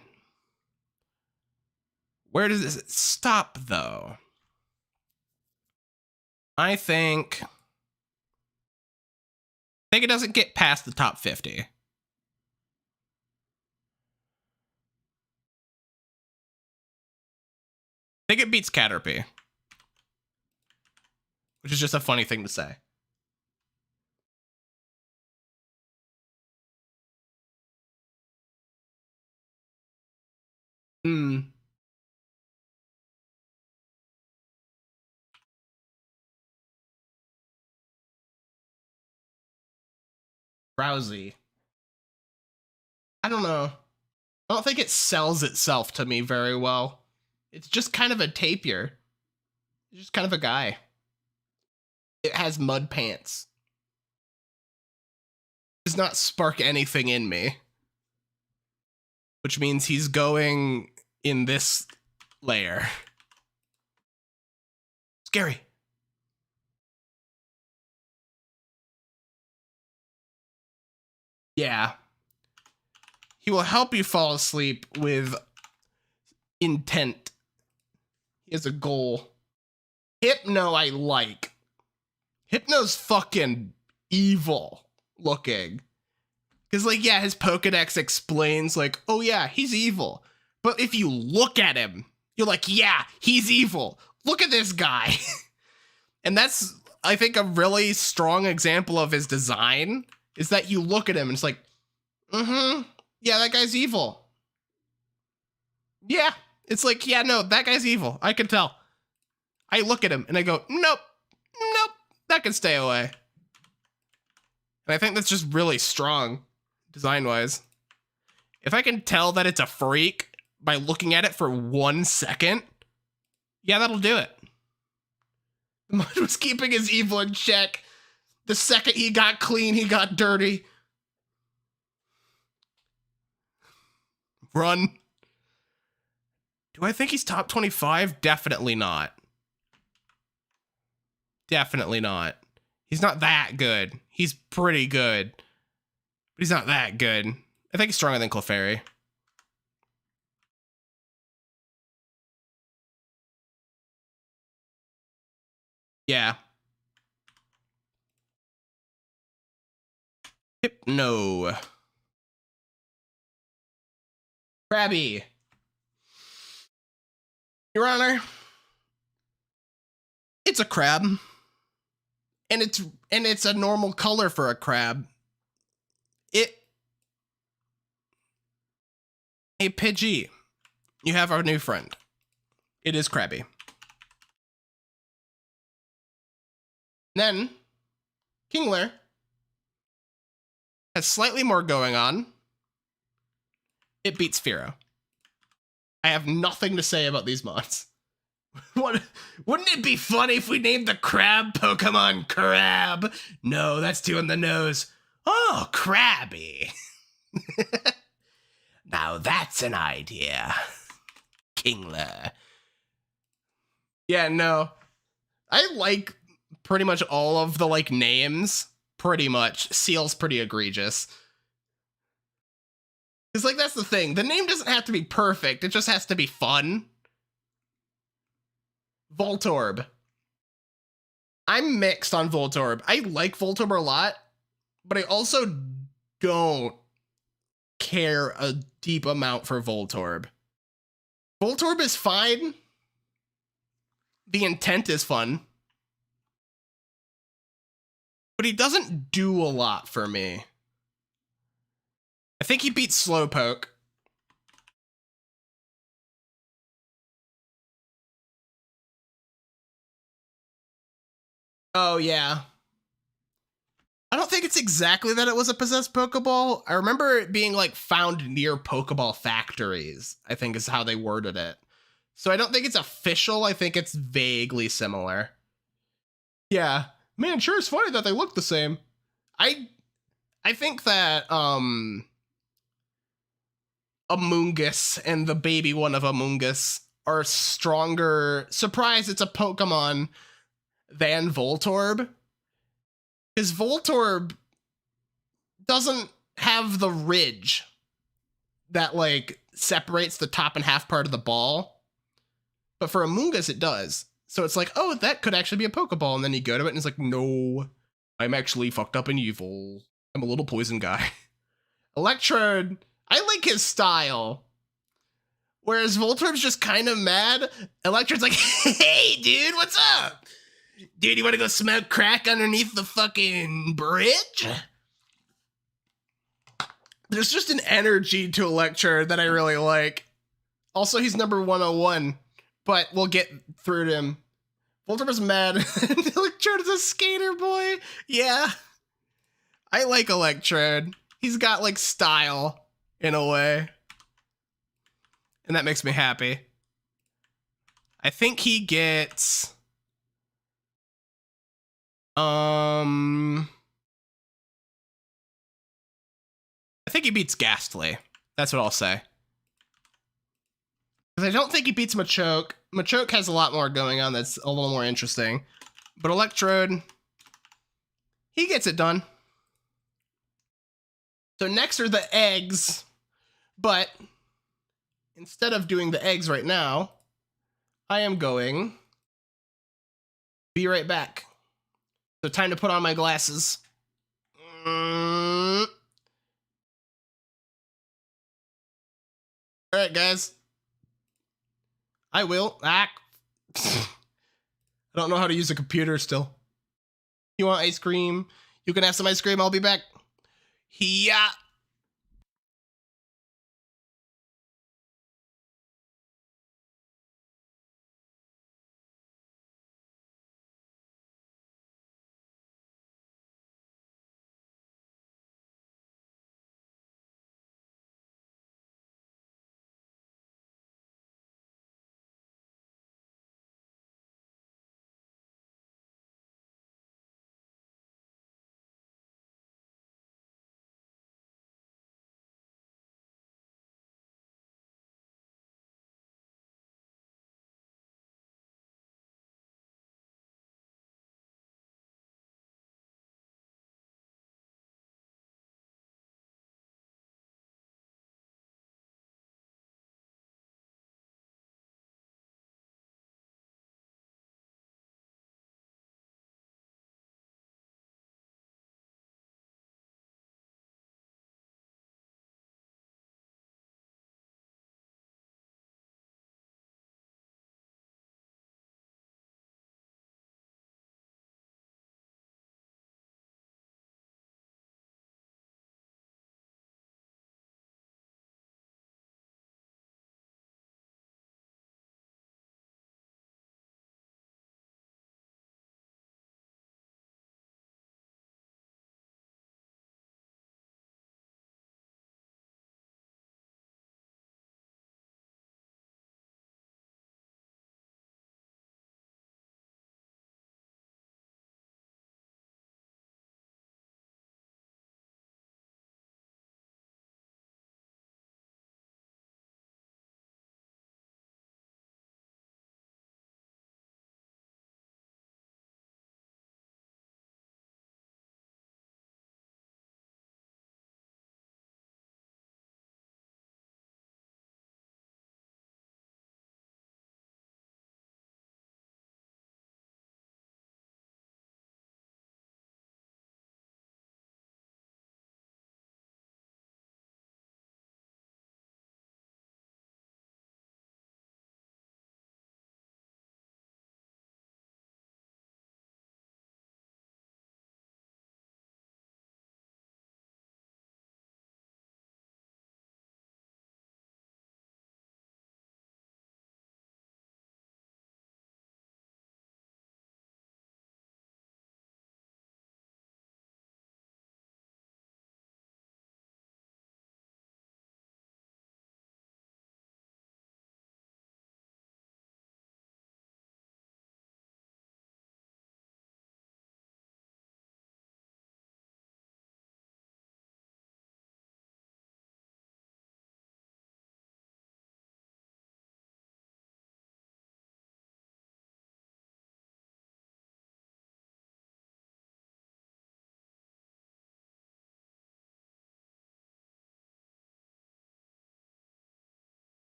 Where does it stop, though? I think it doesn't get past the top 50. I think it beats Caterpie, which is just a funny thing to say. Rousey. I don't know. I don't think it sells itself to me very well. It's just kind of a tapir. It's just kind of a guy. It has mud pants. It does not spark anything in me. Which means he's going in this layer. Scary. Yeah. He will help you fall asleep with intent. He has a goal. Hypno I like. Hypno's fucking evil looking. Because, like, yeah, his Pokedex explains, like, oh yeah, he's evil. But if you look at him, you're like, yeah, he's evil. Look at this guy. And that's, I think, a really strong example of his design, is that you look at him and it's like, yeah, that guy's evil. Yeah, it's like, yeah, no, that guy's evil. I can tell. I look at him and I go, nope, that can stay away. And I think that's just really strong, design-wise. If I can tell that it's a freak by looking at it for 1 second, yeah, that'll do it. The mud was keeping his evil in check. The second he got clean, he got dirty. Run. Do I think he's top 25? Definitely not. Definitely not. He's not that good. He's pretty good. But he's not that good. I think he's stronger than Clefairy. Yeah. Hypno. Krabby. Your Honor, it's a crab. And it's a normal color for a crab. Hey, Pidgey, you have our new friend. It is Krabby. Then, Kingler has slightly more going on. It beats Fearow. I have nothing to say about these mods. Wouldn't it be funny if we named the crab Pokemon Crab? No, that's too on the nose. Oh, Krabby. Now that's an idea. Kingler. Yeah, no. I like pretty much all of the, like, names. Pretty much. Seal's pretty egregious. It's like, that's the thing. The name doesn't have to be perfect. It just has to be fun. Voltorb. I'm mixed on Voltorb. I like Voltorb a lot, but I also don't care a deep amount for Voltorb. Voltorb is fine. The intent is fun. But he doesn't do a lot for me. I think he beats Slowpoke. Oh, yeah. I don't think it's exactly that it was a possessed Pokeball. I remember it being like found near Pokeball factories, I think is how they worded it. So I don't think it's official. I think it's vaguely similar. Yeah. Man, sure it's funny that they look the same. I think that Amoonguss and the baby one of Amoonguss are stronger. Surprise, it's a Pokemon than Voltorb. Because Voltorb doesn't have the ridge that like separates the top and half part of the ball. But for Amoonguss, it does. So it's like, oh, that could actually be a Pokeball. And then you go to it and it's like, no, I'm actually fucked up and evil. I'm a little poison guy. Electrode, I like his style. Whereas Voltorb's just kind of mad. Electrode's like, hey, dude, what's up? Dude, you want to go smoke crack underneath the fucking bridge? There's just an energy to Electrode that I really like. Also, he's number 101, but we'll get through to him. Voltorb is mad. Electrode is a skater boy. Yeah. I like Electrode. He's got like style in a way. And that makes me happy. I think he gets I think he beats Ghastly. That's what I'll say. Because I don't think he beats Machoke. Machoke has a lot more going on that's a little more interesting. But Electrode, he gets it done. So next are the eggs. But instead of doing the eggs right now, I am going to be right back. So time to put on my glasses. All right, guys. I will. I don't know how to use a computer still. You want ice cream? You can have some ice cream. I'll be back. Yeah.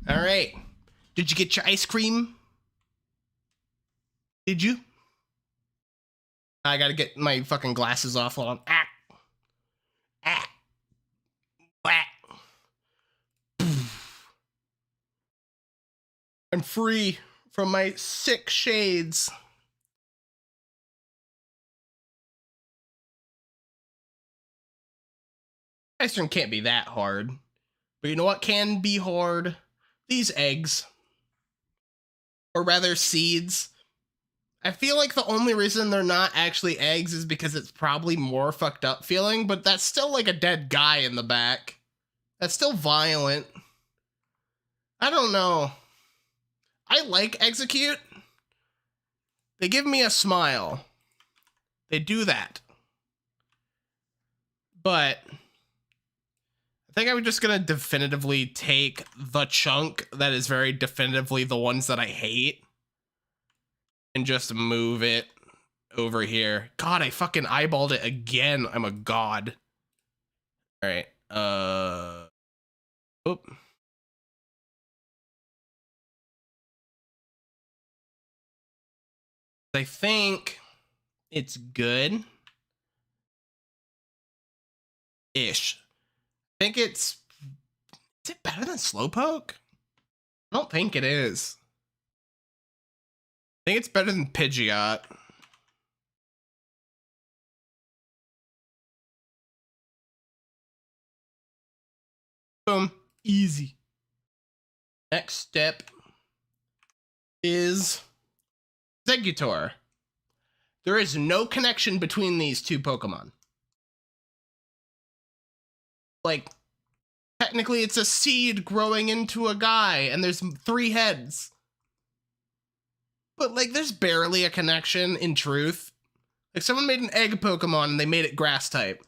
All right. Did you get your ice cream? Did you? I gotta get my fucking glasses off. Hold on. Ah. Ah. Ah. I'm free from my sick shades. Ice cream can't be that hard. But you know what can be hard? These eggs. Or rather, seeds. I feel like the only reason they're not actually eggs is because it's probably more fucked up feeling, but that's still like a dead guy in the back. That's still violent. I don't know. I like Execute. They give me a smile. They do that. But I think I'm just gonna definitively take the chunk that is very definitively the ones that I hate and just move it over here. God, I fucking eyeballed it again. I'm a god. All right. Oop. I think it's good. Ish. I think it's... Is it better than Slowpoke? I don't think it is. I think it's better than Pidgeot. Boom. Easy. Next step is Exeggutor. There is no connection between these two Pokemon. Like, technically it's a seed growing into a guy, and there's 3 heads. But, like, there's barely a connection in truth. Like, someone made an egg Pokemon, and they made it grass type.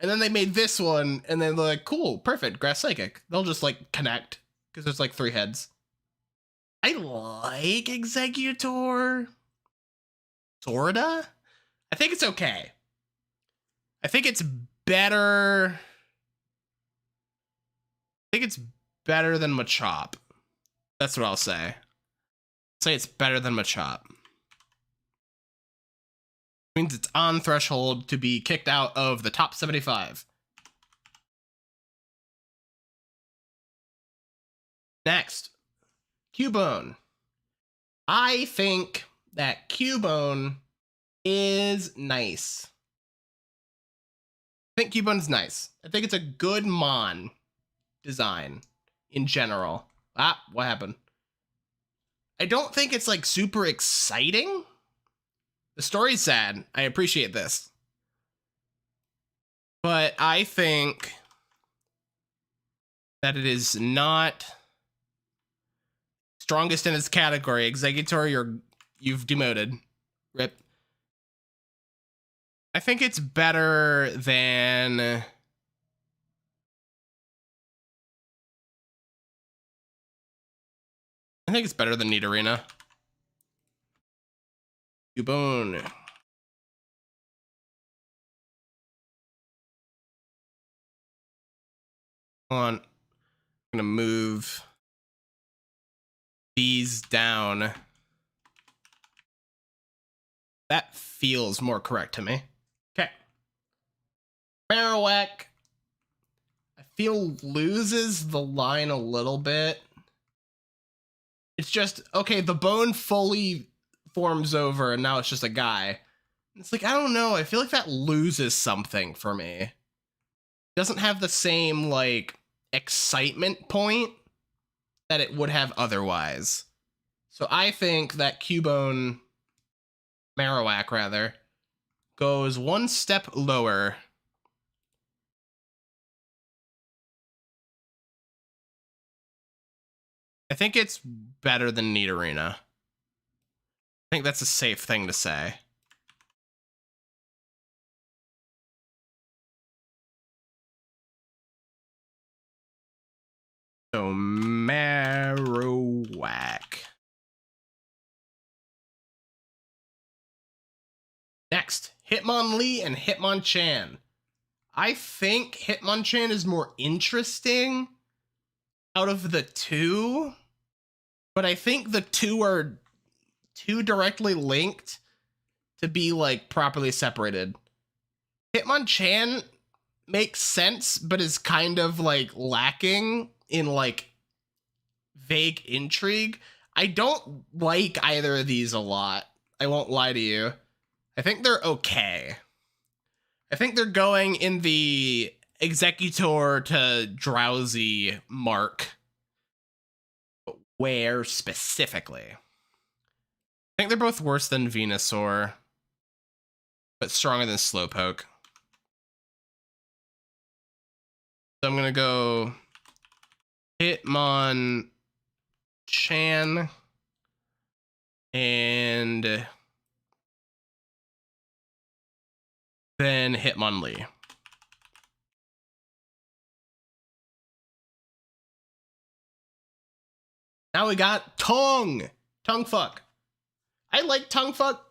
And then they made this one, and then they're like, cool, perfect, grass psychic. They'll just, like, connect, because there's, like, 3 heads. I like Exeggutor. Sorta? I think it's okay. I think it's better... I think it's better than Machop. That's what I'll say. I'll say it's better than Machop. Means it's on threshold to be kicked out of the top 75. Next, Cubone. I think that Cubone is nice. I think Cubone's nice. I think it's a good Mon design in general. Ah, what happened? I don't think it's like super exciting. The story's sad. I appreciate this. But I think that it is not strongest in its category. Exeggutor, you've demoted. Rip. I think it's better than... I think it's better than Nidorina. Cubone. Hold on. I'm gonna move these down. That feels more correct to me. Okay. Marowak, I feel loses the line a little bit. It's just, okay, the bone fully forms over and now it's just a guy. It's like, I don't know, I feel like that loses something for me. It doesn't have the same, like, excitement point that it would have otherwise. So I think that Cubone, Marowak rather, goes one step lower. I think it's better than Nidorina. I think that's a safe thing to say. So Marowak. Next, Hitmonlee and Hitmonchan. I think Hitmonchan is more interesting. out of the two, but I think the two are too directly linked to be like properly separated. Hitmonchan makes sense, but is kind of like lacking in like vague intrigue. I don't like either of these a lot. I won't lie to you. I think they're okay. I think they're going in the executor to drowsy mark. But where specifically? I think they're both worse than Venusaur, but stronger than Slowpoke. So I'm gonna go Hitmonchan and then Hitmonlee. Now we got Tongue. Tongue Fuck. I like Tongue Fuck.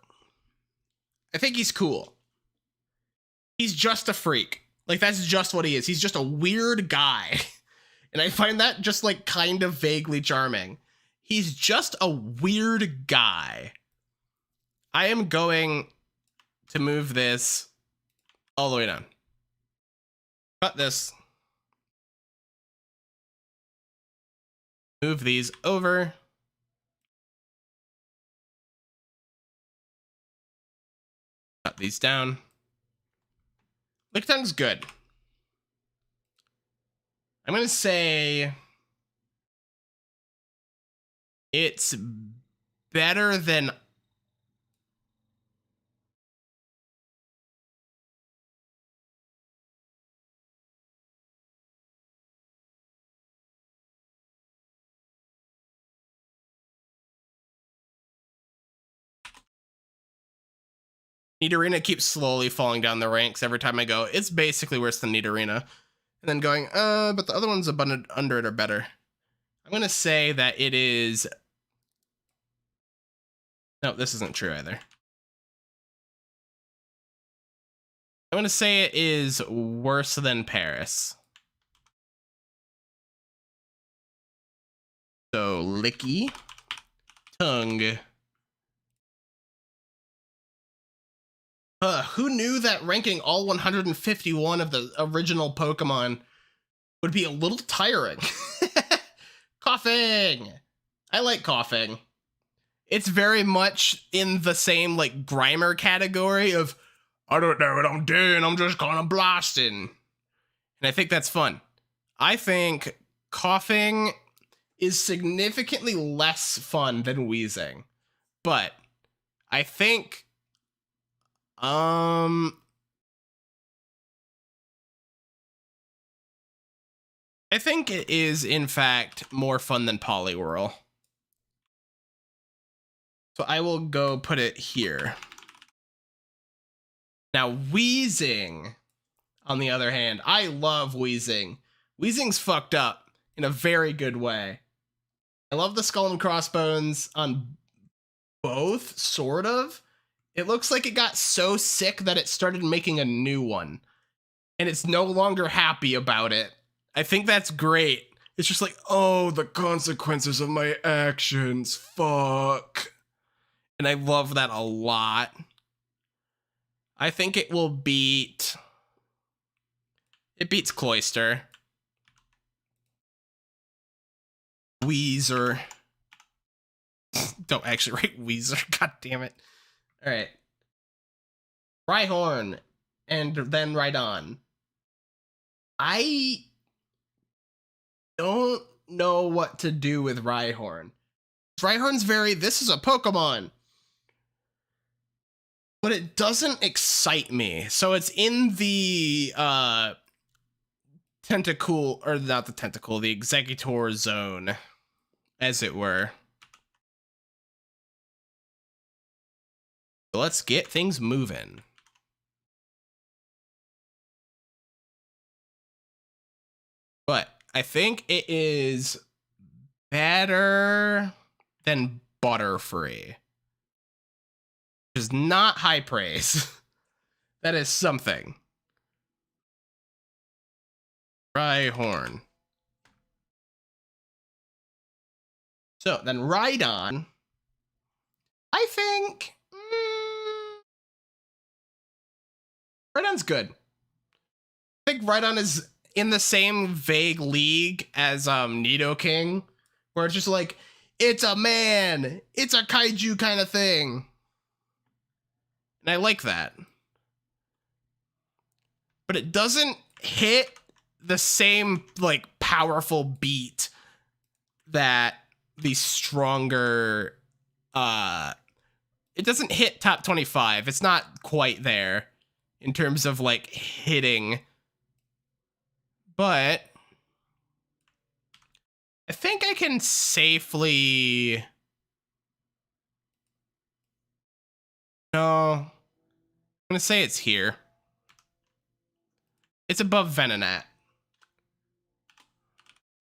I think he's cool. He's just a freak. Like, that's just what he is. He's just a weird guy. And I find that just like kind of vaguely charming. He's just a weird guy. I am going to move this all the way down. Cut this. Move these over. Cut these down. Lickitungue's good. I'm going to say it's better than Nidorina keeps slowly falling down the ranks every time I go. It's basically worse than Nidorina. And then going, but the other ones abundant under it are better. I'm going to say that it is... No, this isn't true either. I'm going to say it is worse than Paris. So, Licky, Tongue. Who knew that ranking all 151 of the original Pokemon would be a little tiring? Coughing! I like Coughing. It's very much in the same, like, Grimer category of, I don't know what I'm doing, I'm just kind of blasting. And I think that's fun. I think Coughing is significantly less fun than Wheezing. But I think... I think it is, in fact, more fun than Poliwhirl. So I will go put it here. Now, Wheezing, on the other hand, I love Wheezing. Wheezing's fucked up in a very good way. I love the skull and crossbones on both, sort of. It looks like it got so sick that it started making a new one. And it's no longer happy about it. I think that's great. It's just like, oh, the consequences of my actions. Fuck. And I love that a lot. I think it will beat... It beats Cloyster. Weezer. Don't actually write Weezer. God damn it. All right. Rhyhorn. And then Rhydon. I don't know what to do with Rhyhorn. Rhyhorn's very, this is a Pokemon. But it doesn't excite me. So it's in the tentacle, or not the tentacle, the executor zone, as it were. So let's get things moving. But I think it is better than Butterfree. Which is not high praise. That is something. Rhyhorn. So then Rhydon, I think Rhydon's good. I think Rhydon is in the same vague league as Nidoking, where it's just like, it's a man, it's a kaiju kind of thing. And I like that. But it doesn't hit the same like powerful beat that the stronger it doesn't hit top 25. It's not quite there in terms of like hitting. But I think I can safely... No. I'm going to say it's here. It's above Venonat.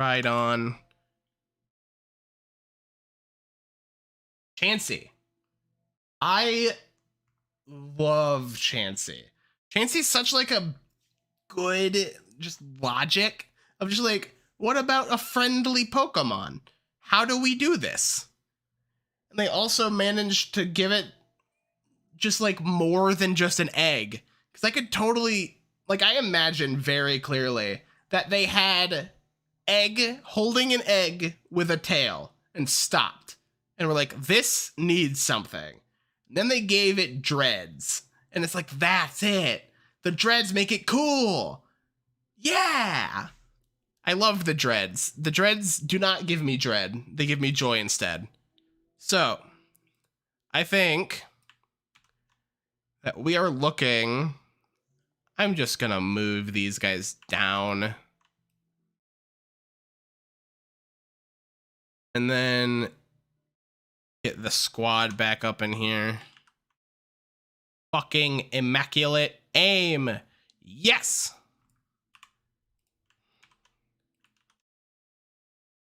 Rhydon. Chansey. I love Chansey. Chansey's such like a good just logic of just like, what about a friendly Pokemon? How do we do this? And they also managed to give it just like more than just an egg. Because I could totally, like, I imagine very clearly that they had egg holding an egg with a tail and stopped. And we're like, this needs something. And then they gave it dreads. And it's like, that's it. The dreads make it cool. Yeah. I love the dreads. The dreads do not give me dread. They give me joy instead. So, I think that we are looking... I'm just gonna move these guys down. And then get the squad back up in here. Fucking immaculate aim. Yes!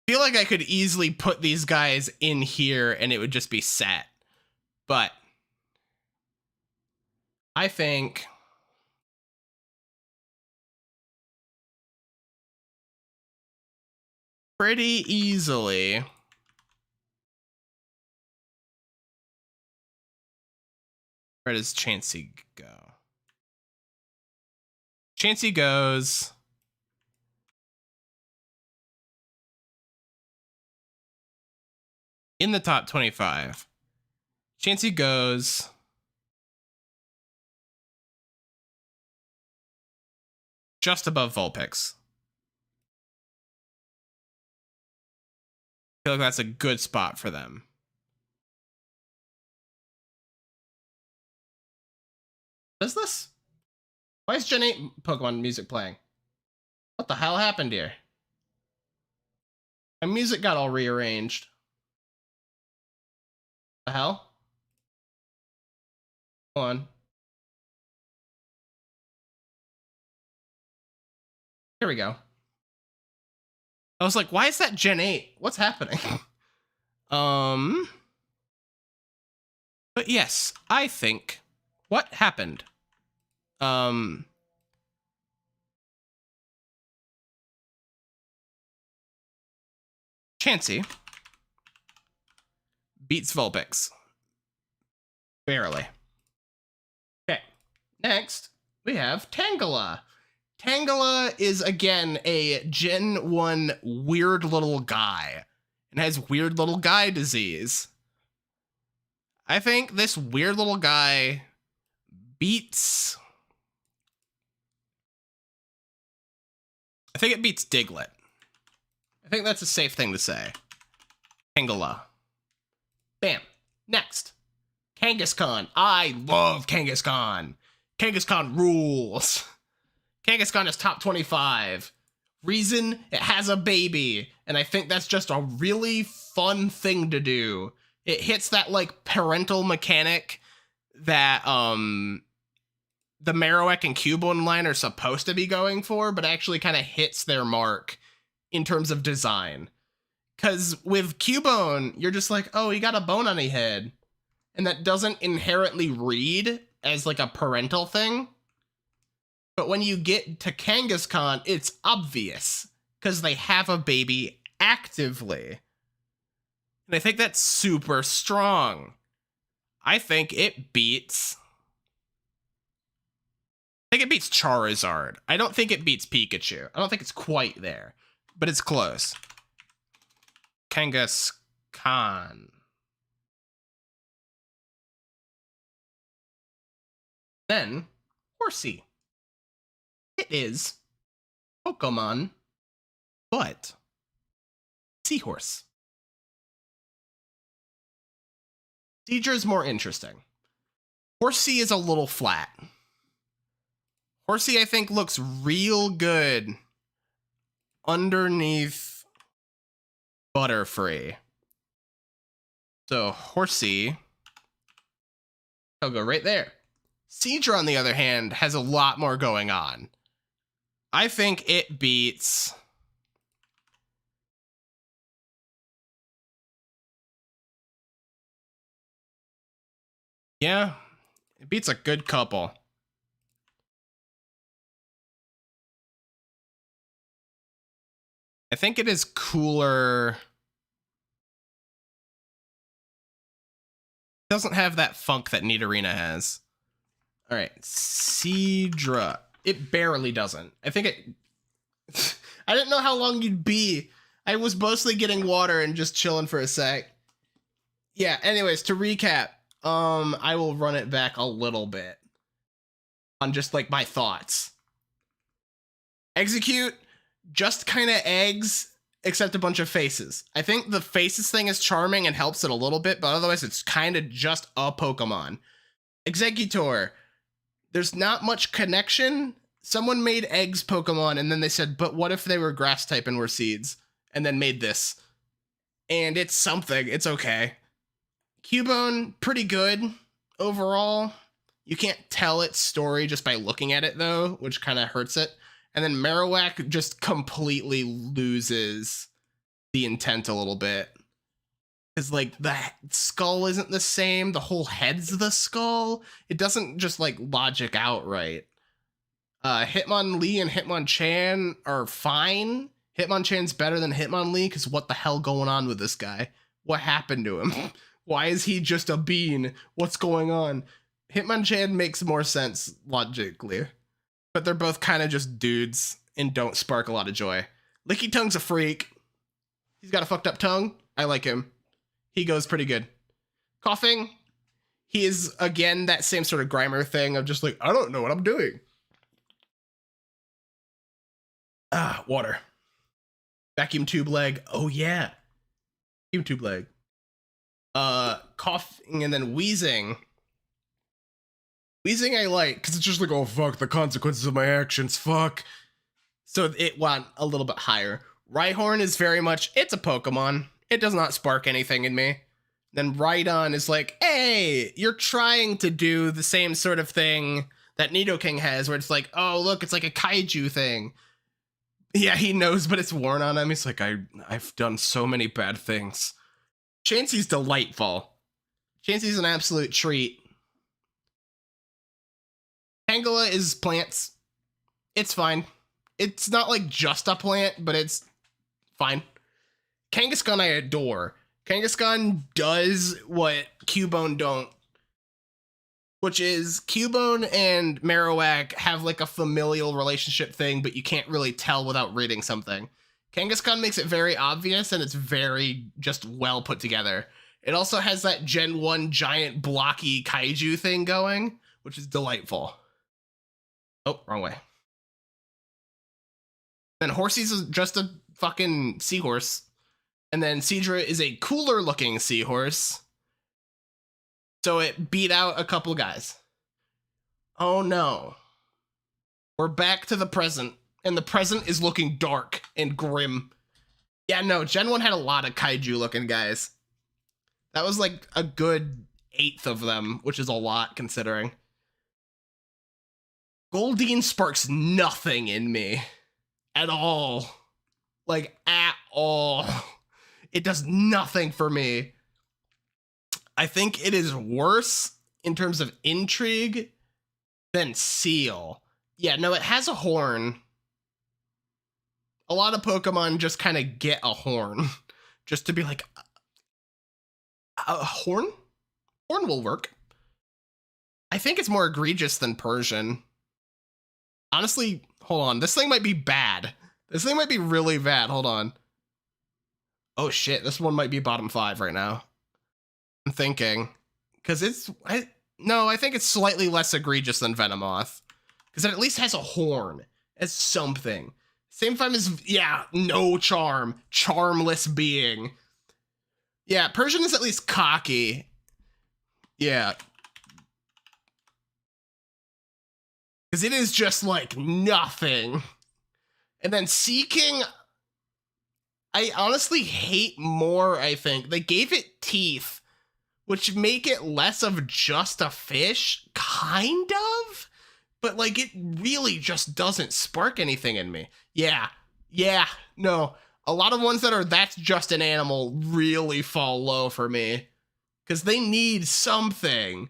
I feel like I could easily put these guys in here and it would just be set. But I think pretty easily where does Chansey go? Chansey goes in the top 25. Chansey goes just above Vulpix. I feel like that's a good spot for them. What is this? Why is Gen 8 Pokemon music playing? What the hell happened here? My music got all rearranged. The hell? Hold on. Here we go. I was like, why is that Gen 8? What's happening? But yes, I think what happened? Chansey beats Vulpix. Barely. Okay. Next, we have Tangela. Tangela is, again, a Gen 1 weird little guy and has weird little guy disease. I think this weird little guy beats... I think it beats Diglett. I think that's a safe thing to say. Tangela. Bam. Next. Kangaskhan. I love Kangaskhan. Kangaskhan rules. Kangaskhan is top 25. Reason, it has a baby. And I think that's just a really fun thing to do. It hits that, like, parental mechanic that, the Marowak and Cubone line are supposed to be going for, but actually kind of hits their mark in terms of design. Because with Cubone, you're just like, oh, he got a bone on his head. And that doesn't inherently read as, like, a parental thing. But when you get to Kangaskhan, it's obvious. Because they have a baby actively. And I think that's super strong. I think it beats... I think it beats Charizard. I don't think it beats Pikachu. I don't think it's quite there, but it's close. Kangaskhan. Then, Horsey. It is Pokemon, but Seahorse. Seadra is more interesting. Horsey is a little flat. Horsey, I think, looks real good underneath Butterfree. So, Horsey, I'll go right there. Seadra, on the other hand, has a lot more going on. I think it beats... Yeah, it beats a good couple. I think it is cooler. It doesn't have that funk that Nidorina has. All right, Seadra. It barely doesn't. I think it... I didn't know how long you'd be. I was mostly getting water and just chilling for a sec. Yeah, anyways, to recap, I will run it back a little bit on just like my thoughts. Execute, just kind of eggs, except a bunch of faces. I think the faces thing is charming and helps it a little bit, but otherwise it's kind of just a Pokemon. Executor, there's not much connection. Someone made eggs Pokemon and then they said, but what if they were grass type and were seeds? And then made this. And it's something, it's okay. Cubone, pretty good overall. You can't tell its story just by looking at it though, which kind of hurts it. And then Marowak just completely loses the intent a little bit. Because, like, the skull isn't the same. The whole head's the skull. It doesn't just, like, logic out right. Hitmonlee and Hitmonchan are fine. Hitmonchan's better than Hitmonlee, because what the hell going on with this guy? What happened to him? Why is he just a bean? What's going on? Hitmonchan makes more sense logically. But they're both kind of just dudes and don't spark a lot of joy. Licky Tongue's a freak. He's got a fucked up tongue. I like him. He goes pretty good. Coughing. He is, again, that same sort of Grimer thing of just like, I don't know what I'm doing. Ah, water. Vacuum tube leg. Oh, yeah. Vacuum tube leg. Coughing and then wheezing. Wheezing I like, because it's just like, oh, fuck, the consequences of my actions, fuck. So it went a little bit higher. Rhyhorn is very much, it's a Pokemon. It does not spark anything in me. Then Rhydon is like, hey, you're trying to do the same sort of thing that Nidoking has, where it's like, oh, look, it's like a kaiju thing. Yeah, he knows, but it's worn on him. He's like, I've done so many bad things. Chansey's delightful. Chansey's an absolute treat. Tangela is plants. It's fine. It's not like just a plant, but it's fine. Kangaskhan I adore. Kangaskhan does what Cubone don't. Which is Cubone and Marowak have like a familial relationship thing, but you can't really tell without reading something. Kangaskhan makes it very obvious and it's very just well put together. It also has that Gen 1 giant blocky kaiju thing going, which is delightful. Oh, wrong way. Then Horsey's just a fucking seahorse. And then Seadra is a cooler looking seahorse. So it beat out a couple guys. Oh no. We're back to the present. And the present is looking dark and grim. Yeah, no, Gen 1 had a lot of kaiju looking guys. That was like a good 1/8 of them, which is a lot considering. Goldeen sparks nothing in me. At all. Like, at all. It does nothing for me. I think it is worse in terms of intrigue than Seal. Yeah, no, it has a horn. A lot of Pokemon just kind of get a horn. Just to be like, Horn? Horn will work. I think it's more egregious than Persian. Honestly, hold on. This thing might be bad. This thing might be really bad. Hold on. Oh shit, this one might be bottom 5 right now. I'm thinking. Because I think it's slightly less egregious than Venomoth. Because it at least has a horn. As something. Same time as, yeah, no charm. Charmless being. Yeah, Persian is at least cocky. Yeah. Because it is just like nothing. And then Sea King, I honestly hate more, I think. They gave it teeth, which make it less of just a fish, kind of? But like it really just doesn't spark anything in me. Yeah, no. A lot of ones that are that's just an animal really fall low for me. Because they need something.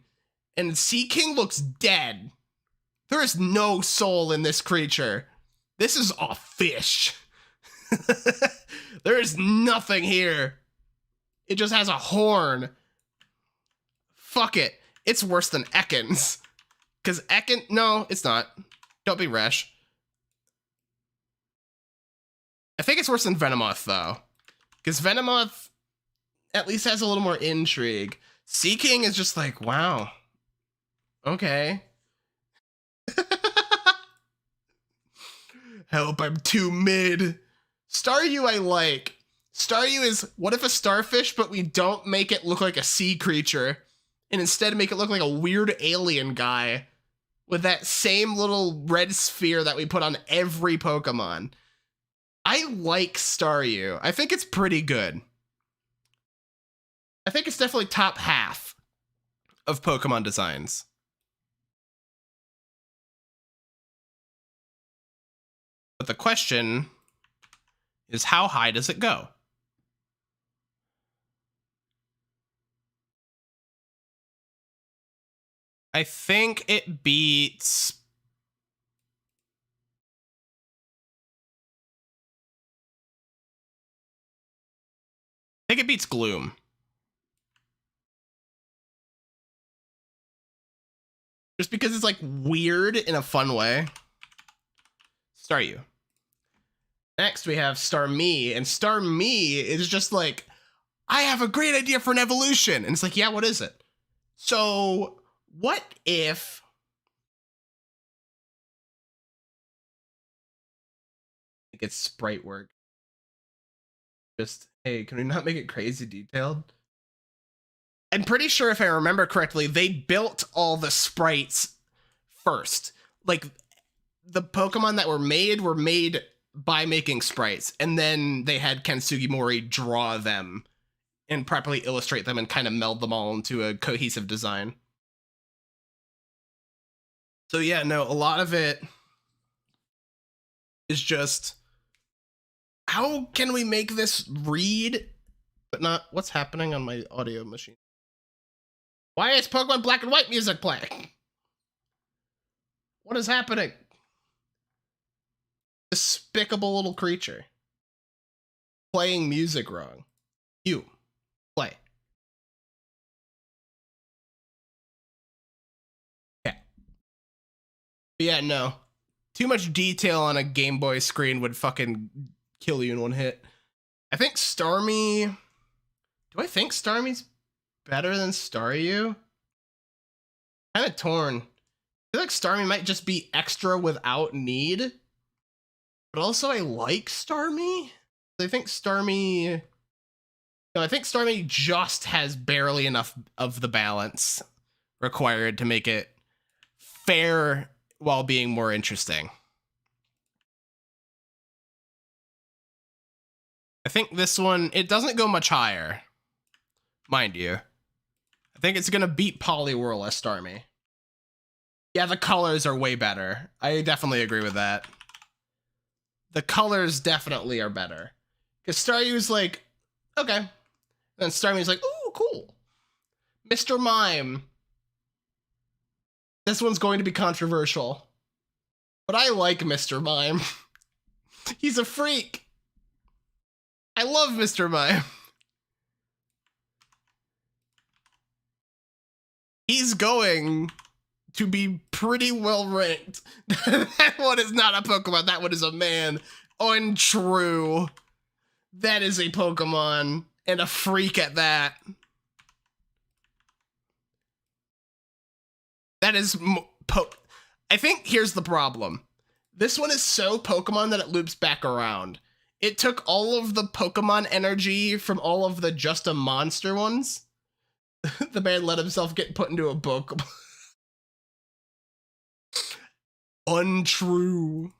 And Sea King looks dead. There is no soul in this creature. This is a fish. There is nothing here. It just has a horn. Fuck it. It's worse than Ekans. Because Ekin... No, it's not. Don't be rash. I think it's worse than Venomoth, though. Because Venomoth at least has a little more intrigue. Sea King is just like, wow. Okay. Help, I'm too mid. Staryu I like. Staryu is, what if a starfish, but we don't make it look like a sea creature, and instead make it look like a weird alien guy with that same little red sphere that we put on every Pokemon. I like Staryu. I think it's pretty good. I think it's definitely top half of Pokemon designs. But the question is, how high does it go? I think it beats... I think it beats Gloom. Just because it's like weird in a fun way. Staryu. Next we have Starmie, and Starmie is just like, I have a great idea for an evolution. And it's like, yeah, what is it? So what if it gets sprite work? Just, hey, can we not make it crazy detailed? I'm pretty sure if I remember correctly, they built all the sprites first. Like, the Pokemon that were made by making sprites, and then they had Ken Sugimori draw them and properly illustrate them and kind of meld them all into a cohesive design. So yeah, no, a lot of it is just, how can we make this read, but not, what's happening on my audio machine? Why is Pokemon Black and White music playing? What is happening? Despicable little creature. Playing music wrong. You. Play. Okay. But yeah, no. Too much detail on a Game Boy screen would fucking kill you in one hit. I think Starmie... Do I think Starmie's better than Staryu? Kind of torn. I feel like Starmie might just be extra without need. But also I like Starmie. I think Starmie... No, I think Starmie just has barely enough of the balance required to make it fair while being more interesting. I think this one, it doesn't go much higher, mind you. I think it's gonna beat Poliwhirl as Starmie. Yeah, the colors are way better. I definitely agree with that. The colors definitely are better. Because Staryu's like, okay. And then Starmie's like, ooh, cool. Mr. Mime. This one's going to be controversial. But I like Mr. Mime. He's a freak. I love Mr. Mime. he's going to be pretty well ranked. That one is not a Pokemon. That one is a man. Untrue. That is a Pokemon, and a freak at that. That is... I think here's the problem. This one is so Pokemon that it loops back around. It took all of the Pokemon energy from all of the Just a Monster ones. The man let himself get put into a book. Untrue.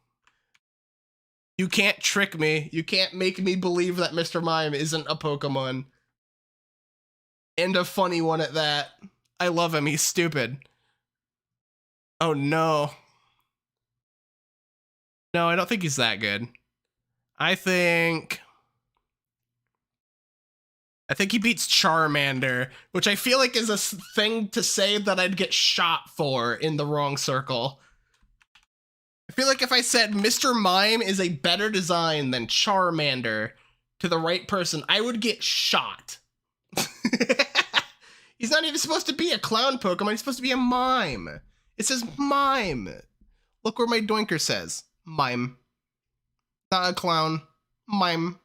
You can't trick me. You can't make me believe that Mr. Mime isn't a Pokemon. And a funny one at that. I love him. He's stupid. Oh, no. No, I don't think he's that good. I think he beats Charmander, which I feel like is a thing to say that I'd get shot for in the wrong circle. I feel like if I said Mr. Mime is a better design than Charmander to the right person, I would get shot. He's not even supposed to be a clown Pokemon. He's supposed to be a mime. It says mime. Look where my doinker says. Mime. Not a clown. Mime.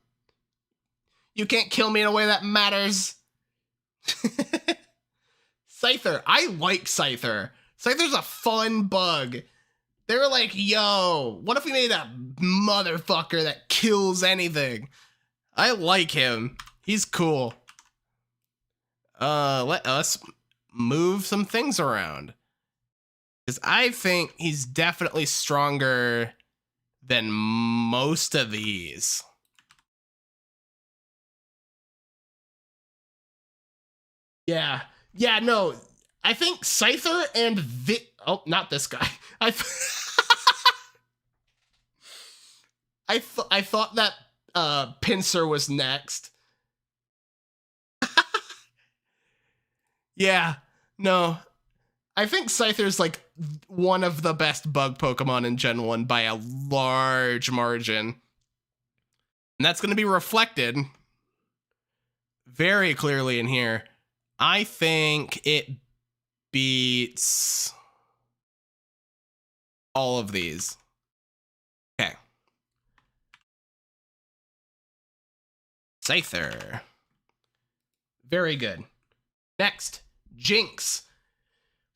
You can't kill me in a way that matters. Scyther. I like Scyther. Scyther's a fun bug. They were like, yo, what if we made a motherfucker that kills anything? I like him. He's cool. Let us move some things around. Because I think he's definitely stronger than most of these. Yeah. Yeah, no. I think Scyther and oh, not this guy. I thought that Pinsir was next. Yeah. No. I think Scyther's like one of the best bug Pokemon in Gen 1 by a large margin. And that's going to be reflected very clearly in here. I think it beats all of these. Okay. Scyther. Very good. Next, Jinx.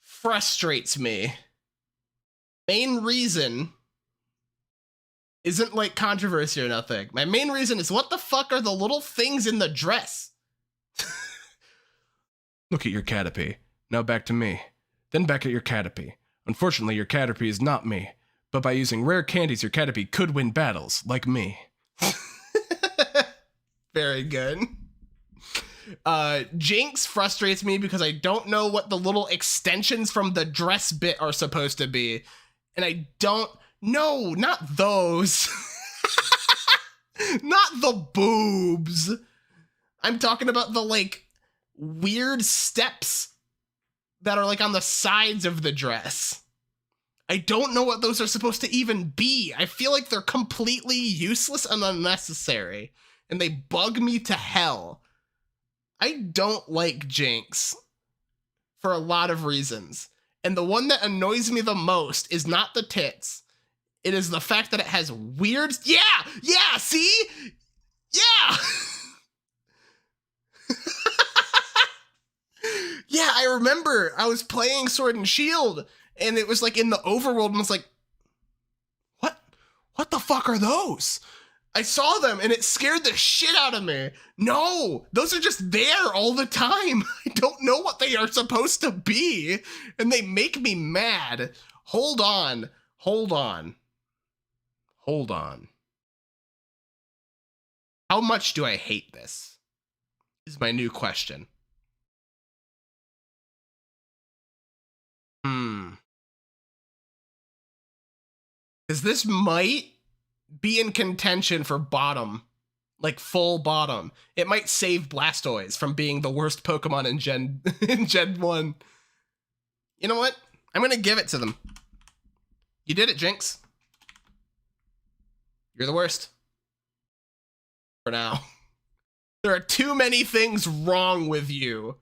Frustrates me. Main reason isn't like controversy or nothing. My main reason is what the fuck are the little things in the dress? Look at your Caterpie. Now back to me. Then back at your Caterpie. Unfortunately, your Caterpie is not me. But by using rare candies, your Caterpie could win battles, like me. Very good. Jinx frustrates me because I don't know what the little extensions from the dress bit are supposed to be. And I don't... No, not those. Not the boobs. I'm talking about the, like, weird steps that are, like, on the sides of the dress. I don't know what those are supposed to even be. I feel like they're completely useless and unnecessary. And they bug me to hell. I don't like Jinx for a lot of reasons. And the one that annoys me the most is not the tits. It is the fact that it has weird... Yeah! Yeah! See? Yeah! Yeah, I remember I was playing Sword and Shield and it was like in the overworld and I was like, what the fuck are those? I saw them and it scared the shit out of me. No, those are just there all the time. I don't know what they are supposed to be and they make me mad. Hold on. How much do I hate this? Is my new question. Because this might be in contention for bottom, like full bottom. It might save Blastoise from being the worst Pokemon in Gen 1. You know what? I'm gonna give it to them. You did it, Jinx. You're the worst. For now. There are too many things wrong with you.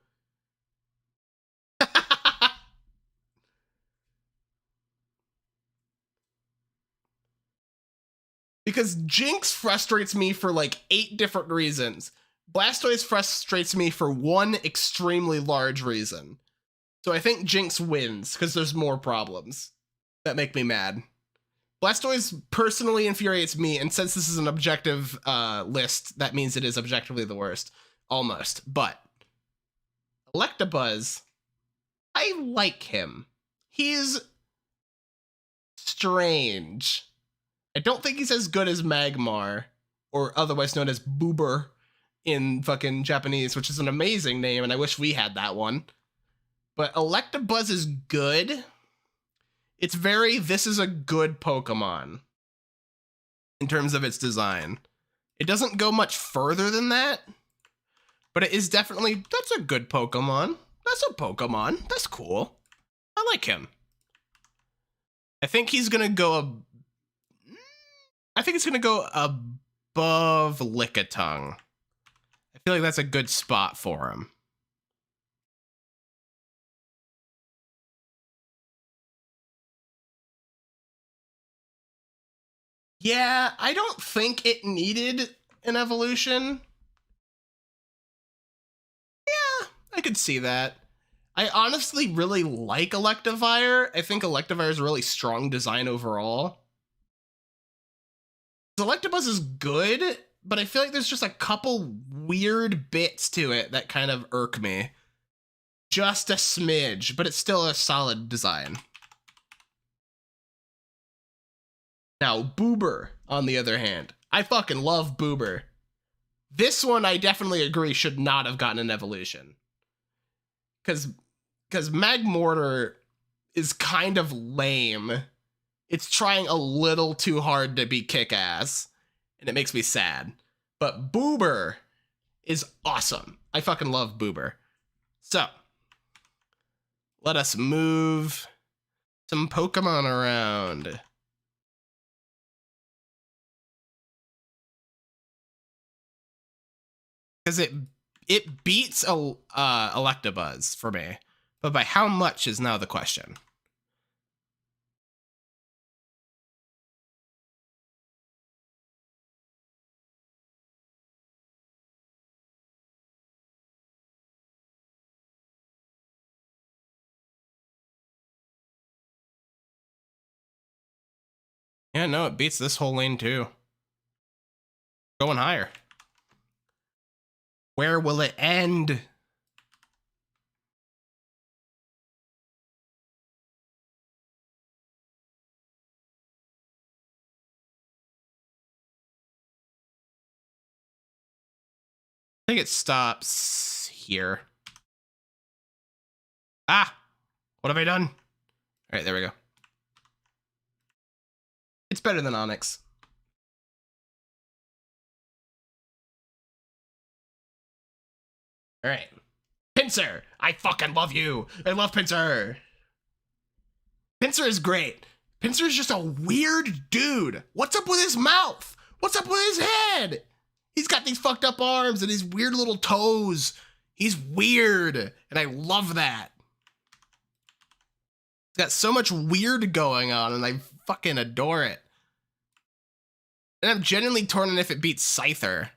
Because Jinx frustrates me for like 8 different reasons. Blastoise frustrates me for one extremely large reason. So I think Jinx wins because there's more problems that make me mad. Blastoise personally infuriates me, and since this is an objective list, that means it is objectively the worst. Almost. But Electabuzz, I like him. He's strange. I don't think he's as good as Magmar, or otherwise known as Boober in fucking Japanese, which is an amazing name, and I wish we had that one. But Electabuzz is good. It's this is a good Pokemon in terms of its design. It doesn't go much further than that, but it is definitely, that's a good Pokemon. That's a Pokemon. That's cool. I like him. I think he's gonna go, I think it's gonna go above Lickitung. I feel like that's a good spot for him. Yeah, I don't think it needed an evolution. Yeah, I could see that. I honestly really like Electivire. I think Electivire is a really strong design overall. Electabuzz is good, but I feel like there's just a couple weird bits to it that kind of irk me. Just a smidge, but it's still a solid design. Now, Boober, on the other hand. I fucking love Boober. This one, I definitely agree, should not have gotten an evolution. Because Magmortar is kind of lame. It's trying a little too hard to be kick-ass, and it makes me sad. But Boober is awesome. I fucking love Boober. So, let us move some Pokemon around. Because it beats Electabuzz for me, but by how much is now the question. Yeah, no, it beats this whole lane too. Going higher. Where will it end? I think it stops here. Ah! What have I done? All right, there we go. It's better than Onix. All right. Pinsir! I fucking love you! I love Pinsir! Pinsir is great. Pinsir is just a weird dude. What's up with his mouth? What's up with his head? He's got these fucked up arms and these weird little toes. He's weird, and I love that. He's got so much weird going on, and I fucking adore it. And I'm genuinely torn on if it beats Scyther.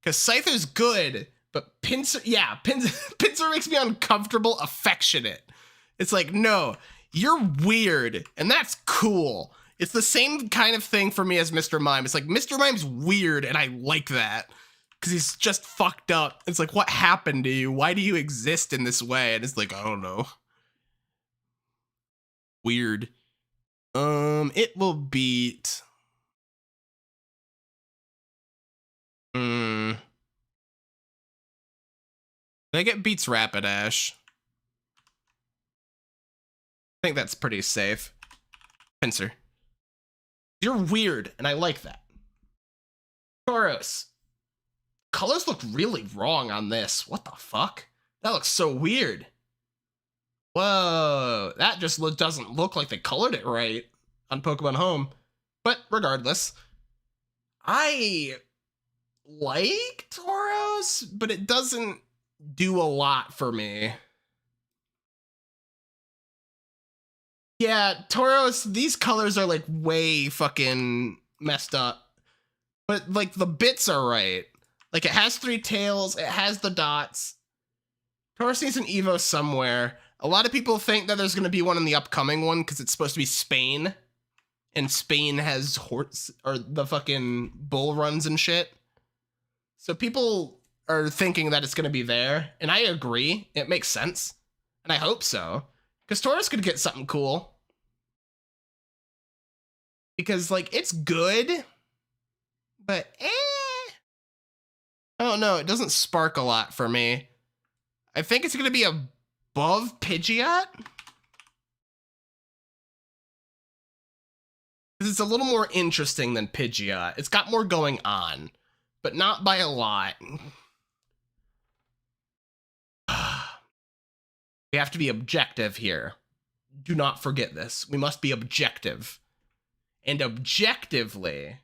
Because Scyther's good, but Pinsir, yeah, Pinsir makes me uncomfortable, affectionate. It's like, no, you're weird, and that's cool. It's the same kind of thing for me as Mr. Mime. It's like, Mr. Mime's weird, and I like that. Because he's just fucked up. It's like, what happened to you? Why do you exist in this way? And it's like, I don't know. Weird. It will beat... I think it beats Rapidash. I think that's pretty safe. Pinsir. You're weird, and I like that. Tauros. Colors look really wrong on this. What the fuck? That looks so weird. Whoa. That just doesn't look like they colored it right on Pokemon Home. But regardless, I like Tauros, but it doesn't do a lot for me. Yeah, Tauros, these colors are like way fucking messed up. But like the bits are right. Like it has 3 tails, it has the dots. Tauros needs an Evo somewhere. A lot of people think that there's going to be one in the upcoming one because it's supposed to be Spain. And Spain has horse or the fucking bull runs and shit. So people are thinking that it's going to be there. And I agree. It makes sense. And I hope so. Because Tauros could get something cool. Because, like, it's good. But, I don't know. It doesn't spark a lot for me. I think it's going to be above Pidgeot. Because it's a little more interesting than Pidgeot. It's got more going on. But not by a lot. We have to be objective here. Do not forget this. We must be objective. And objectively...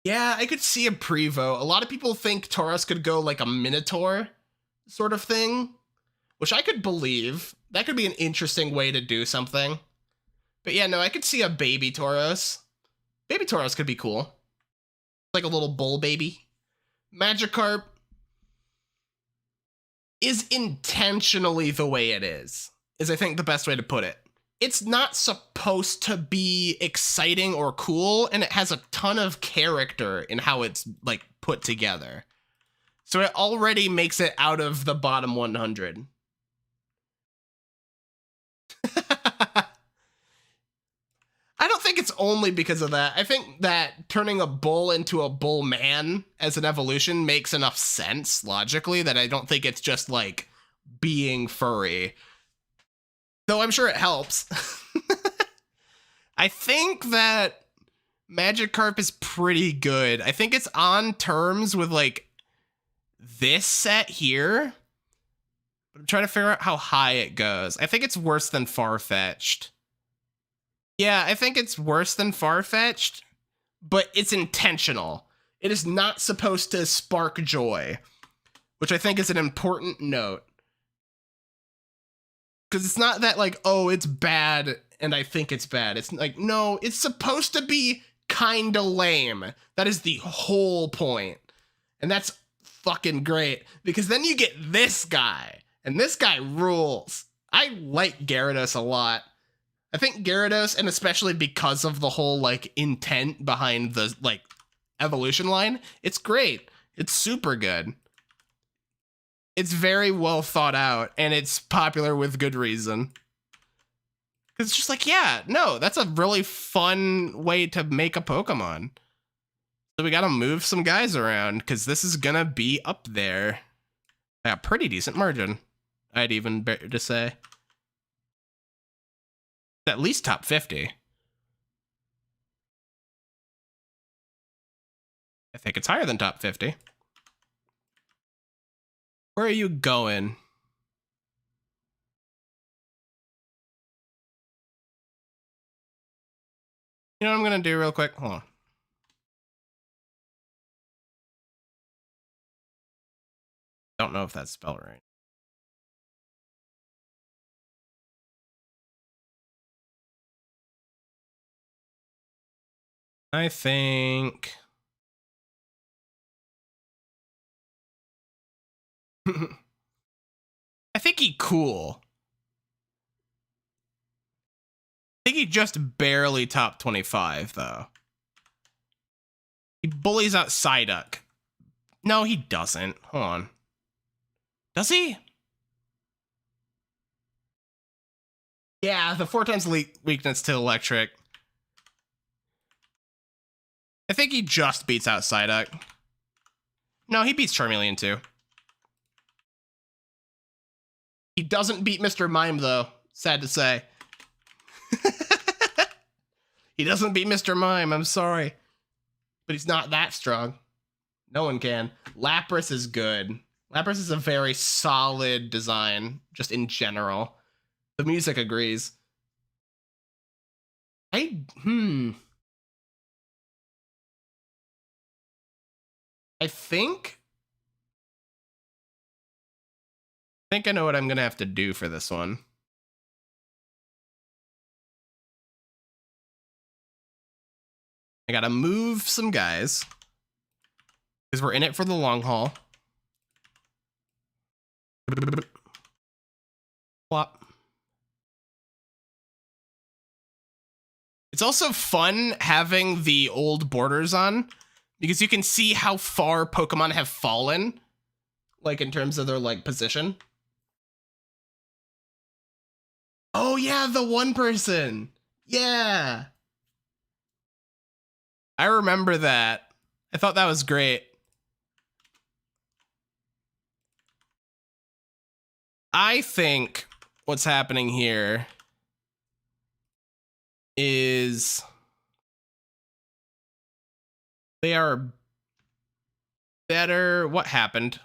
yeah, I could see a Prevo. A lot of people think Tauros could go like a Minotaur sort of thing, which I could believe. That could be an interesting way to do something. But yeah, no, I could see a baby Tauros. Baby Tauros could be cool. Like a little bull baby. Magikarp is intentionally the way it is I think the best way to put it. It's not supposed to be exciting or cool, and it has a ton of character in how it's like put together. So it already makes it out of the bottom 100. I don't think it's only because of that. I think that turning a bull into a bull man as an evolution makes enough sense logically that I don't think it's just like being furry. Though I'm sure it helps. I think that Magikarp is pretty good. I think it's on terms with like this set here. But I'm trying to figure out how high it goes. I think it's worse than Farfetch'd. Yeah, I think it's worse than Farfetch'd, but it's intentional. It is not supposed to spark joy, which I think is an important note. Because it's not that like, oh, it's bad and I think it's bad. It's like, no, it's supposed to be kind of lame. That is the whole point. And that's fucking great. Because then you get this guy. And this guy rules. I like Gyarados a lot. I think Gyarados, and especially because of the whole like intent behind the like evolution line, it's great. It's super good. It's very well thought out, and it's popular with good reason. It's just like, yeah, no, that's a really fun way to make a Pokemon. So we gotta move some guys around, because this is gonna be up there. A pretty decent margin, I'd even bear to say. At least top 50. I think it's higher than top 50. Where are you going? You know what I'm gonna do real quick? Hold on. Don't know if that's spelled right. I think... I think he cool. I think he just barely top 25, though. He bullies out Psyduck. No, he doesn't. Hold on. Does he? Yeah, the 4 times weakness to electric. I think he just beats out Psyduck. No, he beats Charmeleon, too. He doesn't beat Mr. Mime, though. Sad to say. He doesn't beat Mr. Mime, I'm sorry. But he's not that strong. No one can. Lapras is good. Lapras is a very solid design, just in general. The music agrees. I think I know what I'm gonna have to do for this one. I gotta move some guys because we're in it for the long haul. Plop. It's also fun having the old borders on because you can see how far Pokemon have fallen, like in terms of their like position. Oh yeah, the one person. Yeah. I remember that. I thought that was great. I think what's happening here is they are better. What happened?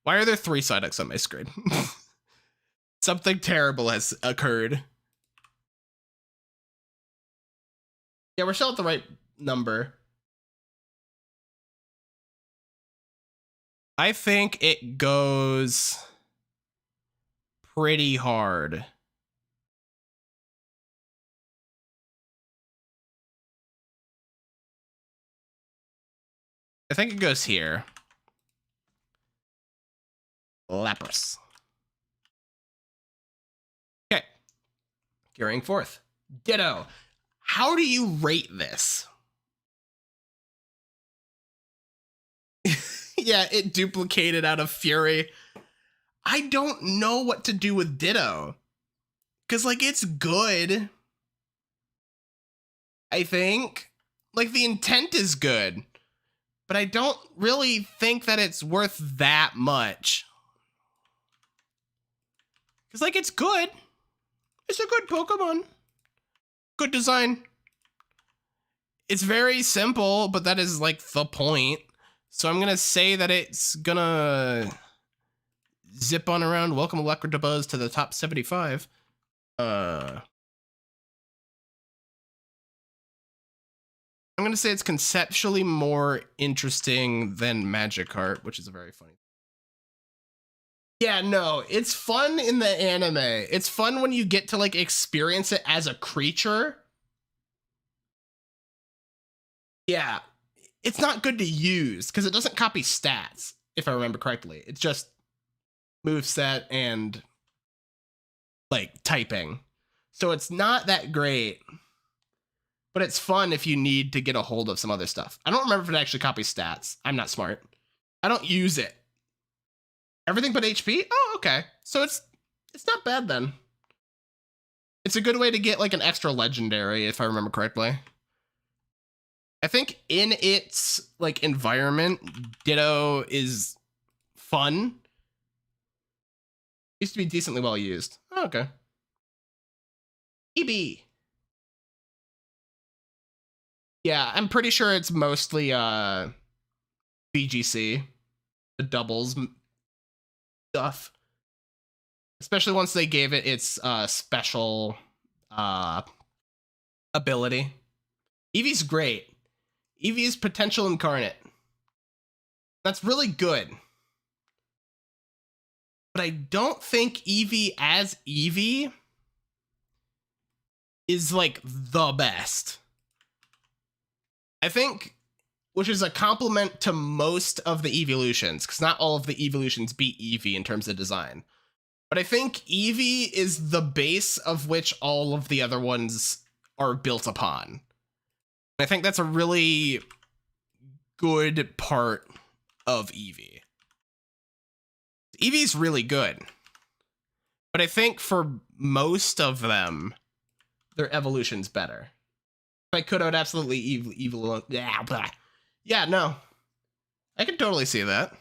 Why are there 3 Psyducks on my screen? Something terrible has occurred. Yeah, we're still at the right number. I think it goes pretty hard. I think it goes here. Lapras. Okay. Carrying forth. Ditto. How do you rate this? Yeah, it duplicated out of Fury. I don't know what to do with Ditto. Because, like, it's good. I think. Like, the intent is good. But I don't really think that it's worth that much. Because, like, it's good. It's a good Pokemon. Good design. It's very simple, but that is, like, the point. So I'm going to say that it's going to zip on around. Welcome Electabuzz to the top 75. I'm going to say it's conceptually more interesting than Magikarp, which is a very funny. Yeah, no, it's fun in the anime. It's fun when you get to like experience it as a creature. Yeah, it's not good to use because it doesn't copy stats, if I remember correctly. It's just moveset and like typing. So it's not that great, but it's fun if you need to get a hold of some other stuff. I don't remember if it actually copies stats. I'm not smart. I don't use it. Everything but HP? Oh, okay. So it's not bad then. It's a good way to get like an extra legendary, if I remember correctly. I think in its like environment, Ditto is fun. Used to be decently well used. Oh, okay. EB. Yeah, I'm pretty sure it's mostly VGC, the doubles stuff. Especially once they gave it its special ability. Eevee's great. Eevee is potential incarnate. That's really good. But I don't think Eevee as Eevee is like the best. I think, which is a compliment to most of the evolutions, because not all of the evolutions beat Eevee in terms of design. But I think Eevee is the base of which all of the other ones are built upon. I think that's a really good part of Eevee. Eevee's really good. But I think for most of them, their evolution's better. If I could, I would absolutely evil. Yeah, no. I can totally see that.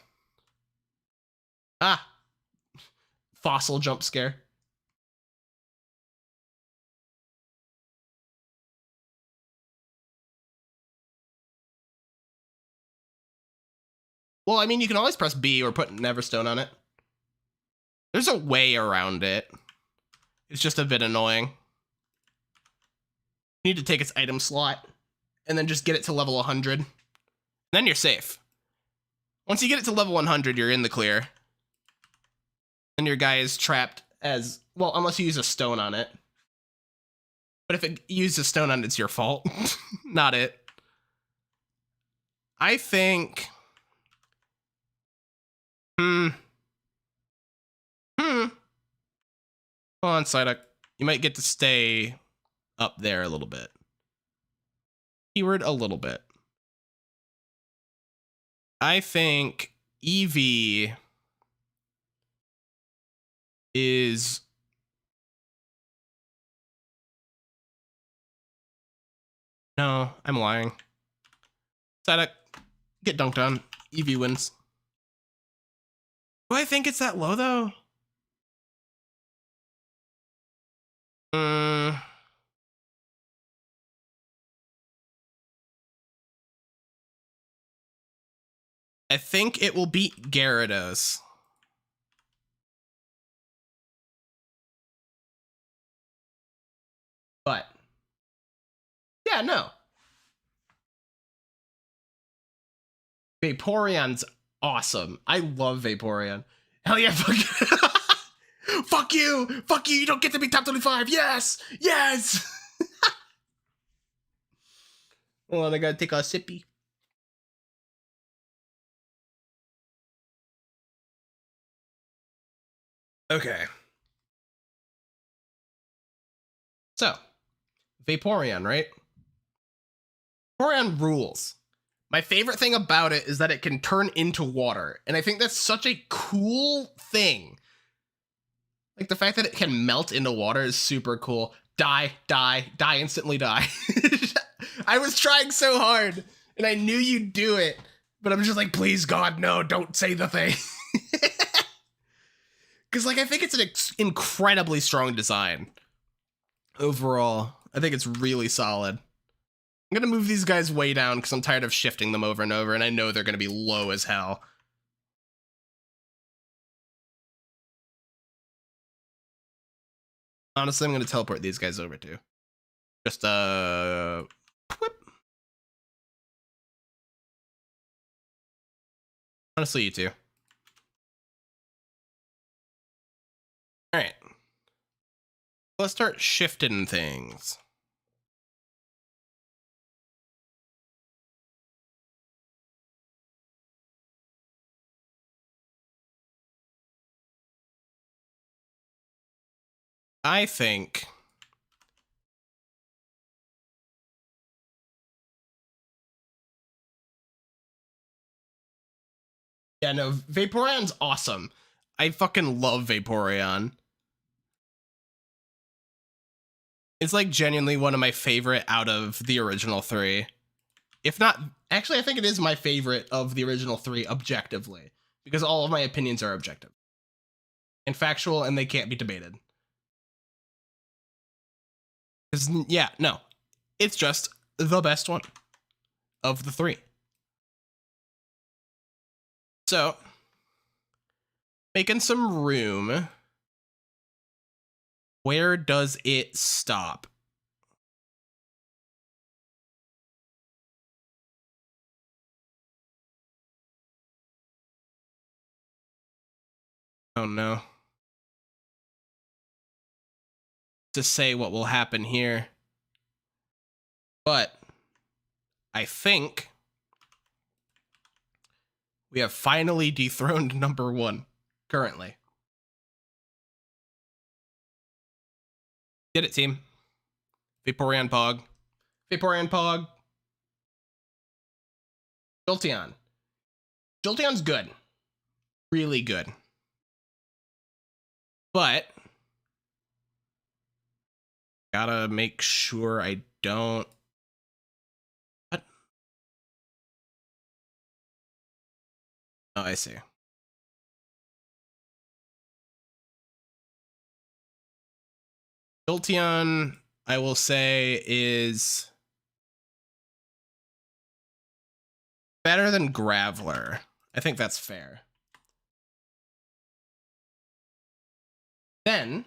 Ah. Fossil jump scare. Well, I mean, you can always press B or put Neverstone on it. There's a way around it. It's just a bit annoying. You need to take its item slot and then just get it to level 100. Then you're safe. Once you get it to level 100, you're in the clear. And your guy is trapped as, well, unless you use a stone on it. But if it uses stone on it, it's your fault, not it. I think... Hold on, Psyduck. You might get to stay up there a little bit. Keyword a little bit. I think Eevee is... No, I'm lying. Psyduck, get dunked on. Eevee wins. Do I think it's that low, though? I think it will beat Gyarados. But, yeah, no. Vaporeon's awesome. I love Vaporeon. Hell yeah, fuck you. Fuck you. Fuck you. You don't get to be top 25. Yes. Yes. Hold on, I gotta take a sippy. Okay. So, Vaporeon, right? Vaporeon rules. My favorite thing about it is that it can turn into water. And I think that's such a cool thing. Like, the fact that it can melt into water is super cool. Die, instantly die. I was trying so hard, and I knew you'd do it. But I'm just like, please, God, no, don't say the thing. Because, like, I think it's an incredibly strong design. Overall, I think it's really solid. I'm going to move these guys way down because I'm tired of shifting them over and over, and I know they're going to be low as hell. Honestly, I'm going to teleport these guys over too. Just, whip. Honestly, you two. Alright. Let's start shifting things. I think... Yeah, no, Vaporeon's awesome. I fucking love Vaporeon. It's like genuinely one of my favorite out of the original three. If not, actually, I think it is my favorite of the original three objectively, because all of my opinions are objective and factual, and they can't be debated. Yeah, no, it's just the best one of the three. So, making some room. Where does it stop? Oh no. To say what will happen here. But I think we have finally dethroned number one currently. Get it, team. Vaporeon Pog. Vaporeon Pog. Jolteon. Jolteon's good. Really good. But gotta make sure I don't... What? Oh, I see. Jolteon, I will say, is better than Graveler. I think that's fair. Then,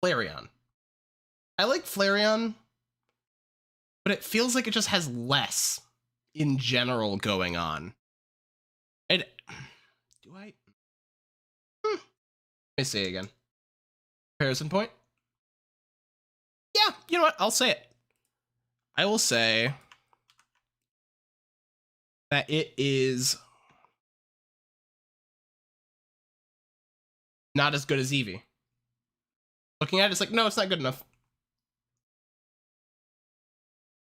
Flareon. I like Flareon, but it feels like it just has less in general going on. And do I? Let me see again. Comparison point. You know what? I'll say it. I will say that it is not as good as Eevee. Looking at it, it's like, no, it's not good enough.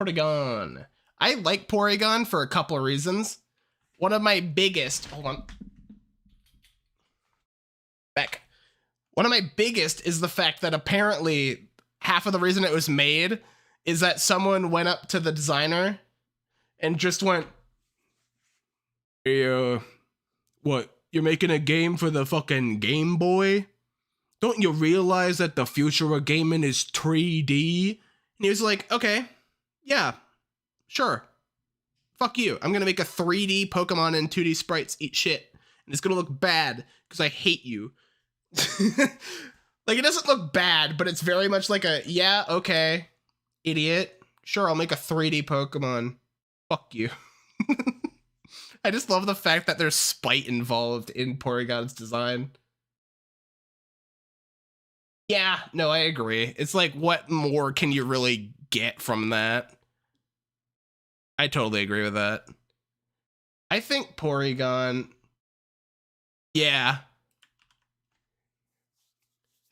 Porygon. I like Porygon for a couple of reasons. One of my biggest, hold on. Back. One of my biggest is the fact that apparently half of the reason it was made is that someone went up to the designer and just went, hey, what, you're making a game for the fucking Game Boy? Don't you realize that the future of gaming is 3D? And he was like, okay, yeah, sure. Fuck you. I'm gonna make a 3D Pokemon and 2D sprites eat shit. And it's gonna look bad because I hate you. Like, it doesn't look bad, but it's very much like a, yeah, okay, idiot. Sure, I'll make a 3D Pokemon. Fuck you. I just love the fact that there's spite involved in Porygon's design. Yeah, no, I agree. It's like, what more can you really get from that? I totally agree with that. I think Porygon, yeah.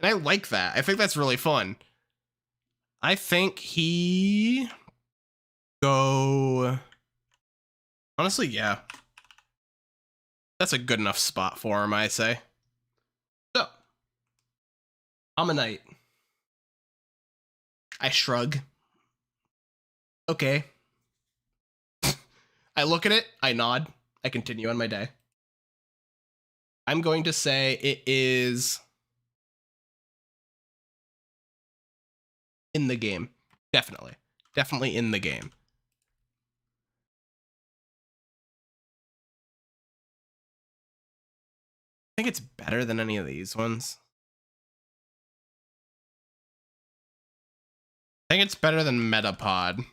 And I like that. I think that's really fun. I think he go, honestly, yeah. That's a good enough spot for him, I say. So, Ammonite. I shrug. Okay. I look at it, I nod, I continue on my day. I'm going to say it is in the game. Definitely. Definitely in the game. I think it's better than any of these ones. I think it's better than Metapod.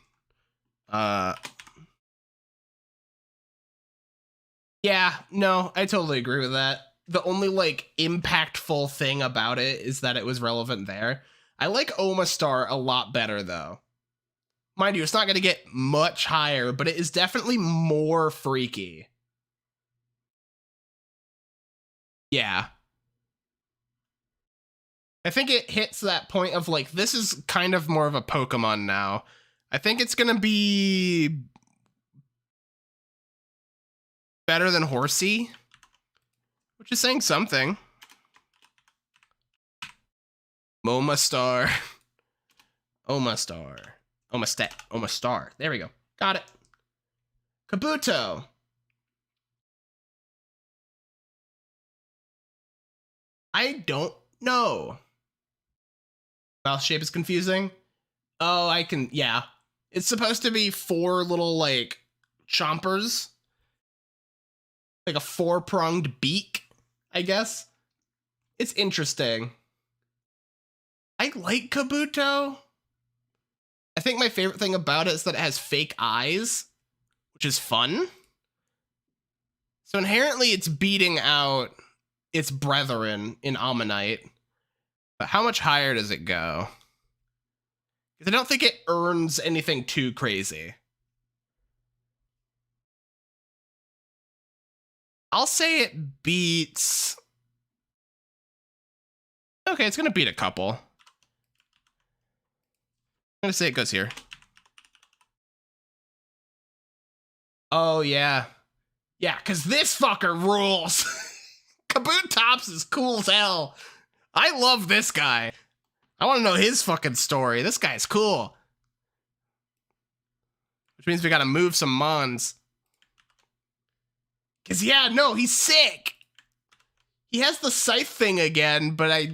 Yeah, no, I totally agree with that. The only, like, impactful thing about it is that it was relevant there. I like Omastar a lot better, though. Mind you, it's not going to get much higher, but it is definitely more freaky. Yeah. I think it hits that point of, like, this is kind of more of a Pokemon now. I think it's going to be better than Horsey, which is saying something. Momastar. Omastar. Omastar. There we go. Got it. Kabuto. I don't know. Mouth shape is confusing. Oh, I can, yeah. It's supposed to be 4 little, like, chompers. Like a 4-pronged beak, I guess. It's interesting. I like Kabuto. I think my favorite thing about it is that it has fake eyes, which is fun. So inherently it's beating out its brethren in Ammonite. But how much higher does it go? Because I don't think it earns anything too crazy. I'll say it beats... Okay, it's going to beat a couple. I'm going to say it goes here. Oh, yeah. Yeah, because this fucker rules. Kabutops is cool as hell. I love this guy. I want to know his fucking story. This guy's cool. Which means we got to move some Mons. Because, yeah, no, he's sick. He has the scythe thing again, but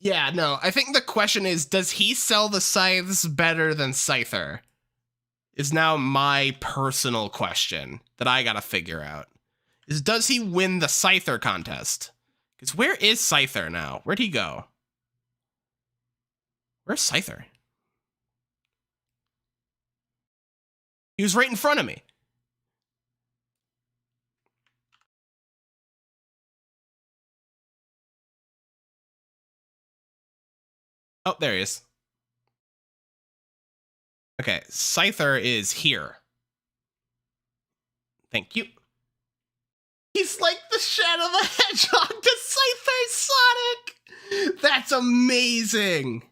yeah, no, I think the question is, does he sell the scythes better than Scyther? Is now my personal question that I gotta figure out. Is, does he win the Scyther contest? Because where is Scyther now? Where'd he go? Where's Scyther? He was right in front of me. Oh, there he is. Okay, Scyther is here. Thank you. He's like the Shadow the Hedgehog to Scyther Sonic! That's amazing!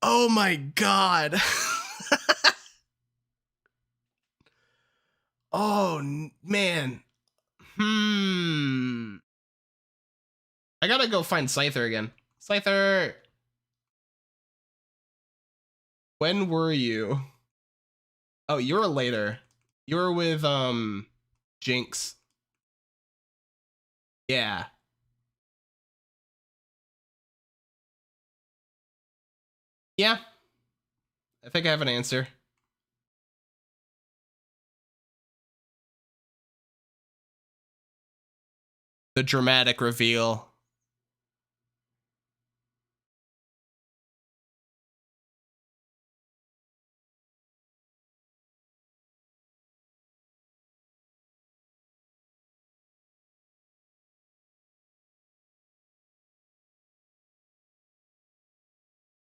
Oh my god. Oh, man. I gotta go find Scyther again. Scyther! When were you? Oh, you were later. You were with, Jinx. Yeah. Yeah. I think I have an answer. The dramatic reveal.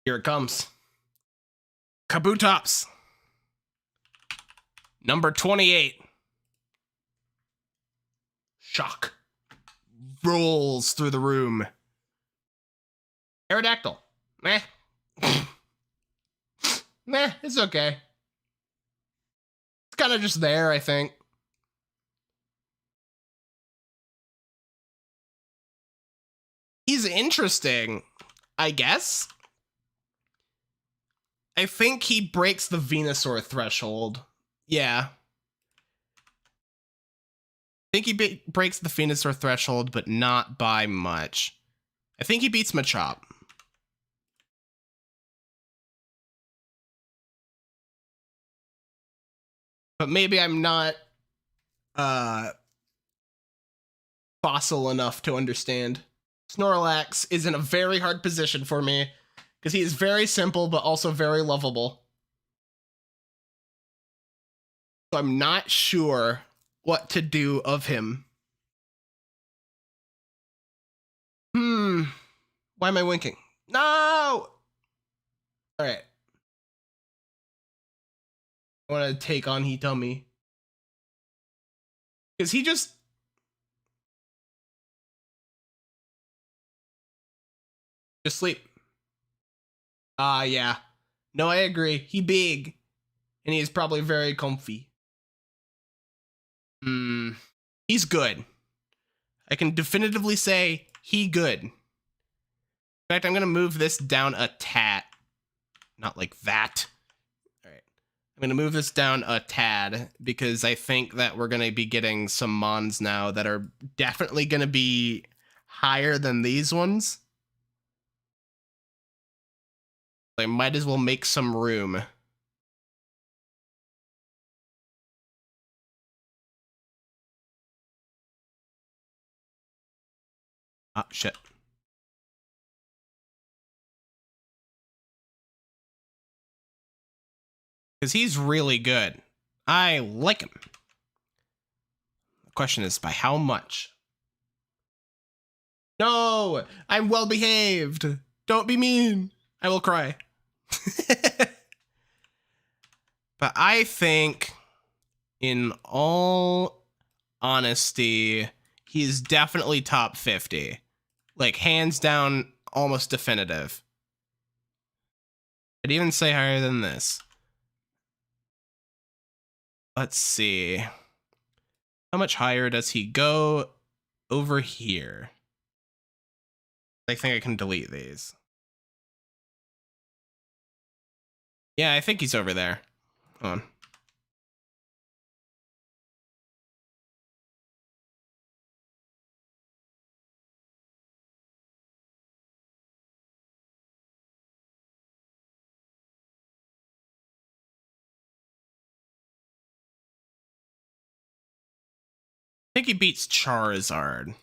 Here it comes. Kabutops. Number 28. Shock. Rolls through the room. Aerodactyl. Meh. Meh, it's okay. It's kind of just there, I think. He's interesting, I guess. I think he breaks the Venusaur threshold. Yeah. I think he breaks the Venusaur threshold, but not by much. I think he beats Machop. But maybe I'm not fossil enough to understand. Snorlax is in a very hard position for me because he is very simple but also very lovable. So I'm not sure what to do of him. Why am I winking? No! All right. I want to take on Hitomi. Because he just... Just sleep. Yeah. No, I agree. He big. And he is probably very comfy. He's good. I can definitively say he good. In fact, I'm going to move this down a tad. Not like that. All right. I'm going to move this down a tad because I think that we're going to be getting some Mons now that are definitely going to be higher than these ones. I might as well make some room. Ah, shit. Because he's really good. I like him. The question is, by how much? No! I'm well behaved! Don't be mean! I will cry. But I think, in all honesty, he's definitely top 50. Like, hands down, almost definitive. I'd even say higher than this. Let's see. How much higher does he go over here? I think I can delete these. Yeah, I think he's over there. Hold on. I think he beats Charizard.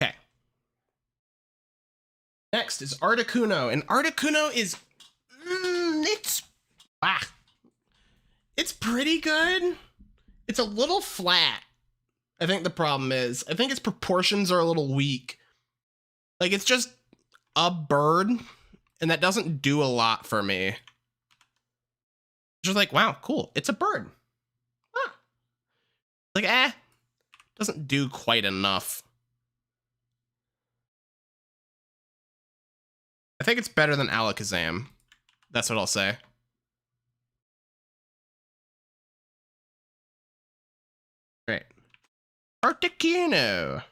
Okay. Next is Articuno, and Articuno is it's pretty good. It's a little flat. I think the problem is, I think its proportions are a little weak. Like, it's just a bird, and that doesn't do a lot for me. Just like, wow, cool, it's a bird. Huh. Like, doesn't do quite enough. I think it's better than Alakazam. That's what I'll say. Great. Articuno.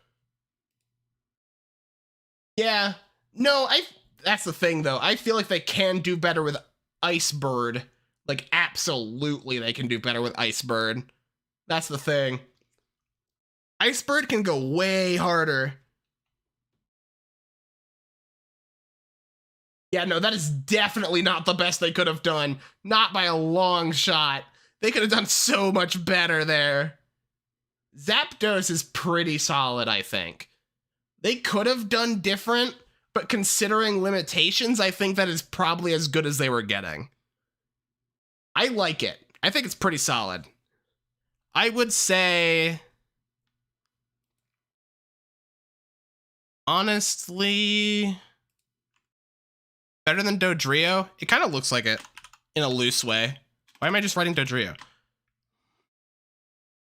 Yeah. No, that's the thing though. I feel like they can do better with Ice Bird. Like, absolutely they can do better with Ice Bird. That's the thing. Ice Bird can go way harder. Yeah, no, that is definitely not the best they could have done. Not by a long shot. They could have done so much better there. Zapdos is pretty solid, I think. They could have done different, but considering limitations, I think that is probably as good as they were getting. I like it. I think it's pretty solid. I would say, honestly, better than Dodrio. It kind of looks like it in a loose way. Why am I just writing Dodrio?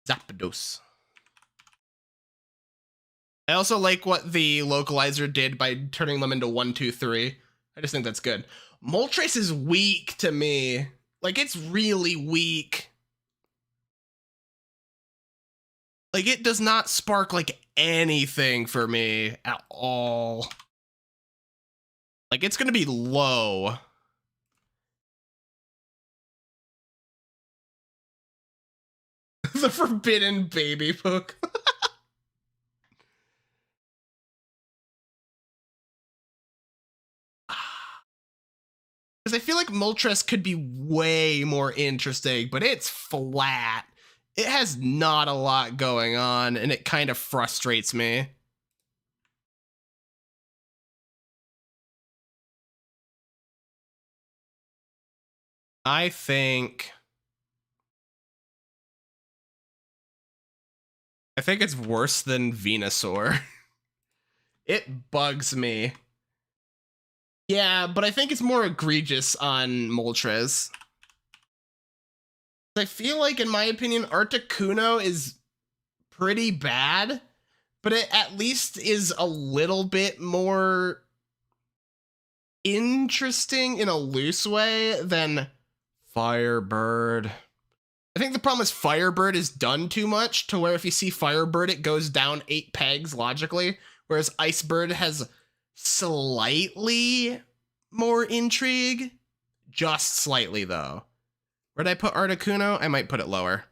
Zapdos. I also like what the localizer did by turning them into 1, 2, 3. I just think that's good. Moltres is weak to me. Like, it's really weak. Like, it does not spark, like, anything for me at all. Like, it's gonna be low. The forbidden baby book. Because I feel like Moltres could be way more interesting, but it's flat. It has not a lot going on, and it kind of frustrates me. I think it's worse than Venusaur. It bugs me. Yeah, but I think it's more egregious on Moltres. I feel like, in my opinion, Articuno is pretty bad, but it at least is a little bit more interesting in a loose way than Firebird. I think the problem is Firebird is done too much to where if you see Firebird, it goes down 8 pegs logically, whereas Icebird has slightly more intrigue. Just slightly, though. Where did I put Articuno? I might put it lower.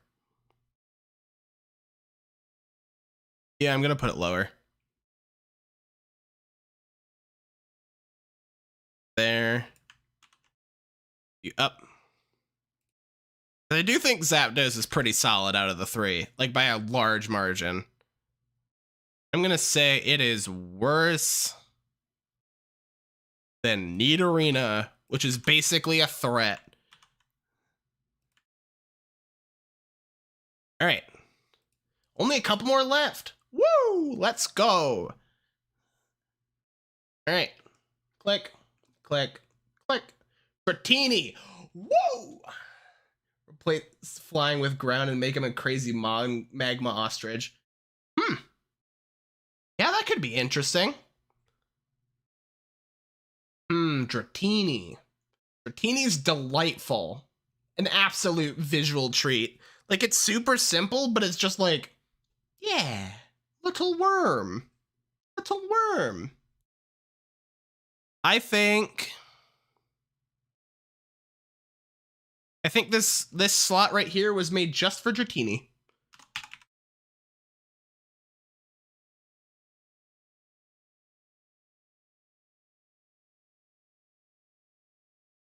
Yeah, I'm going to put it lower. There. You up. I do think Zapdos is pretty solid out of the 3, like by a large margin. I'm going to say it is worse than Nidorina, which is basically a threat. All right. Only a couple more left. Woo! Let's go. All right. Click, click, click. Dratini. Woo! Replace flying with ground and make him a crazy magma ostrich. Yeah, that could be interesting. Dratini. Dratini's delightful. An absolute visual treat. Like, it's super simple, but it's just like, yeah, little worm. Little worm. I think this slot right here was made just for Dratini.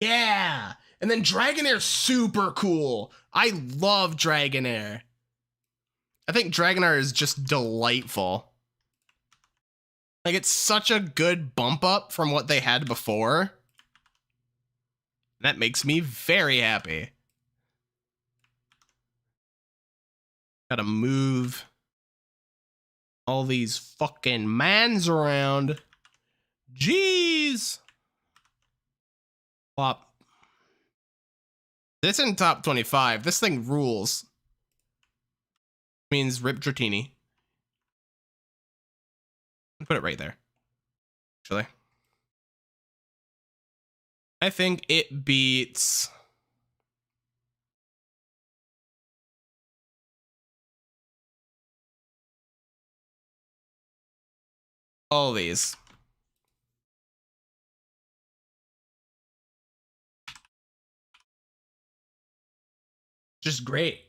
Yeah. And then Dragonair's super cool. I love Dragonair. I think Dragonair is just delightful. Like, it's such a good bump up from what they had before. That makes me very happy. Gotta move. All these fucking mans around. Jeez. Flop. This in top 25. This thing rules. Means Rip Dratini. Put it right there. Actually. I think it beats all these. Just great.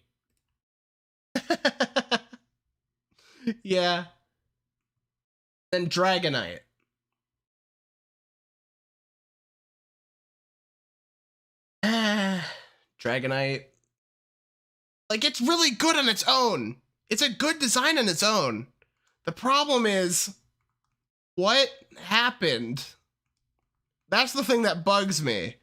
Yeah. Then Dragonite. Dragonite. Like, it's really good on its own. It's a good design on its own. The problem is, what happened? That's the thing that bugs me.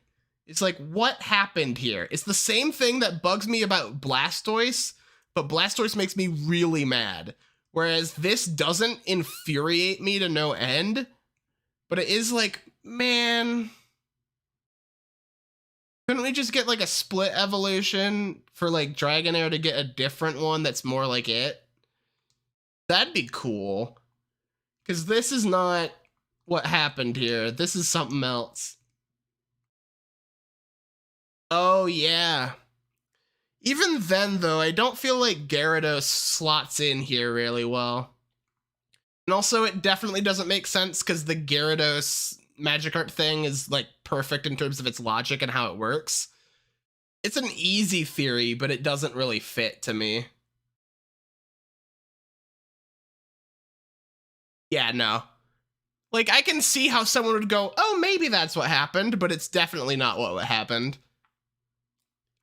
It's like, what happened here? It's the same thing that bugs me about Blastoise, but Blastoise makes me really mad. Whereas this doesn't infuriate me to no end, but it is like, man, couldn't we just get like a split evolution for like Dragonair to get a different one that's more like it? That'd be cool. Because this is not what happened here. This is something else. Oh, yeah. Even then, though, I don't feel like Gyarados slots in here really well. And also, it definitely doesn't make sense because the Gyarados Magikarp thing is, like, perfect in terms of its logic and how it works. It's an easy theory, but it doesn't really fit to me. Yeah, no. Like, I can see how someone would go, oh, maybe that's what happened, but it's definitely not what happened.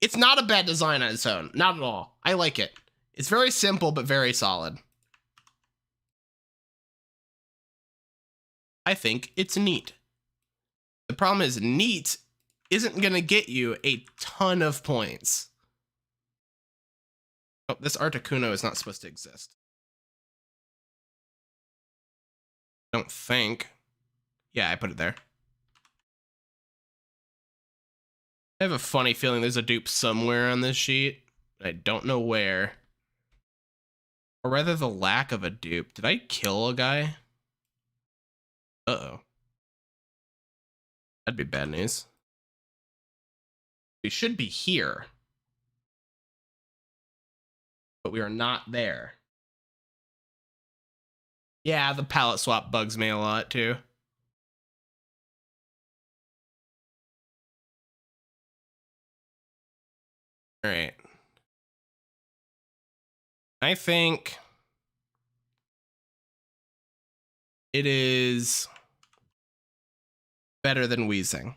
It's not a bad design on its own. Not at all. I like it. It's very simple, but very solid. I think it's neat. The problem is neat isn't going to get you a ton of points. Oh, this Articuno is not supposed to exist. Don't think. Yeah, I put it there. I have a funny feeling there's a dupe somewhere on this sheet. I don't know where. Or rather, the lack of a dupe. Did I kill a guy? Uh-oh. That'd be bad news. We should be here. But we are not there. Yeah, the palette swap bugs me a lot, too. All right. I think it is better than Wheezing.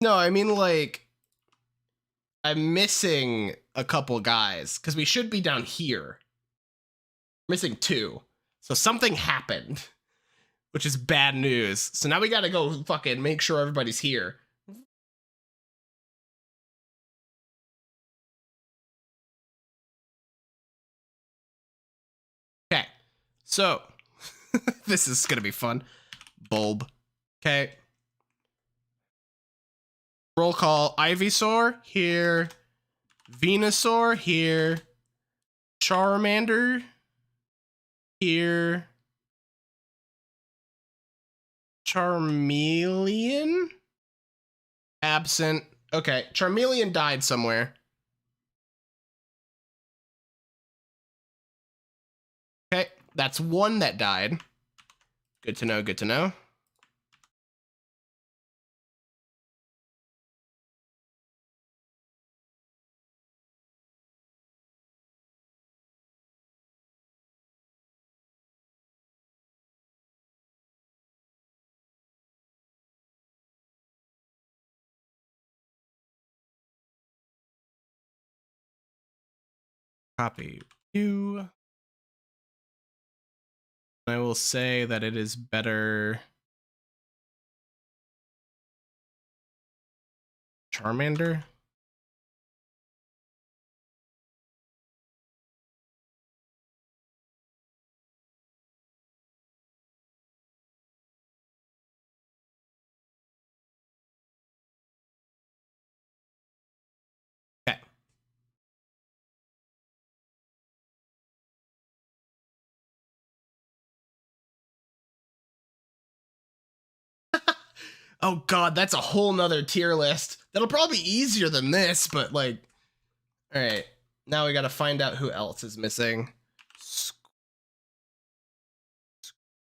No, I mean, like, I'm missing a couple guys because we should be down here. Missing 2. So something happened, which is bad news. So now we gotta go fucking make sure everybody's here. Okay, so this is gonna be fun. Bulb. Okay. Roll call. Ivysaur here. Venusaur here. Charmander here. Charmeleon? Absent. Okay, Charmeleon died somewhere. Okay, that's one that died. Good to know, good to know. Copy. You. I will say that it is better. Charmander. Okay. Oh god, that's a whole nother tier list. That'll probably be easier than this, but like, all right. Now we got to find out who else is missing.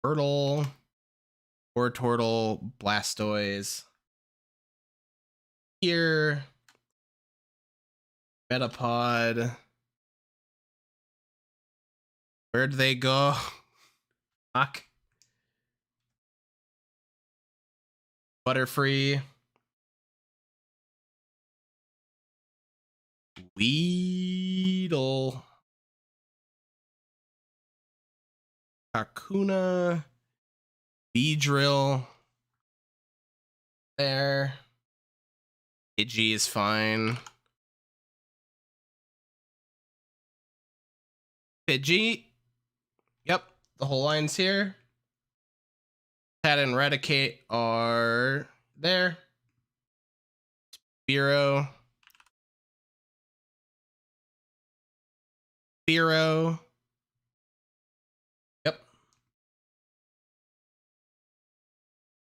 Squirtle, Tortortle, Blastoise. Here, Metapod. Where'd they go? Fuck. Butterfree. Weedle. Kakuna. Beedrill. There. Pidgey is fine. Pidgey. Yep, the whole line's here. Pat and Eradicate are there. Spearow. Spearow. Yep.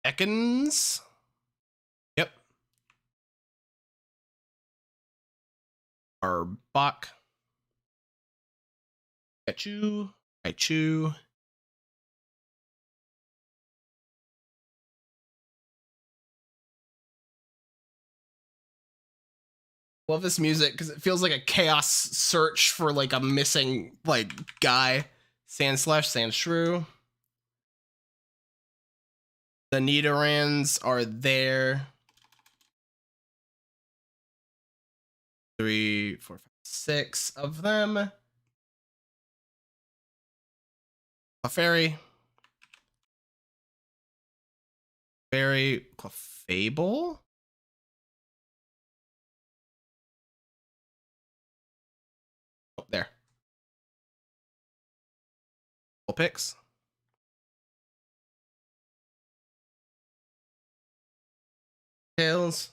Ekans. Yep. Arbok. Pikachu. Raichu. Love this music because it feels like a chaos search for like a missing like guy. Sandshrew. The Nidorans are there. 3, 4, 5, 6 of them. A fairy. Fairy. Clefable. Oh, there. Vulpix. Tails.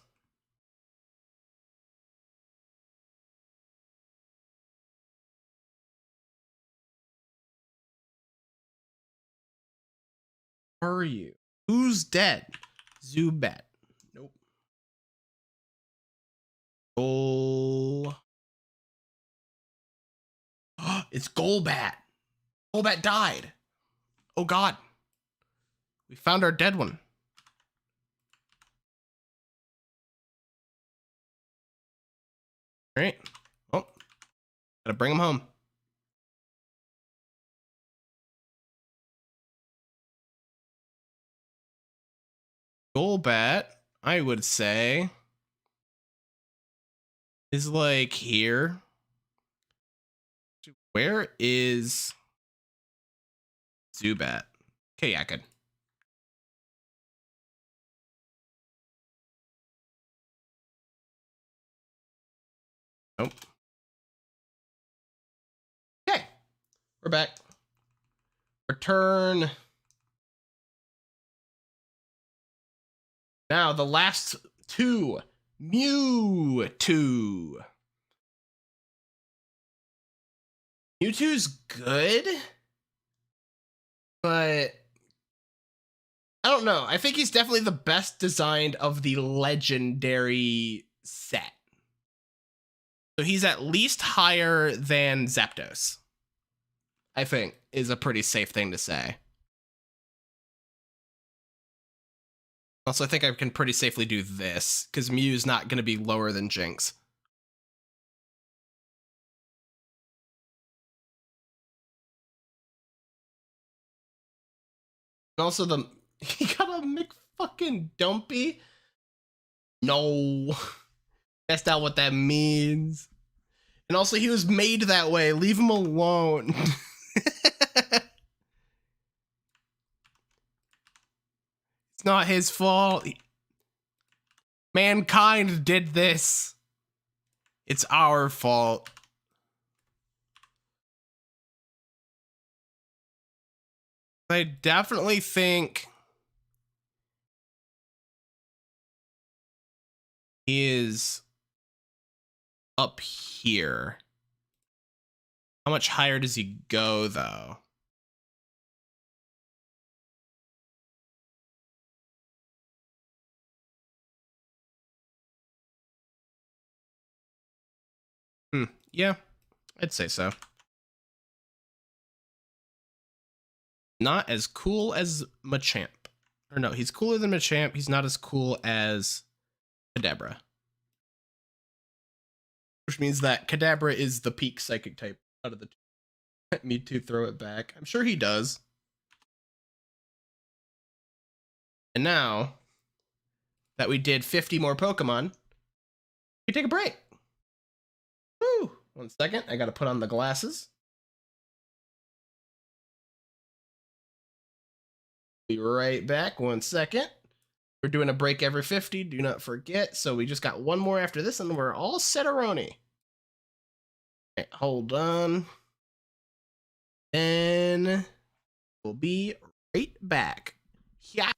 Are you? Who's dead? Zubat. Nope. Oh. It's Golbat. Golbat died. Oh god. We found our dead one. All right. Oh. Gotta bring him home. Golbat, I would say, is like here. Where is Zubat? Okay, yeah, good. Nope. Okay, we're back. Return. Now the last two. Mewtwo. Mewtwo's good, but I don't know. I think he's definitely the best designed of the legendary set. So he's at least higher than Zapdos, I think, is a pretty safe thing to say. Also, I think I can pretty safely do this, because Mew's not going to be lower than Jinx. And also he got a McFucking Dumpy? No. That's not what that means. And also, he was made that way. Leave him alone. It's not his fault. Mankind did this. It's our fault. I definitely think he is up here. How much higher does he go, though? Yeah, I'd say so. Not as cool as Machamp. Or no, he's cooler than Machamp. He's not as cool as Kadabra. Which means that Kadabra is the peak psychic type out of the two. Me to throw it back. I'm sure he does. And now that we did 50 more Pokemon, we take a break. Woo! 1 second. I gotta put on the glasses. Be right back. 1 second. We're doing a break every 50. Do not forget. So we just got one more after this, and we're all set-a-roni. Okay, hold on. And we'll be right back. Yeah.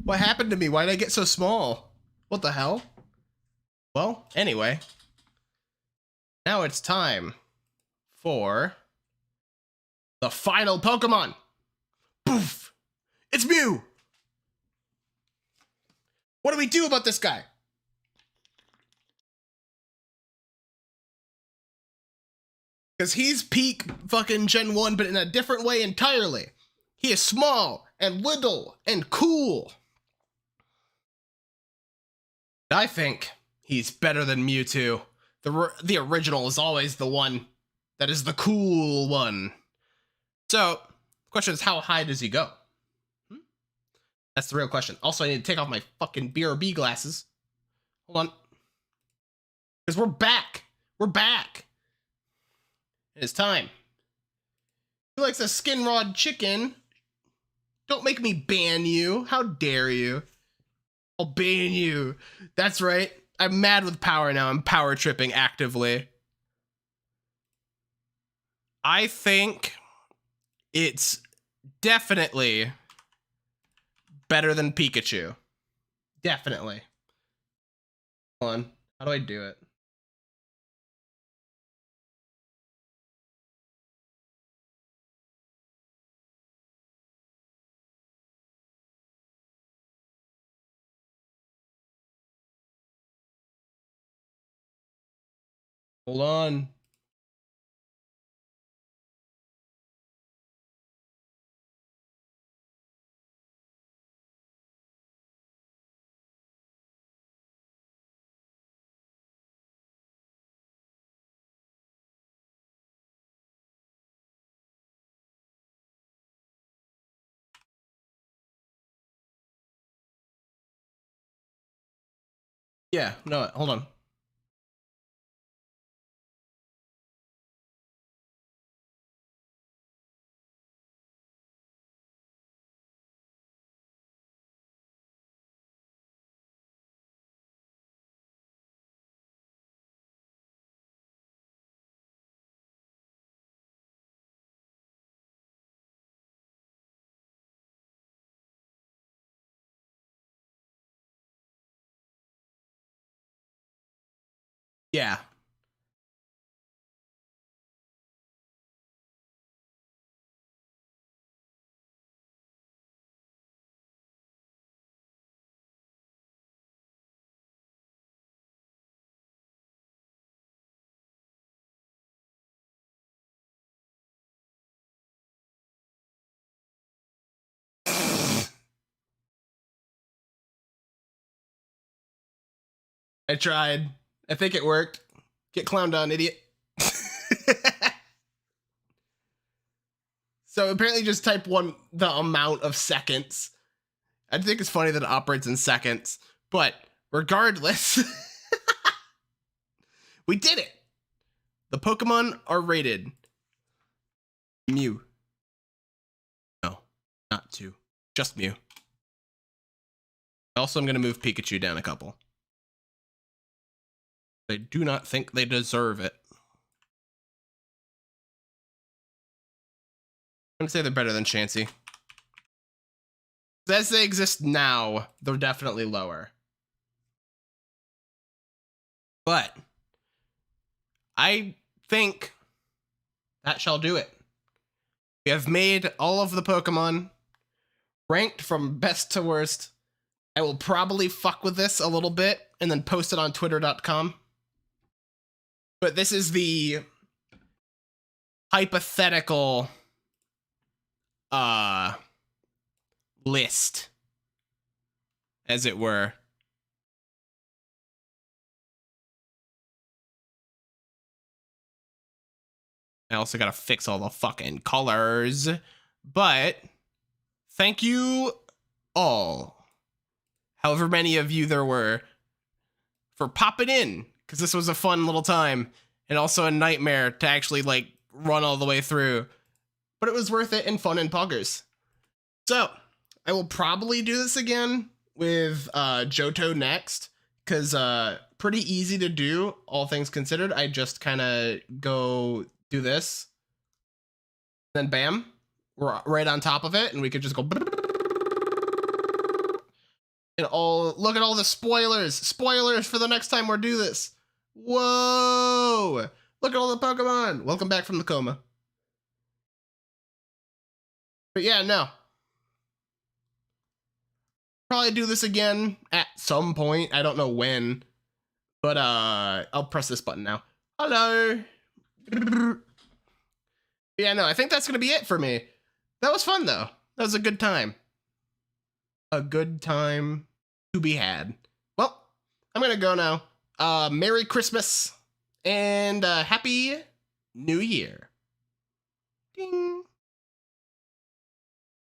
What happened to me? Why did I get so small? What the hell? Well, anyway. Now it's time for the final Pokemon. Poof! It's Mew! What do we do about this guy? Because he's peak fucking Gen 1, but in a different way entirely. He is small and little and cool. I think he's better than Mewtwo. The original is always the one that is the cool one. So, the question is, how high does he go? That's the real question. Also, I need to take off my fucking BRB glasses. Hold on. Because we're back. We're back. It's time. He likes a skin rod chicken. Don't make me ban you. How dare you? I'll ban you. That's right. I'm mad with power now. I'm power tripping actively. I think it's definitely better than Pikachu. Definitely. Hold on. How do I do it? Hold on. Yeah, no, hold on. Yeah. I tried. I think it worked. Get clowned on, idiot. So apparently just type the amount of seconds. I think it's funny that it operates in seconds, but regardless, we did it. The Pokemon are rated. Mew. No, not two. Just Mew. Also, I'm going to move Pikachu down a couple. I do not think they deserve it. I'm going to say they're better than Chansey. As they exist now, they're definitely lower. But I think that shall do it. We have made all of the Pokemon ranked from best to worst. I will probably fuck with this a little bit and then post it on twitter.com. But this is the hypothetical list, as it were. I also gotta fix all the fucking colors. But thank you all, however many of you there were, for popping in, because this was a fun little time and also a nightmare to actually like run all the way through. But it was worth it and fun and poggers. So I will probably do this again with Johto next, because pretty easy to do, all things considered. I just kind of go do this, then bam, we're right on top of it, and we could just go and all look at all the spoilers for the next time we do this. Whoa, look at all the Pokemon. Welcome back from the coma. But yeah, no, probably do this again at some point. I don't know when, but I'll press this button now. Hello. Yeah, no, I think that's gonna be it for me. That was fun though. That was a good time. A good time to be had. Well, I'm gonna go now. Merry Christmas and Happy New Year. Ding.